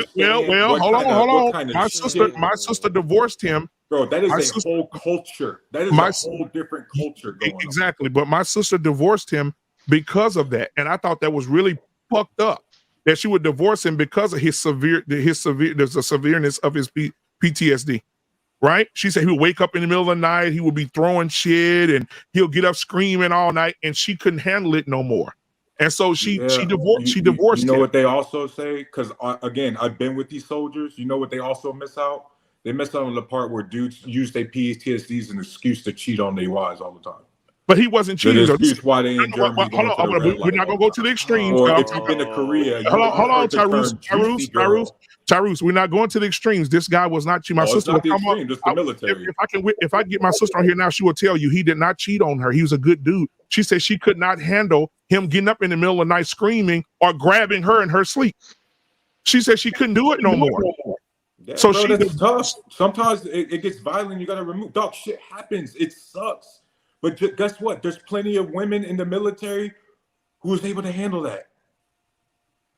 on. My sister divorced him. Bro, that is a whole culture. That is a whole different culture going on. Exactly. But my sister divorced him because of that. And I thought that was really fucked up that she would divorce him because of there's a severeness of his PTSD. Right? She said he would wake up in the middle of the night, he would be throwing shit, and he'll get up screaming all night, and she couldn't handle it no more. And so she divorced him. You know what they also say? Because again, I've been with these soldiers. You know what they also miss out? They miss out on the part where dudes use their PTSD as an excuse to cheat on their wives all the time. But he wasn't The cheating. Though. excuse why they in Germany Hold going to the on, red we're not light. gonna go to the extremes. Or if you've been to Korea, you Hold on, heard the term juicy girl. Tyrus, we're not going to the extremes. This guy was not cheating. My Oh, it's sister not will the come up. extreme, just the military. If I get my sister on here now, she will tell you he did not cheat on her. He was a good dude. She said she could not handle him getting up in the middle of the night screaming or grabbing her in her sleep. She said she couldn't do it no more. Yeah, So bro, that's tough. Sometimes it gets violent. You got to remove. Dog, shit happens. It sucks. But guess what? There's plenty of women in the military who was able to handle that.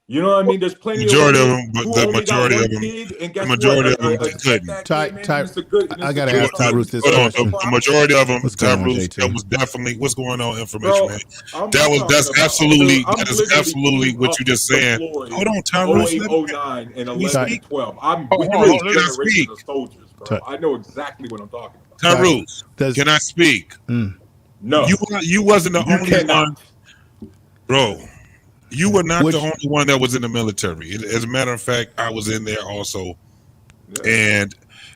You know what I mean? There's plenty majority of of women them, who but the only got majority one of them, kid, and guess the majority what? of them couldn't. I gotta ask Tyrus this question. The majority of them, What's going on, Tyrus, JT? that was definitely what's going on. Information, Bro, man. I'm That's talking absolutely about- that I'm is literally absolutely what you just saying. deployed Hold on, Tyrus. 08, 09, and 11, speak? 12. I'm Hold on, with let this me generation speak. of soldiers, bro. I know exactly what I'm talking about. Tyrus, can I speak? No. You wasn't the You only cannot. one, bro. You were not the only one that was in the military. As a matter of fact, I was in there also, and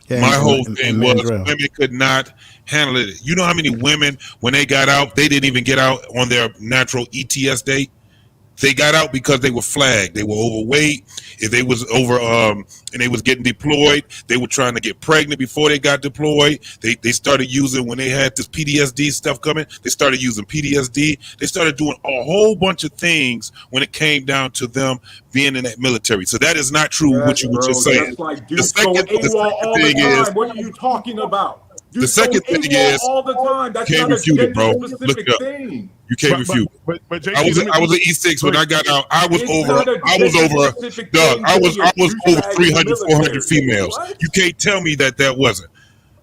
my whole thing was women could not handle it. You know how many women, when they got out, they didn't even get out on their natural ETS date. They got out because they were flagged. They were overweight. If they was over and they was getting deployed, they were trying to get pregnant before they got deployed. They started using, when they had this PTSD stuff coming, they started using PTSD. They started doing a whole bunch of things when it came down to them being in that military. So that is not true what you were just saying. That's like The dudes go second AWOL all the thing is, time. What are you talking about? the second thing is, all the time. That's can't not refute a it, bro. gender-specific Look it up. thing. You can't refute. But JT, I was an E6 when I got out. I was It's over. not a I was over. gender-specific Doug, thing I was to be a over douchebag in the 300, 400 military. females. You can't tell me that wasn't.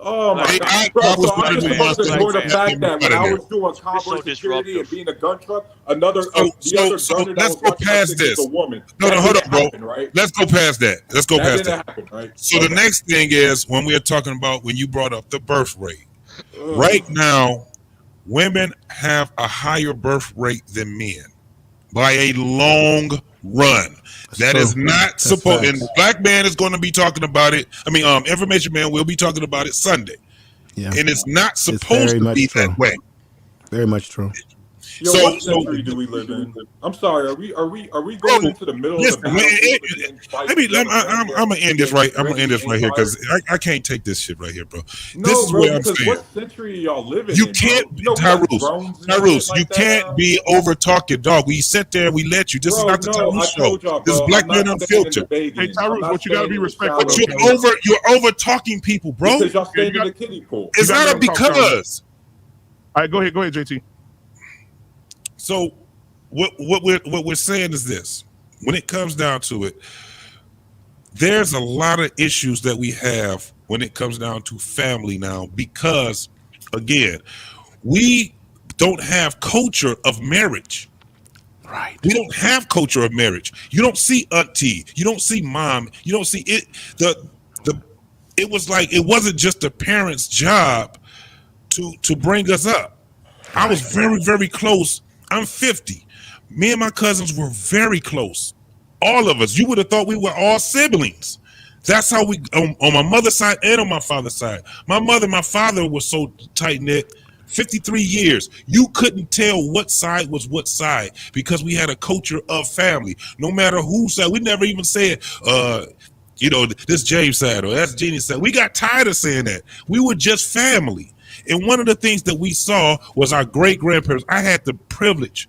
Oh my Like, God, I bro! was So one I'm of just the about ones to that ignore the was fact that when out of I there. was doing convoy security and being a gun truck, the other So gunner that let's was go watching my past thing was this. a woman. No, That hold didn't on, bro. happen, right? Let's go past that. Let's go That past didn't that. happen, right? So the next thing is when we are talking about when you brought up the birth rate. Right now, women have a higher birth rate than men by a long run. That is not supposed. And Black Man is going to be talking about it. I mean, Information Man will be talking about it Sunday. Yeah. And it's not It's supposed very to much be true. that way. Very much true. Yo, what century do we live in? I'm sorry. Are we going into the middle of the battlefield? I'm gonna end this right. I'm gonna end this right here because I can't take this shit right here, bro. No, This is bro, what I'm because saying. what century are y'all living You in? can't, bro? We got drones and Tyrus, shit like you that can't now. be over talking, dog. We sit there, we let you. This is Bro, not the no, Tyrus I show. told y'all, This is bro, Black I'm Men not standing Unfiltered. begging. Hey, Tyrus, I'm not but you gotta standing be in the respectful, shower though, But you're over talking people, bro. because y'all stand in the kiddie pool. It's not a because. All right, go ahead, JT. So what we're saying is this: when it comes down to it, there's a lot of issues that we have when it comes down to family now, because again, we don't have culture of marriage. Right. We don't have culture of marriage. You don't see auntie, you don't see mom, you don't see it. It was like it wasn't just the parents' job to bring us up. I was very, very close. I'm 50. Me and my cousins were very close. All of us. You would have thought we were all siblings. That's how we on my mother's side and on my father's side. My mother and my father were so tight knit. 53 years. You couldn't tell what side was what side because we had a culture of family. No matter whose side. We never even said, this James side or that's Jeannie's side. We got tired of saying that. We were just family. And one of the things that we saw was our great-grandparents. I had the privilege,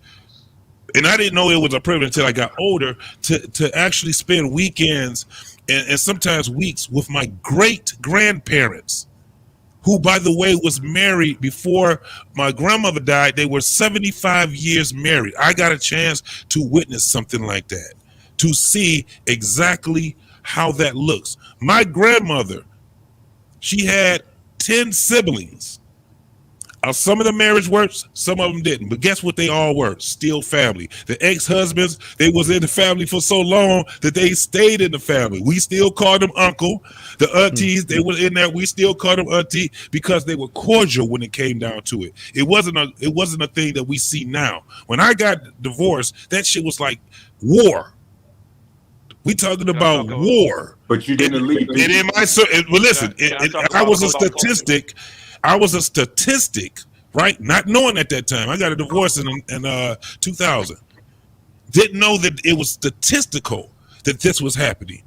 and I didn't know it was a privilege until I got older, to actually spend weekends and sometimes weeks with my great-grandparents, who, by the way, was married before my grandmother died. They were 75 years married. I got a chance to witness something like that, to see exactly how that looks. My grandmother, she had 10 siblings. Some of the marriage worked, some of them didn't. But guess what? They all were still family. The ex-husbands, they was in the family for so long that they stayed in the family. We still called them uncle. The aunties, they were in there. We still called them auntie because they were cordial when it came down to it. It wasn't a thing that we see now. When I got divorced, that shit was like war. We talking about war. But you didn't leave. And in my well, listen, I was a statistic. I was a statistic right? Not knowing at that time. I got a divorce in 2000. Didn't know that it was statistical that this was happening.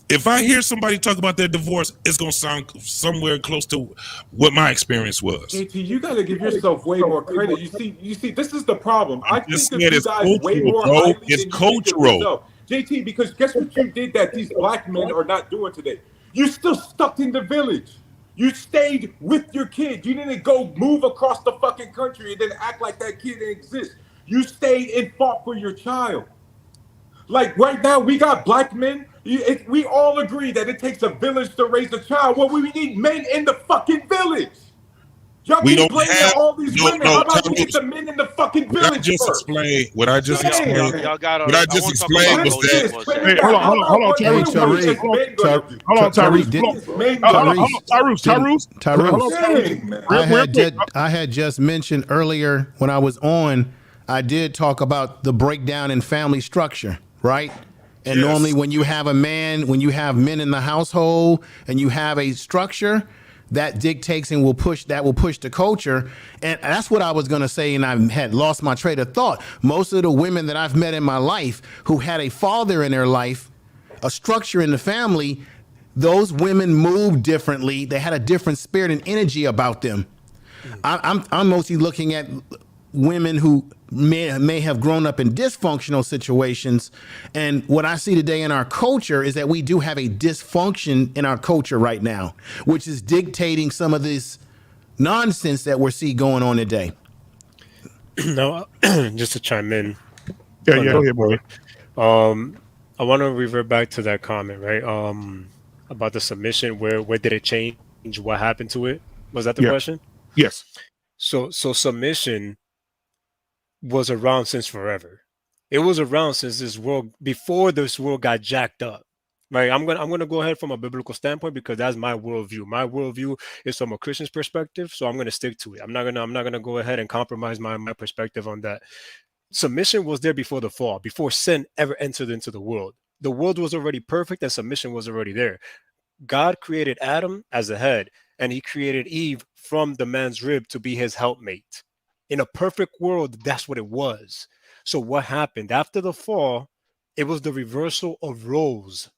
If I hear somebody talk about their divorce, it's gonna sound somewhere close to what my experience was. JT, you got to give yourself way more credit. You see, this is the problem. I Just think of said you it's guys way cultural, more bro. highly It's than you think of cultural. yourself. JT, because guess what you did that these black men are not doing today? You still stuck in the village. You stayed with your kid. You didn't go move across the fucking country and then act like that kid didn't exist. You stayed and fought for your child. Like right now, we got black men. We all agree that it takes a village to raise a child. Well, we need men in the fucking village. Y'all We keep don't blaming have all these no. women. How about we Tyrese, get the men in the fucking what I village just first? explained. What I just Y'all, explained. y'all, y'all got. What I I just want to talk about explained was OJ that. for a Spin second. it back. Hold on, How about what Hey, you Tariq. is men gonna do? Hold on, Tariq, Tyrese. did- What is men Hold gonna on, do? Tyrese. Hold on, Tyrese. Dang, man. Real quick. I had just mentioned earlier when I was on, I did talk about the breakdown in family structure, right? And Yes. normally when you have a man, when you have men in the household and you have a structure, that dictates and will push the culture. And that's what I was going to say, and I had lost my train of thought. Most of the women that I've met in my life who had a father in their life, a structure in the family, those women moved differently. They had a different spirit and energy about them. I'm mostly looking at women who may have grown up in dysfunctional situations, and what I see today in our culture is that we do have a dysfunction in our culture right now, which is dictating some of this nonsense that we're seeing going on today. No, just to chime in. Yeah, boy. I want to revert back to that comment, right? About the submission. Where did it change? What happened to it? Was that the question? Yes. So submission was around since forever. It was around since this world, before this world got jacked up. Right. I'm gonna go ahead from a biblical standpoint because that's my worldview. My worldview is from a Christian's perspective, so I'm gonna stick to it. I'm not gonna go ahead and compromise my perspective on that. Submission was there before the fall, before sin ever entered into the world. The world was already perfect and submission was already there. God created Adam as a head, and he created Eve from the man's rib to be his helpmate. In a perfect world, that's what it was. So what happened after the fall? It was the reversal of roles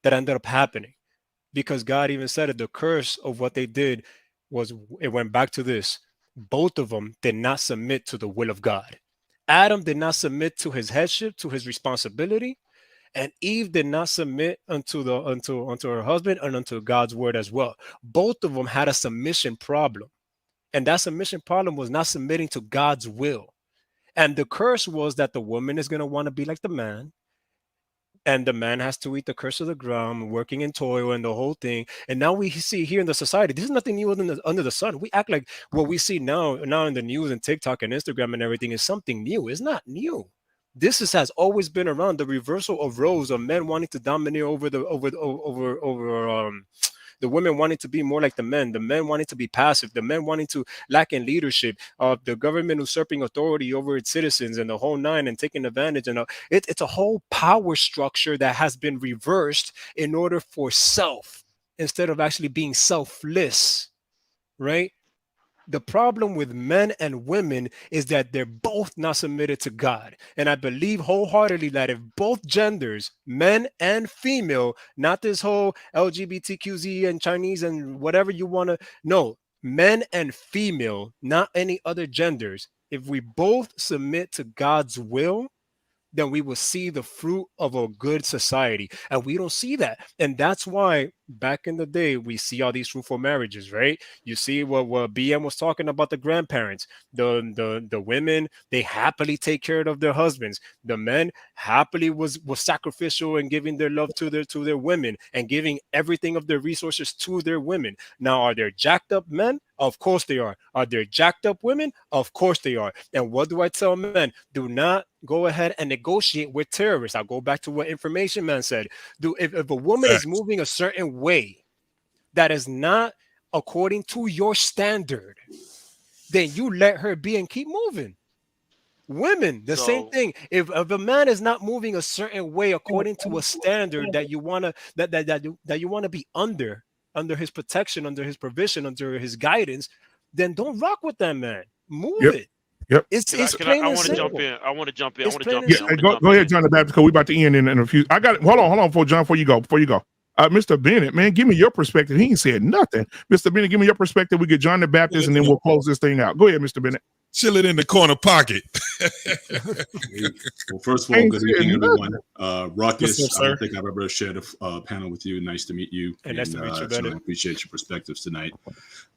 that ended up happening, because God even said it. The curse of what they did was, it went back to this: both of them did not submit to the will of God. Adam did not submit to his headship, to his responsibility, and Eve did not submit unto her husband and unto God's word as well. Both of them had a submission problem, and that submission problem was not submitting to God's will. And the curse was that the woman is going to want to be like the man, and the man has to eat the curse of the ground, working in toil and the whole thing. And now we see here in the society, this is nothing new under the sun. We act like what we see now in the news and TikTok and Instagram and everything is something new. It's not new. This has always been around. The reversal of roles, of men wanting to dominate over the women wanting to be more like the men wanting to be passive, the men wanting to lack in leadership, the government usurping authority over its citizens and the whole nine and taking advantage. And it's a whole power structure that has been reversed in order for self, instead of actually being selfless, right? The problem with men and women is that they're both not submitted to God. And I believe wholeheartedly that if both genders, men and female, not this whole LGBTQZ and Chinese and whatever you want to, no, men and female, not any other genders, if we both submit to God's will, then we will see the fruit of a good society. And we don't see that. And that's why back in the day, we see all these fruitful marriages, right? You see what BM was talking about, the grandparents, the women, they happily take care of their husbands. The men happily was sacrificial and giving their love to their women and giving everything of their resources to their women. Now, are there jacked up men? Of course they are. Are there jacked up women? Of course they are. And what do I tell men? Do not go ahead and negotiate with terrorists. I'll go back to what Information Man said. If a woman is moving a certain way that is not according to your standard, then you let her be and keep moving. Women, the same thing. If a man is not moving a certain way according to a standard that you want to that you want to be under his protection, under his provision, under his guidance, then don't rock with that man. Move Yep. it. Yep. It's I plain and want to jump simple. in. I want to jump in. It's plain and Yeah, simple. go ahead, John the Baptist, because we about to end in a few. I got it. Hold on, for John, before you go. Mr. Bennett, man, give me your perspective. He ain't said nothing. Mr. Bennett, give me your perspective. We get John the Baptist, and then we'll close this thing out. Go ahead, Mr. Bennett. Chill it in the corner pocket. Well, first of all, good evening, everyone. Ruckus, I don't think I've ever shared a panel with you. Nice to meet you. And nice to meet you, Bennett. I appreciate your perspectives tonight.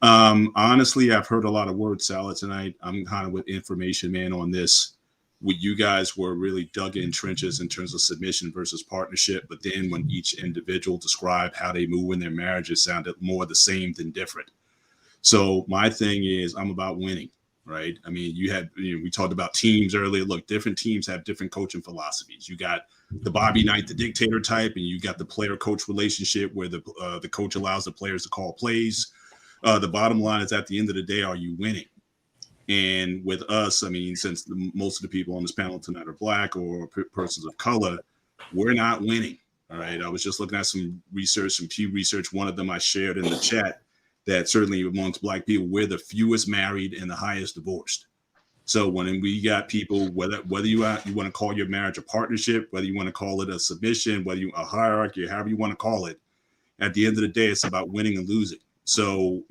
Honestly, I've heard a lot of word salad tonight. I'm kind of with information man on this. You guys were really dug in trenches in terms of submission versus partnership, but then when each individual described how they move in their marriage, it sounded more the same than different. So my thing is, I'm about winning, right? I mean, we talked about teams earlier. Look, different teams have different coaching philosophies. You got the Bobby Knight, the dictator type, and you got the player-coach relationship where the coach allows the players to call plays. The bottom line is, at the end of the day, are you winning? And with us, I mean, since most of the people on this panel tonight are Black or persons of color, we're not winning. All right. I was just looking at some research, some Pew research. One of them I shared in the chat that certainly amongst Black people, we're the fewest married and the highest divorced. So when we got people, whether you want to call your marriage a partnership, whether you want to call it a submission, whether you a hierarchy, however you want to call it, at the end of the day, it's about winning and losing. So,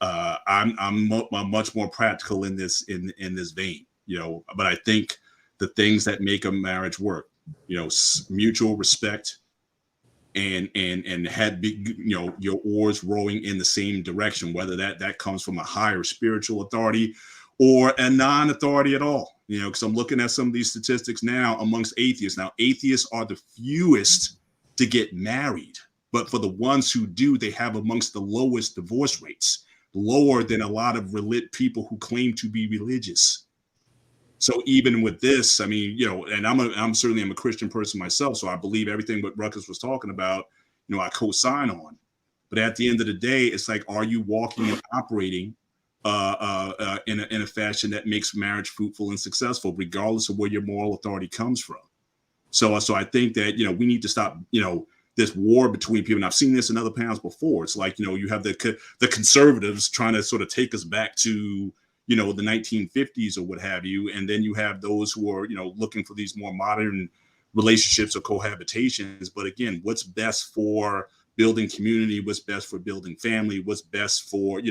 I'm much more practical in this vein, but I think the things that make a marriage work, mutual respect and had your oars rowing in the same direction, whether that comes from a higher spiritual authority or a non-authority at all, because I'm looking at some of these statistics now amongst atheists. Now, atheists are the fewest to get married, but for the ones who do, they have amongst the lowest divorce rates, lower than a lot of people who claim to be religious. So even with this, I mean, and I'm certainly a Christian person myself, so I believe everything what Ruckus was talking about, I co-sign on. But at the end of the day, it's like, are you walking and operating in a fashion that makes marriage fruitful and successful, regardless of where your moral authority comes from? So I think that we need to stop this war between people. And I've seen this in other panels before. It's like, you have the conservatives trying to sort of take us back to, the 1950s or what have you. And then you have those who are, looking for these more modern relationships or cohabitations. But again, what's best for building community? What's best for building family? What's best for,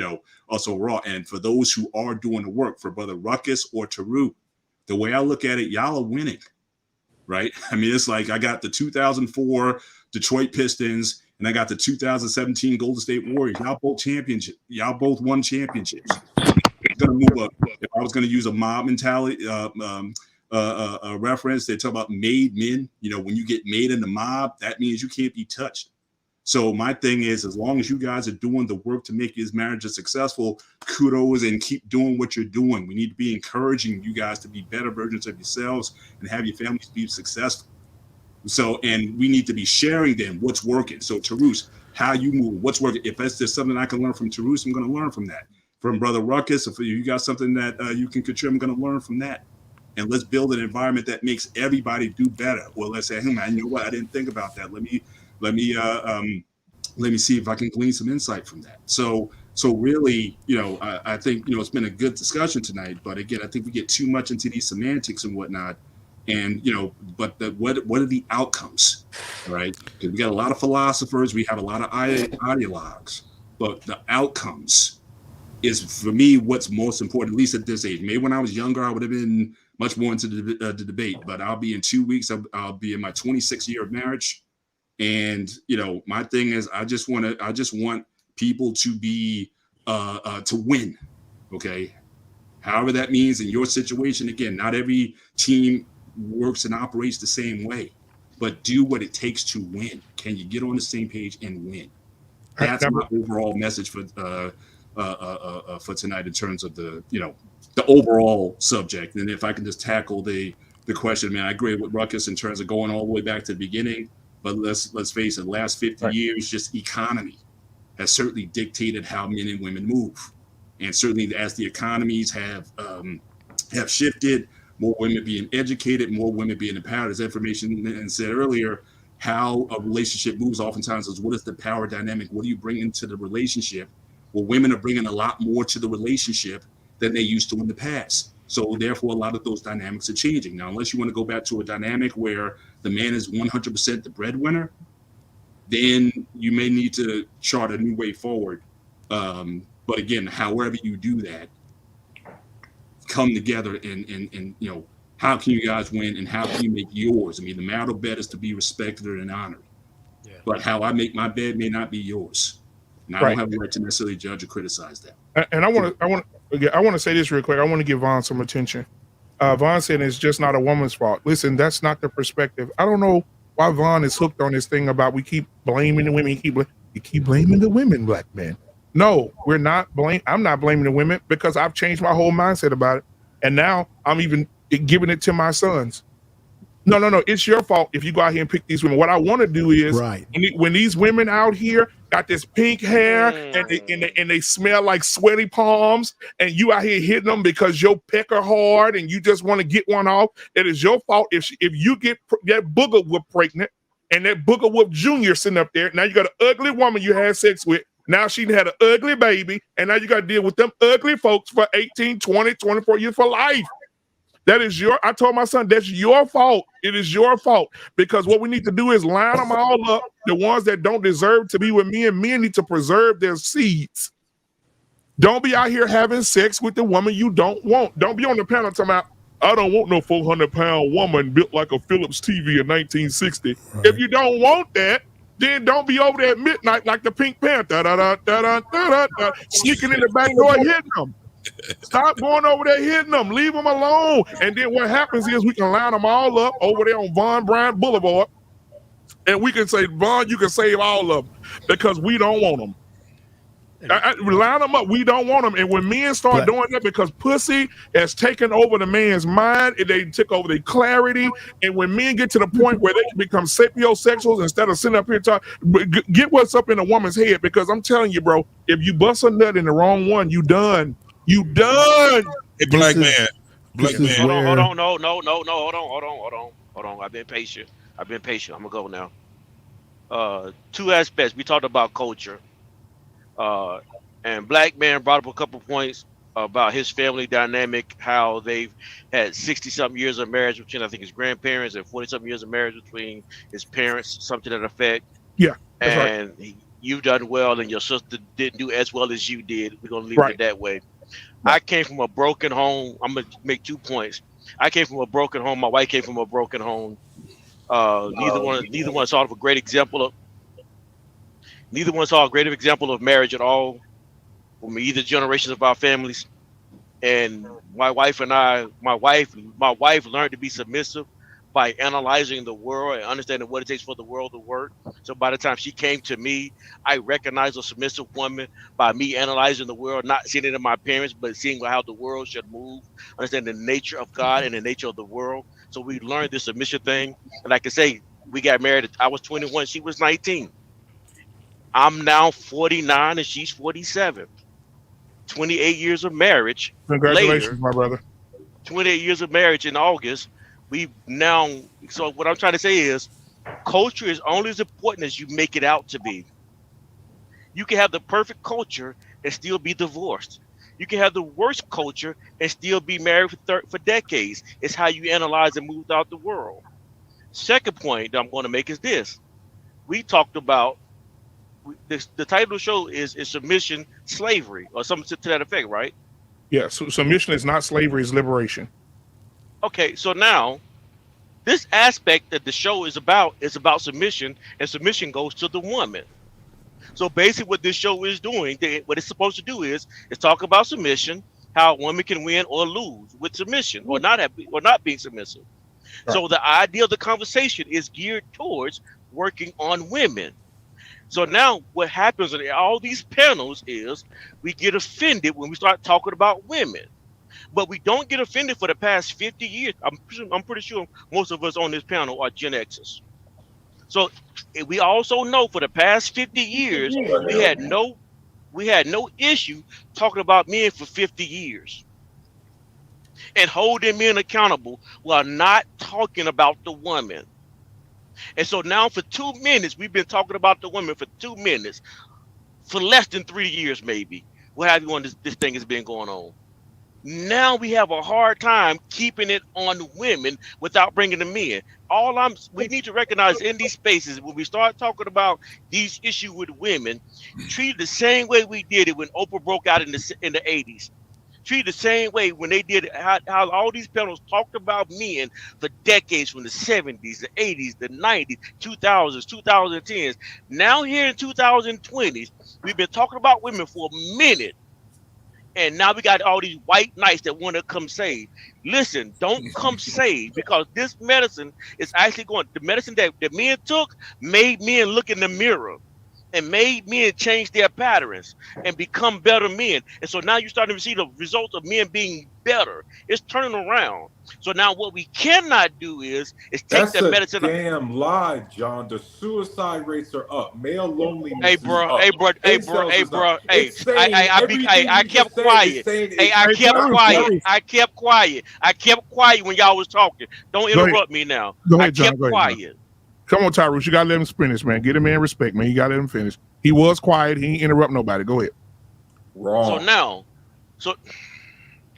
us overall? And for those who are doing the work, for Brother Ruckus or Taru, the way I look at it, y'all are winning, right? I mean, it's like I got the 2004 Detroit Pistons, and I got the 2017 Golden State Warriors. Y'all both championships. Y'all both won championships. Gonna move up. If I was going to use a mob mentality reference, they talk about made men. When you get made in the mob, that means you can't be touched. So my thing is, as long as you guys are doing the work to make his marriages successful, kudos and keep doing what you're doing. We need to be encouraging you guys to be better versions of yourselves and have your families be successful. So, and we need to be sharing them what's working. So, Tarus, how you move, what's working. If there's something I can learn from Tarus, I'm going to learn from that. From Brother Ruckus, if you got something that you can contribute, I'm going to learn from that. And let's build an environment that makes everybody do better. Well, let's say, hey man, you know what? I didn't think about that. Let me see if I can glean some insight from that. So really, I think it's been a good discussion tonight. But again, I think we get too much into these semantics and whatnot. And but what are the outcomes, right? Because we got a lot of philosophers, we have a lot of ideologues, but the outcomes is for me what's most important, at least at this age. Maybe when I was younger, I would have been much more into the debate. But I'll be in 2 weeks. I'll be in my 26th year of marriage, and my thing is, I just want people to be to win. Okay, however that means in your situation. Again, not every team works and operates the same way, but do what it takes to win. Can you get on the same page and win? That's my overall message for tonight in terms of the overall subject. And if I can just tackle the question, man, I agree with Ruckus in terms of going all the way back to the beginning. But let's face it, the last 50 years, just economy has certainly dictated how men and women move, and certainly as the economies have shifted. More women being educated, more women being empowered. As information said earlier, how a relationship moves oftentimes is what is the power dynamic? What do you bring into the relationship Well, women are bringing a lot more to the relationship than they used to in the past. So therefore, a lot of those dynamics are changing. Now, unless you want to go back to a dynamic where the man is 100% the breadwinner, then you may need to chart a new way forward. But again, however you do that, come together and how can you guys win and how can you make yours? I mean, the marital bed is to be respected and honored. Yeah. But how I make my bed may not be yours. And I don't have a right to necessarily judge or criticize that. And I want to say this real quick. I want to give Vaughn some attention. Vaughn said it's just not a woman's fault. Listen, that's not the perspective. I don't know why Vaughn is hooked on this thing about we keep blaming the women. You keep blaming the women, black men. No, we're not I'm not blaming the women because I've changed my whole mindset about it. And now I'm even giving it to my sons. No. It's your fault if you go out here and pick these women. What I want to do is when these women out here got this pink hair and they smell like sweaty palms, and you out here hitting them because your pecker hard and you just want to get one off, it is your fault if you get that booger whoop pregnant and that booger whoop junior sitting up there. Now you got an ugly woman you had sex with. Now she had an ugly baby, and now you got to deal with them ugly folks for 18, 20, 24 years for life. That is I told my son, that's your fault. It is your fault. Because what we need to do is line them all up. The ones that don't deserve to be with me, and men need to preserve their seeds. Don't be out here having sex with the woman you don't want. Don't be on the panel talking about, I don't want no 400-pound woman built like a Philips TV in 1960. Right. If you don't want that, then don't be over there at midnight like the Pink Panther, sneaking in the back door hitting them. Stop going over there hitting them. Leave them alone. And then what happens is we can line them all up over there on Von Bryant Boulevard, and we can say, Von, you can save all of them because we don't want them. Line them up. We don't want them. And when men start doing that, because pussy has taken over the man's mind, and they took over their clarity. And when men get to the point where they can become sapiosexuals instead of sitting up here talking, get what's up in a woman's head. Because I'm telling you, bro, if you bust a nut in the wrong one, you done. You done. Hey, black man. Hold on. No. Hold on. I've been patient. I'm gonna go now. Two aspects. We talked about culture. And Black Man brought up a couple points about his family dynamic, how they've had 60-something years of marriage between, I think, his grandparents, and 40-something years of marriage between his parents, something to that effect. Yeah. And you've done well, and your sister didn't do as well as you did. We're gonna leave it that way. I came from a broken home. I'm gonna make 2 points. I came from a broken home. My wife came from a broken home. Neither one saw a great example of. Neither one saw a great example of marriage at all from either generations of our families. And my wife learned to be submissive by analyzing the world and understanding what it takes for the world to work. So by the time she came to me, I recognized a submissive woman by me analyzing the world, not seeing it in my parents, but seeing how the world should move, understanding the nature of God and the nature of the world. So we learned this submission thing. And like I say, we got married. I was 21, she was 19. I'm now 49 and she's 47. 28 years of marriage. Congratulations, my brother. 28 years of marriage in August. So what I'm trying to say is culture is only as important as you make it out to be. You can have the perfect culture and still be divorced. You can have the worst culture and still be married for decades. It's how you analyze and move out the world. Second point that I'm going to make is this. We talked about the title of the show is submission, slavery, or something to that effect, right? Yeah, so submission is not slavery, it's liberation. Okay, so now this aspect that the show is about submission, and submission goes to the woman. So basically what this show is doing, what it's supposed to do is talk about submission, how a woman can win or lose with submission or not being submissive. Right. So the idea of the conversation is geared towards working on women. So now what happens in all these panels is we get offended when we start talking about women, but we don't get offended for the past 50 years. I'm pretty sure most of us on this panel are Gen Xers. So we also know for the past 50 years, we had no issue talking about men for 50 years and holding men accountable while not talking about the woman. And so now for 2 minutes, we've been talking about the women for 2 minutes. for less than 3 years, maybe. What have you on this thing has been going on. Now we have a hard time keeping it on women without bringing them in. We need to recognize in these spaces when we start talking about these issues with women, treat it the same way we did it when Oprah broke out in the 80s. Treat the same way when they did how all these panels talked about men for decades, from the 70s, the 80s, the 90s, 2000s, 2010s. Now here in 2020s, we've been talking about women for a minute. And now we got all these white knights that want to come save. Listen, don't come save, because this medicine is actually the medicine that men took made men look in the mirror and made men change their patterns and become better men. And so now you're starting to see the results of men being better. It's turning around. So now what we cannot do is take That's that a medicine. damn lie, John. The suicide rates are up. Male loneliness Hey, is bro. up. Hey, bro. Hey, bro. Incels Hey, is bro. up. Hey, It's saying I kept quiet. Hey, I kept quiet. I kept quiet. I kept quiet when y'all was talking. Don't interrupt me now. Go ahead, I kept John. quiet. Come on, Tyrus. You gotta let him finish, man. Get a man respect, man. You gotta let him finish. He was quiet. He didn't interrupt nobody. Go ahead. Wrong. So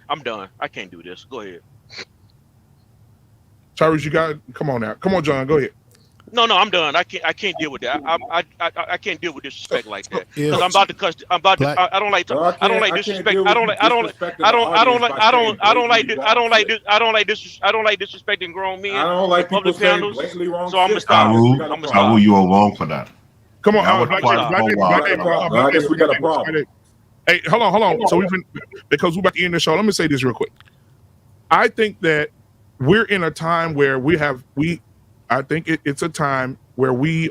I'm done. I can't do this. Go ahead. Tyrus, you got. Come on now. Come on, John. Go ahead. No, I'm done. I can't deal with that. I can't deal with disrespect like that, because I'm about to cuss. I don't like disrespecting grown men. I don't like public people saying panels. blatantly wrong So I'm gonna shit. stop. Aru, you are wrong for that. Come on, I was Black quiet April, for a while. I guess we got a problem. Hey, hold on. So because we're about to end the show, let me say this real quick. I think that we're in a time where I think it's a time where men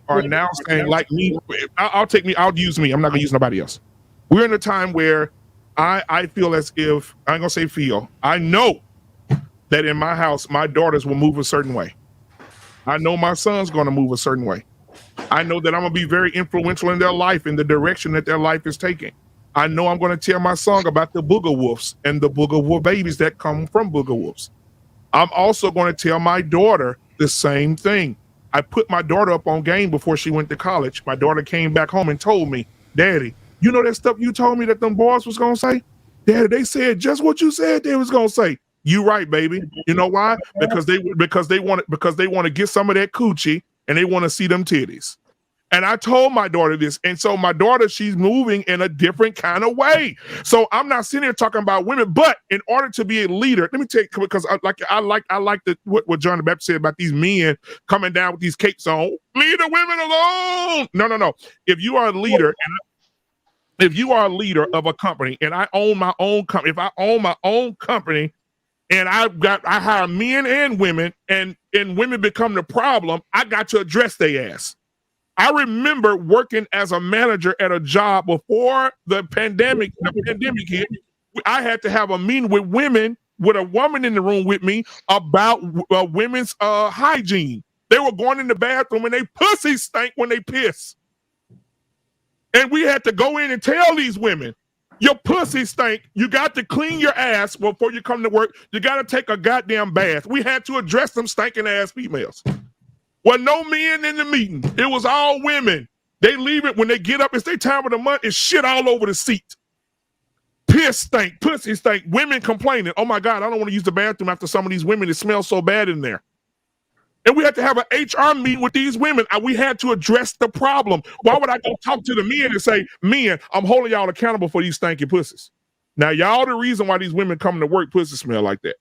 are now saying, like me, I'll use me. I'm not gonna use nobody else. We're in a time where I feel as if, I ain't gonna say feel, I know that in my house, my daughters will move a certain way. I know my son's gonna move a certain way. I know that I'm gonna be very influential in their life, in the direction that their life is taking. I know I'm gonna tell my son about the booger wolves and the booger wolf babies that come from booger wolves. I'm also gonna tell my daughter the same thing. I put my daughter up on game before she went to college. My daughter came back home and told me, Daddy, you know that stuff you told me that them boys was gonna say? Daddy, they said just what you said they was gonna say. You right, baby. You know why? Because they want to get some of that coochie and they want to see them titties. And I told my daughter this, and so my daughter, she's moving in a different kind of way. So I'm not sitting here talking about women, but in order to be a leader, let me take, because I like what John the Baptist said about these men coming down with these capes on. Leave the women alone. No. If you are a leader, if you are a leader of a company, and I own my own company, if I own my own company, and I hire men and women, and women become the problem, I got to address their ass. I remember working as a manager at a job before the pandemic hit. I had to have a meeting with women, with a woman in the room with me, about women's hygiene. They were going in the bathroom and they pussy stank when they piss. And we had to go in and tell these women, your pussy stink. You got to clean your ass before you come to work. You got to take a goddamn bath. We had to address them stinking ass females. Well, no men in the meeting. It was all women. They leave it when they get up. It's their time of the month. It's shit all over the seat. Piss stink, pussy stink. Women complaining. Oh my God, I don't want to use the bathroom after some of these women. It smells so bad in there. And we had to have an HR meeting with these women. We had to address the problem. Why would I go talk to the men and say, men, I'm holding y'all accountable for these stinky pussies? Now, y'all the reason why these women come to work pussy smell like that.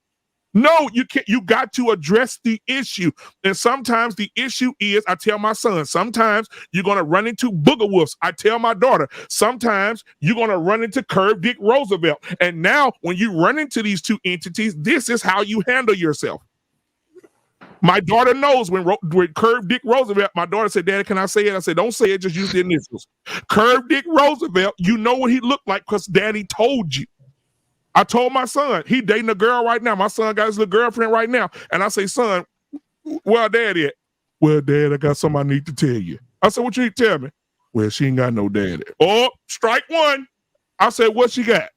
No, you can't. You got to address the issue. And sometimes the issue is, I tell my son, sometimes you're going to run into booger wolves. I tell my daughter, sometimes you're going to run into Curve Dick Roosevelt. And now when you run into these two entities, this is how you handle yourself. My daughter knows when Curve Dick Roosevelt, my daughter said, Daddy, can I say it? I said, don't say it, just use the initials. Curve Dick Roosevelt, you know what he looked like because Daddy told you. I told my son, he dating a girl right now. My son got his little girlfriend right now. And I say, son, where daddy at? Well, Dad, I got something I need to tell you. I said, what you need to tell me? Well, she ain't got no daddy. Oh, strike one. I said, what she got?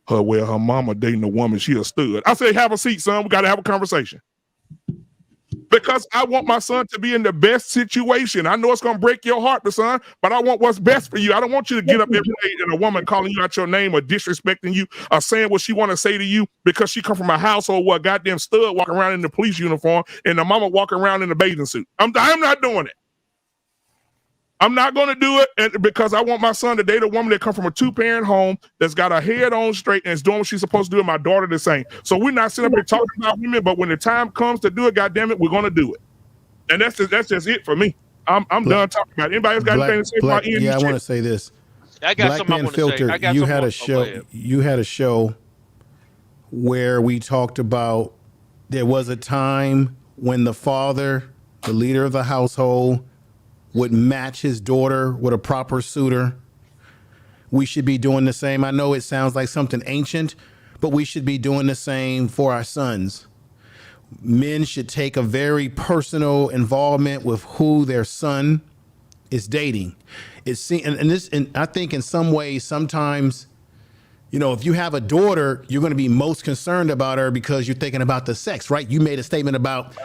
Her mama dating a woman. She a stud. I said, have a seat, son. We got to have a conversation. Because I want my son to be in the best situation. I know it's gonna break your heart, son, but I want what's best for you. I don't want you to get up every day and a woman calling you out your name or disrespecting you or saying what she want to say to you because she come from a household where a goddamn stud walking around in the police uniform and the mama walking around in a bathing suit. I'm not doing it. I'm not going to do it because I want my son to date a woman that come from a 2-parent home that's got her head on straight and is doing what she's supposed to do, and my daughter the same. So we're not sitting up here talking about women, but when the time comes to do it, goddamn it, we're going to do it. And that's just it for me. I'm done talking about it. Anybody else got anything to say about Ian? Yeah, I want to say this. I got Black something I Man want to say. Filter, I got you something had I- a oh, show. go ahead. You had a show where we talked about there was a time when the father, the leader of the household, would match his daughter with a proper suitor. We should be doing the same. I know it sounds like something ancient, but we should be doing the same for our sons. Men should take a very personal involvement with who their son is dating. And I think in some ways, sometimes, you know, if you have a daughter, you're going to be most concerned about her because you're thinking about the sex, right? You made a statement about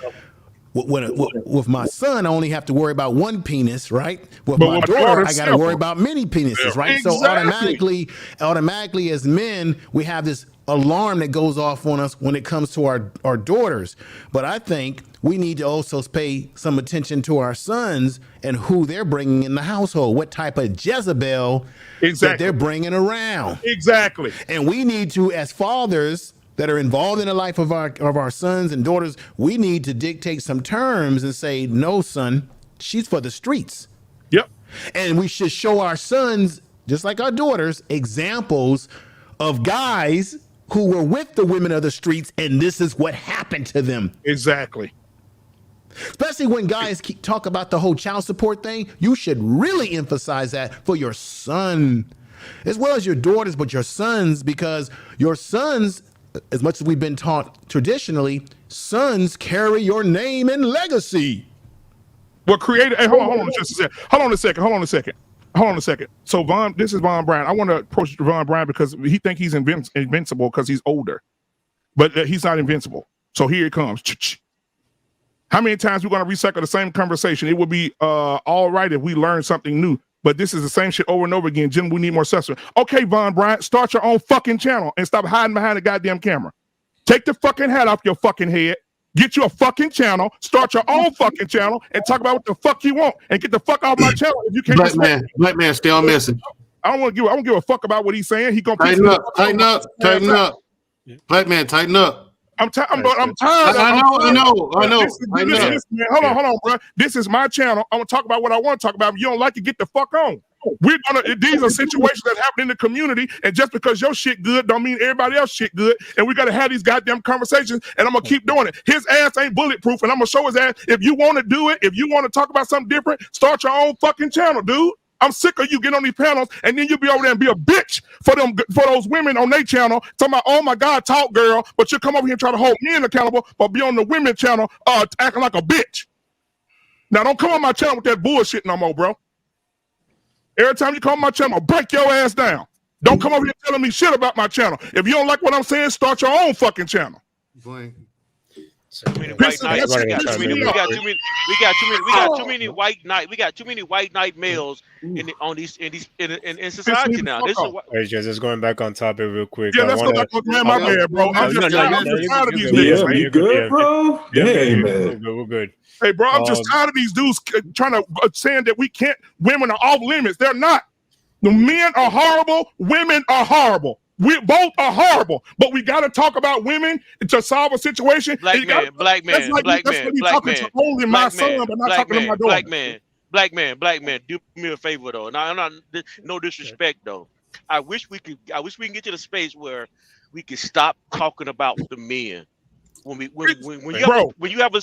with my son, I only have to worry about one penis, right? With my daughter, I got to worry about many penises, right? Exactly. So automatically as men, we have this alarm that goes off on us when it comes to our daughters. But I think we need to also pay some attention to our sons and who they're bringing in the household, what type of Jezebel that they're bringing around. Exactly. And we need to, as fathers that are involved in the life of our sons and daughters, we need to dictate some terms and say, no, son, she's for the streets. Yep. And we should show our sons, just like our daughters, examples of guys who were with the women of the streets, and this is what happened to them. Exactly. Especially when guys talk about the whole child support thing, you should really emphasize that for your son, as well as your daughters, but your sons, because your sons, as much as we've been taught traditionally, sons carry your name and legacy. Well, creative. Hey, hold on just a second. Hold on a second. So this is Von Bryan. I want to approach Von Bryan because he think he's invincible because he's older, but he's not invincible. So here it comes. How many times we're going to recycle the same conversation? It would be all right if we learn something new. But this is the same shit over and over again. Jim, we need more substance. Okay, Von Bryan, start your own fucking channel and stop hiding behind the goddamn camera. Take the fucking hat off your fucking head. Get you a fucking channel. Start your own fucking channel and talk about what the fuck you want. And get the fuck off my channel if you can't. Black man, stay on message. I don't give a fuck about what he's saying. He gonna tighten up. Black man, tighten up. I'm tired. I know. Listen, man, hold on, bro. This is my channel. I'm gonna talk about what I want to talk about. If you don't like it, get the fuck on. These are situations that happen in the community, and just because your shit good don't mean everybody else shit good. And we gotta have these goddamn conversations, and I'm gonna keep doing it. His ass ain't bulletproof, and I'm gonna show his ass. If you want to do it, if you want to talk about something different, start your own fucking channel, dude. I'm sick of you getting on these panels and then you be over there and be a bitch for those women on their channel talking about, oh my God, talk girl, but you come over here and try to hold men accountable, but be on the women channel acting like a bitch. Now don't come on my channel with that bullshit no more, bro. Every time you come on my channel, I'll break your ass down. Don't come over here telling me shit about my channel. If you don't like what I'm saying, start your own fucking channel. We got too many white knight males in society now. This is what. Hey, just going back on topic real quick. Yeah, let's go back on my bad, bro. I'm just tired of these niggas, man. You good, bro? Hey, man. We're good. Hey, bro, I'm just tired of these dudes trying to saying that we can't. Women are off limits. They're not. The men are horrible. Women are horrible. We both are horrible, but we got to talk about women to solve a situation. Black man. Do me a favor though. Now, I'm not no disrespect though. I wish we can get to the space where we can stop talking about the men. When you have a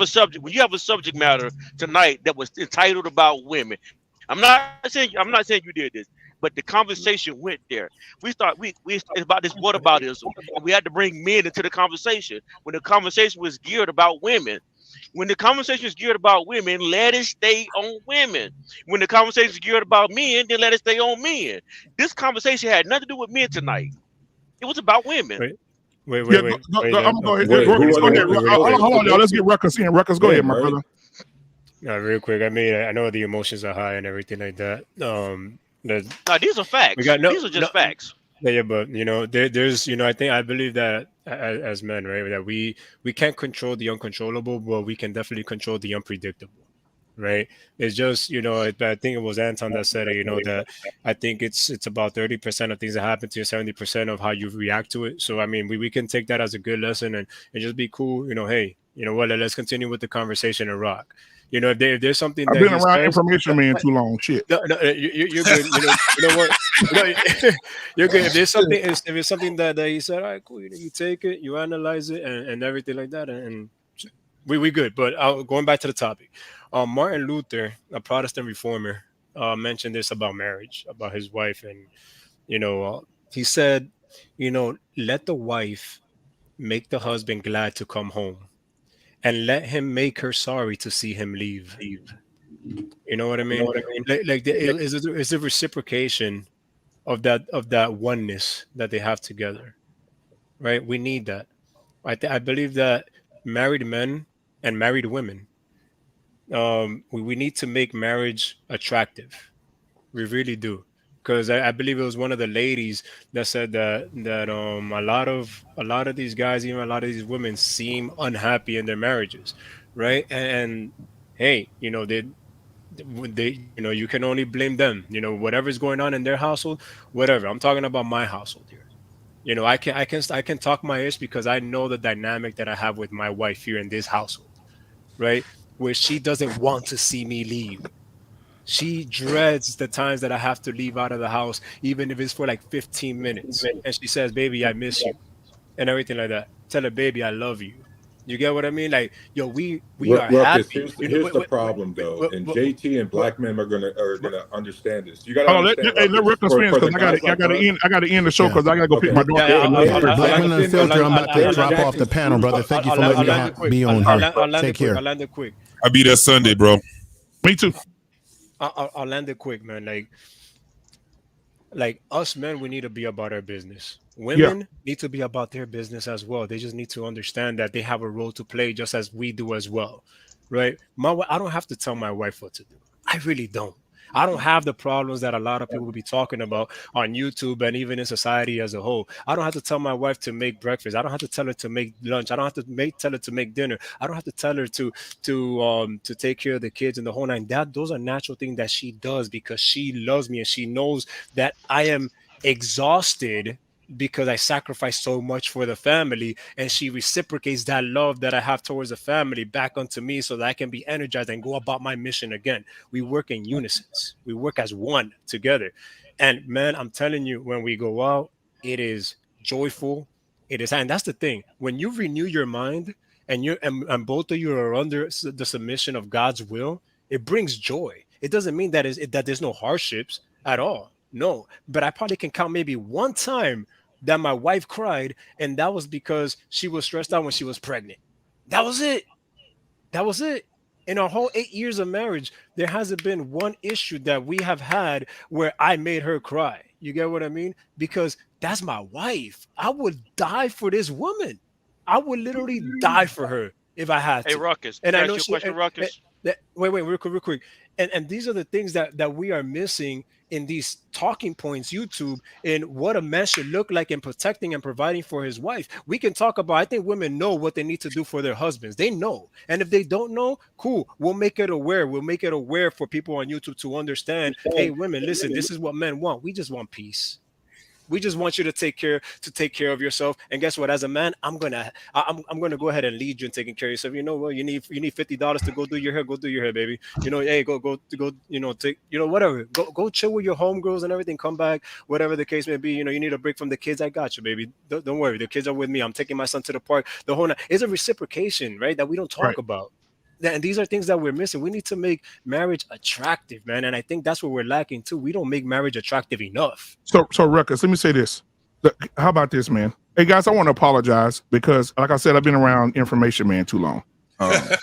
subject matter tonight that was entitled about women. I'm not saying you did this. But the conversation went there. We it's about this whataboutism, and we had to bring men into the conversation. When the conversation was geared about women, let it stay on women. When the conversation is geared about men, then let it stay on men. This conversation had nothing to do with men tonight. It was about women. Wait, Yeah, wait. I'm gonna go ahead. Wait, Ruckus, go who ahead. Hold on, y'all. Let's get Ruckus in. Ruckus, go ahead, my right? brother. Real quick. I mean, I know the emotions are high and everything like that. No, these are facts. We got These are just facts. Yeah, but there's I believe that as men, right, that we can't control the uncontrollable, but we can definitely control the unpredictable, right? It's just I think it was Anton that said it, that I think it's about 30% of things that happen to you, 70% of how you react to it. So I mean, we can take that as a good lesson and just be cool. Hey, you know what? Let's continue with the conversation and rock. If there's something I've that been he around says, information man too long. Shit. no, you're good. You know what? You're good. If it's something that he said, all right, cool. You take it, you analyze it, and everything like that, and we good. But going back to the topic, Martin Luther, a Protestant reformer, mentioned this about marriage, about his wife, and he said, let the wife make the husband glad to come home, and let him make her sorry to see him leave. You know what I mean? It's a reciprocation of that oneness that they have together, right? We need that. I believe that married men and married women, we need to make marriage attractive. We really do, because I believe it was one of the ladies that said that a lot of these guys, even a lot of these women, seem unhappy in their marriages, right? And hey, they you can only blame them, whatever's going on in their household, whatever. I'm talking about my household here. I can talk my ish because I know the dynamic that I have with my wife here in this household, right, where she doesn't want to see me leave. She dreads the times that I have to leave out of the house, even if it's for like 15 minutes, and she says, baby, I miss you, and everything like that. Tell her, baby, I love you. You get what I mean? Like, yo, we are Ruckus, happy. here's the problem though, and JT and black men are gonna understand this. You gotta Hold on, understand. let Ruckus finish because I gotta end the show because I gotta go pick my daughter up. Black Men Unfiltered, I'm about to drop off the panel, brother. Thank you for letting me be on here. Take care. I'll land it quick. I'll be there Sunday, bro. Me too. I'll land it quick, man. Like us men, we need to be about our business. Women need to be about their business as well. They just need to understand that they have a role to play just as we do as well, right? I don't have to tell my wife what to do. I really don't. I don't have the problems that a lot of people will be talking about on YouTube and even in society as a whole. I don't have to tell my wife to make breakfast. I don't have to tell her to make lunch. I don't have to tell her to make dinner. I don't have to tell her to take care of the kids and the whole nine. Those are natural things that she does because she loves me and she knows that I am exhausted because I sacrifice so much for the family, and she reciprocates that love that I have towards the family back onto me so that I can be energized and go about my mission again. We work in unison. We work as one together. And man, I'm telling you, when we go out, it is joyful. It is, and that's the thing. When you renew your mind and and both of you are under the submission of God's will, it brings joy. It doesn't mean that there's no hardships at all. No, but I probably can count maybe one time that my wife cried, and that was because she was stressed out when she was pregnant. That was it. That was it. In our whole 8 years of marriage, there hasn't been one issue that we have had where I made her cry. You get what I mean? Because that's my wife. I would die for this woman. I would literally die for her if I had to. Hey, Ruckus, and can I I know ask you a question, Ruckus? Wait, real quick. And these are the things that we are missing in these talking points, YouTube, and what a man should look like in protecting and providing for his wife. We can talk about, I think women know what they need to do for their husbands. They know. And if they don't know, cool. We'll make it aware. We'll make it aware for people on YouTube to understand, hey, women, listen, this is what men want. We just want peace. We just want you to take care of yourself. And guess what? As a man, I'm gonna go ahead and lead you in taking care of yourself. You know what? You need $50 to go do your hair. Go do your hair, baby. Hey, go. Take whatever. Go chill with your homegirls and everything. Come back, whatever the case may be. You need a break from the kids. I got you, baby. Don't worry. The kids are with me. I'm taking my son to the park. The whole night. It's a reciprocation, right? That we don't talk about. And these are things that we're missing. We need to make marriage attractive, man. And I think that's what we're lacking too. We don't make marriage attractive enough. So Ruckus, let me say this. How about this, man? Hey guys, I want to apologize because, like I said, I've been around information man too long. But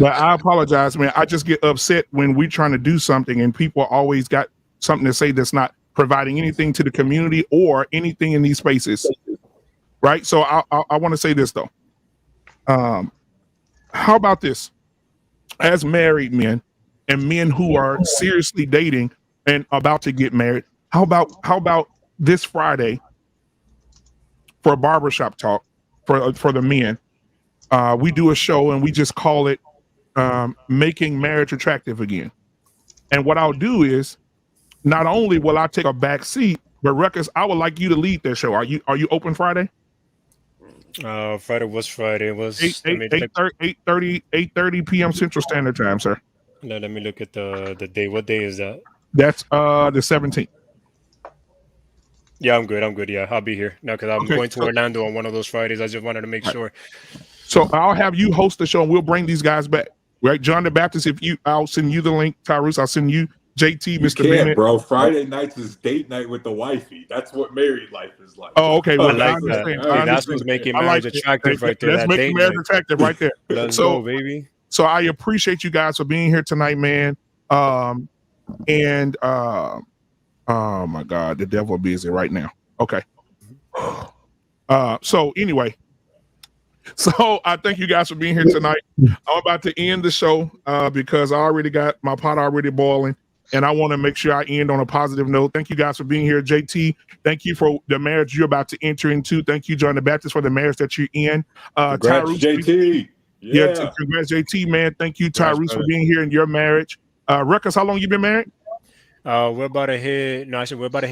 I apologize, man. I just get upset when we're trying to do something and people always got something to say that's not providing anything to the community or anything in these spaces. right? So I want to say this though. How about this? As married men and men who are seriously dating and about to get married, how about this Friday for a barbershop talk for the men? We do a show and we just call it making marriage attractive again. And what I'll do is not only will I take a back seat, but Ruckus, I would like you to lead that show. Are you open Friday? Friday was Friday. It was 8:30 p.m. Central Standard Time, sir. No, let me look at the day. What day is that? That's the 17th. Yeah, I'm good. Yeah, I'll be here. No, because I'm going to Orlando on one of those Fridays. I just wanted to make sure. So I'll have you host the show and we'll bring these guys back. Right? John the Baptist, I'll send you the link. Tyrus, I'll send you JT, Mr. Bennett. Bro. Friday nights is date night with the wifey. That's what married life is like. Oh, okay. Well, I like that. That's what's making marriage attractive right there. That's making marriage attractive right there. Let's go, baby. So I appreciate you guys for being here tonight, man. Oh my God, the devil busy right now. Okay. So anyway, so I thank you guys for being here tonight. I'm about to end the show because I already got my pot already boiling, and I want to make sure I end on a positive note. Thank you guys for being here, JT. Thank you for the marriage you're about to enter into. Thank you, John the Baptist, for the marriage that you're in. Congrats, Tyrese, JT. Yeah, congrats, JT, man. Thank you, Tyrese, for being here in your marriage. Ruckus, how long you been married? We're about to hit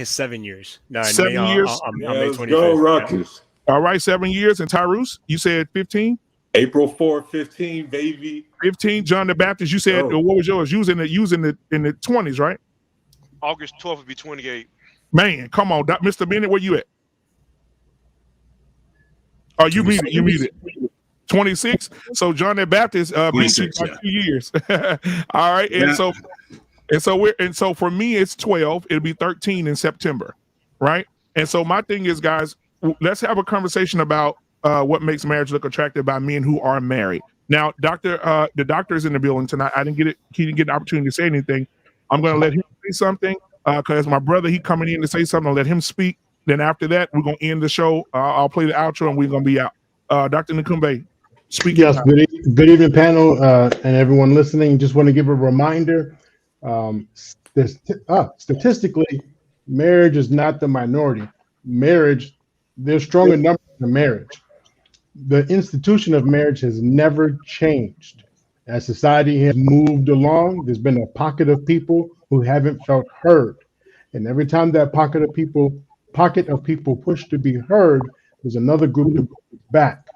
7 years. 7 years. I'm May 25th. Go Ruckus. All right, 7 years. And Tyrese, you said 15? April 4th, 15, baby. 15. John the Baptist, you said what was yours? You was in the 20s, right? August 12th will be 28. Man, come on, Mr. Bennett, where you at? Oh, you muted. 26. So John the Baptist beat you by 2 years. All right, and so for me it's 12. It'll be 13 in September, right? And so my thing is, guys, let's have a conversation about what makes marriage look attractive by men who are married. Now, the doctor is in the building tonight. He didn't get the opportunity to say anything. I'm going to let him say something because my brother, he coming in to say something. I'll let him speak. Then after that, we're going to end the show. I'll play the outro and we're going to be out. Dr. Nakumbe, speak. Yes, good evening, panel, and everyone listening. Just want to give a reminder. Statistically, marriage is not the minority. Marriage, there's stronger numbers in marriage. The institution of marriage has never changed. As society has moved along, there's been a pocket of people who haven't felt heard. And every time that pocket of people push to be heard, there's another group that goes back.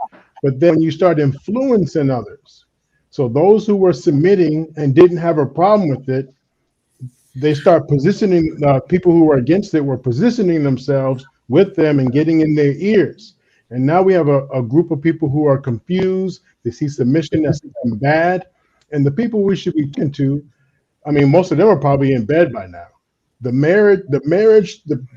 But then you start influencing others. So those who were submitting and didn't have a problem with it, they start positioning, people who were against it were positioning themselves with them and getting in their ears. And now we have a group of people who are confused. They see submission as something bad. And the people we should be talking to, I mean, most of them are probably in bed by now. The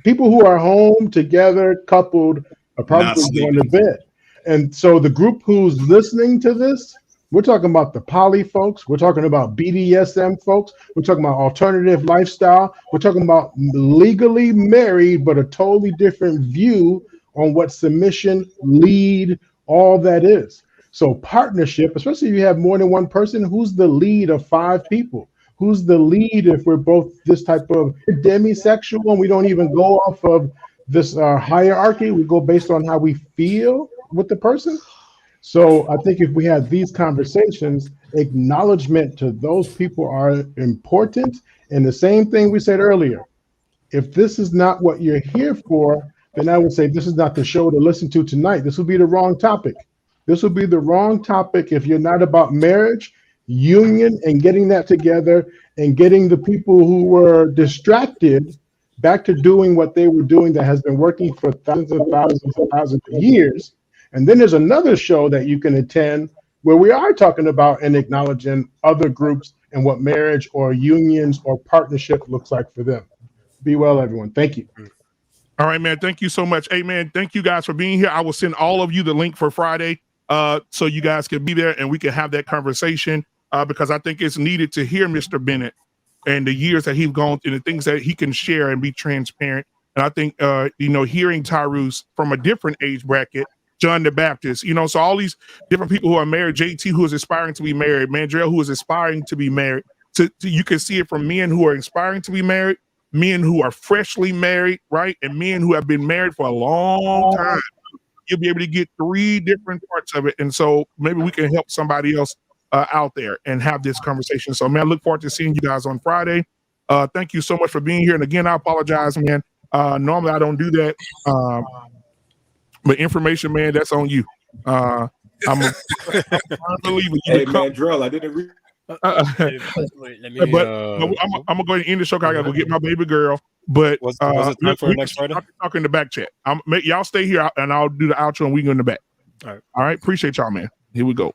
people who are home together, coupled, are probably going to bed. And so the group who's listening to this, we're talking about the poly folks. We're talking about BDSM folks. We're talking about alternative lifestyle. We're talking about legally married, but a totally different view on what submission, lead, all that is. So partnership, especially if you have more than one person, who's the lead of 5 people? Who's the lead if we're both this type of demisexual and we don't even go off of this hierarchy? We go based on how we feel with the person. So I think if we have these conversations, acknowledgement to those people are important. And the same thing we said earlier, if this is not what you're here for, then I would say this is not the show to listen to tonight. This would be the wrong topic. This would be the wrong topic if you're not about marriage, union, and getting that together and getting the people who were distracted back to doing what they were doing that has been working for thousands and thousands and thousands of years. And then there's another show that you can attend where we are talking about and acknowledging other groups and what marriage or unions or partnership looks like for them. Be well, everyone. Thank you. All right, man. Thank you so much. Hey, man, thank you guys for being here. I will send all of you the link for Friday so you guys can be there and we can have that conversation because I think it's needed to hear Mr. Bennett and the years that he's gone through, the things that he can share and be transparent And I think, hearing Tyrus from a different age bracket, John the Baptist, so all these different people who are married, JT who is aspiring to be married, Mandrell who is aspiring to be married. You can see it from men who are inspiring to be married, men who are freshly married, right? And men who have been married for a long time. You'll be able to get 3 different parts of it. And so maybe we can help somebody else out there and have this conversation. So, man, I look forward to seeing you guys on Friday. Thank you so much for being here. And again, I apologize, man. Normally I don't do that. But information, man, that's on you. I'm a believer. Hey, Mandrell, I didn't read. But I'm gonna go ahead and end the show. I gotta go get my baby girl. But what's the time for next Friday? Talk in the back chat. Y'all stay here, and I'll do the outro, and we go in the back. All right. Appreciate y'all, man. Here we go.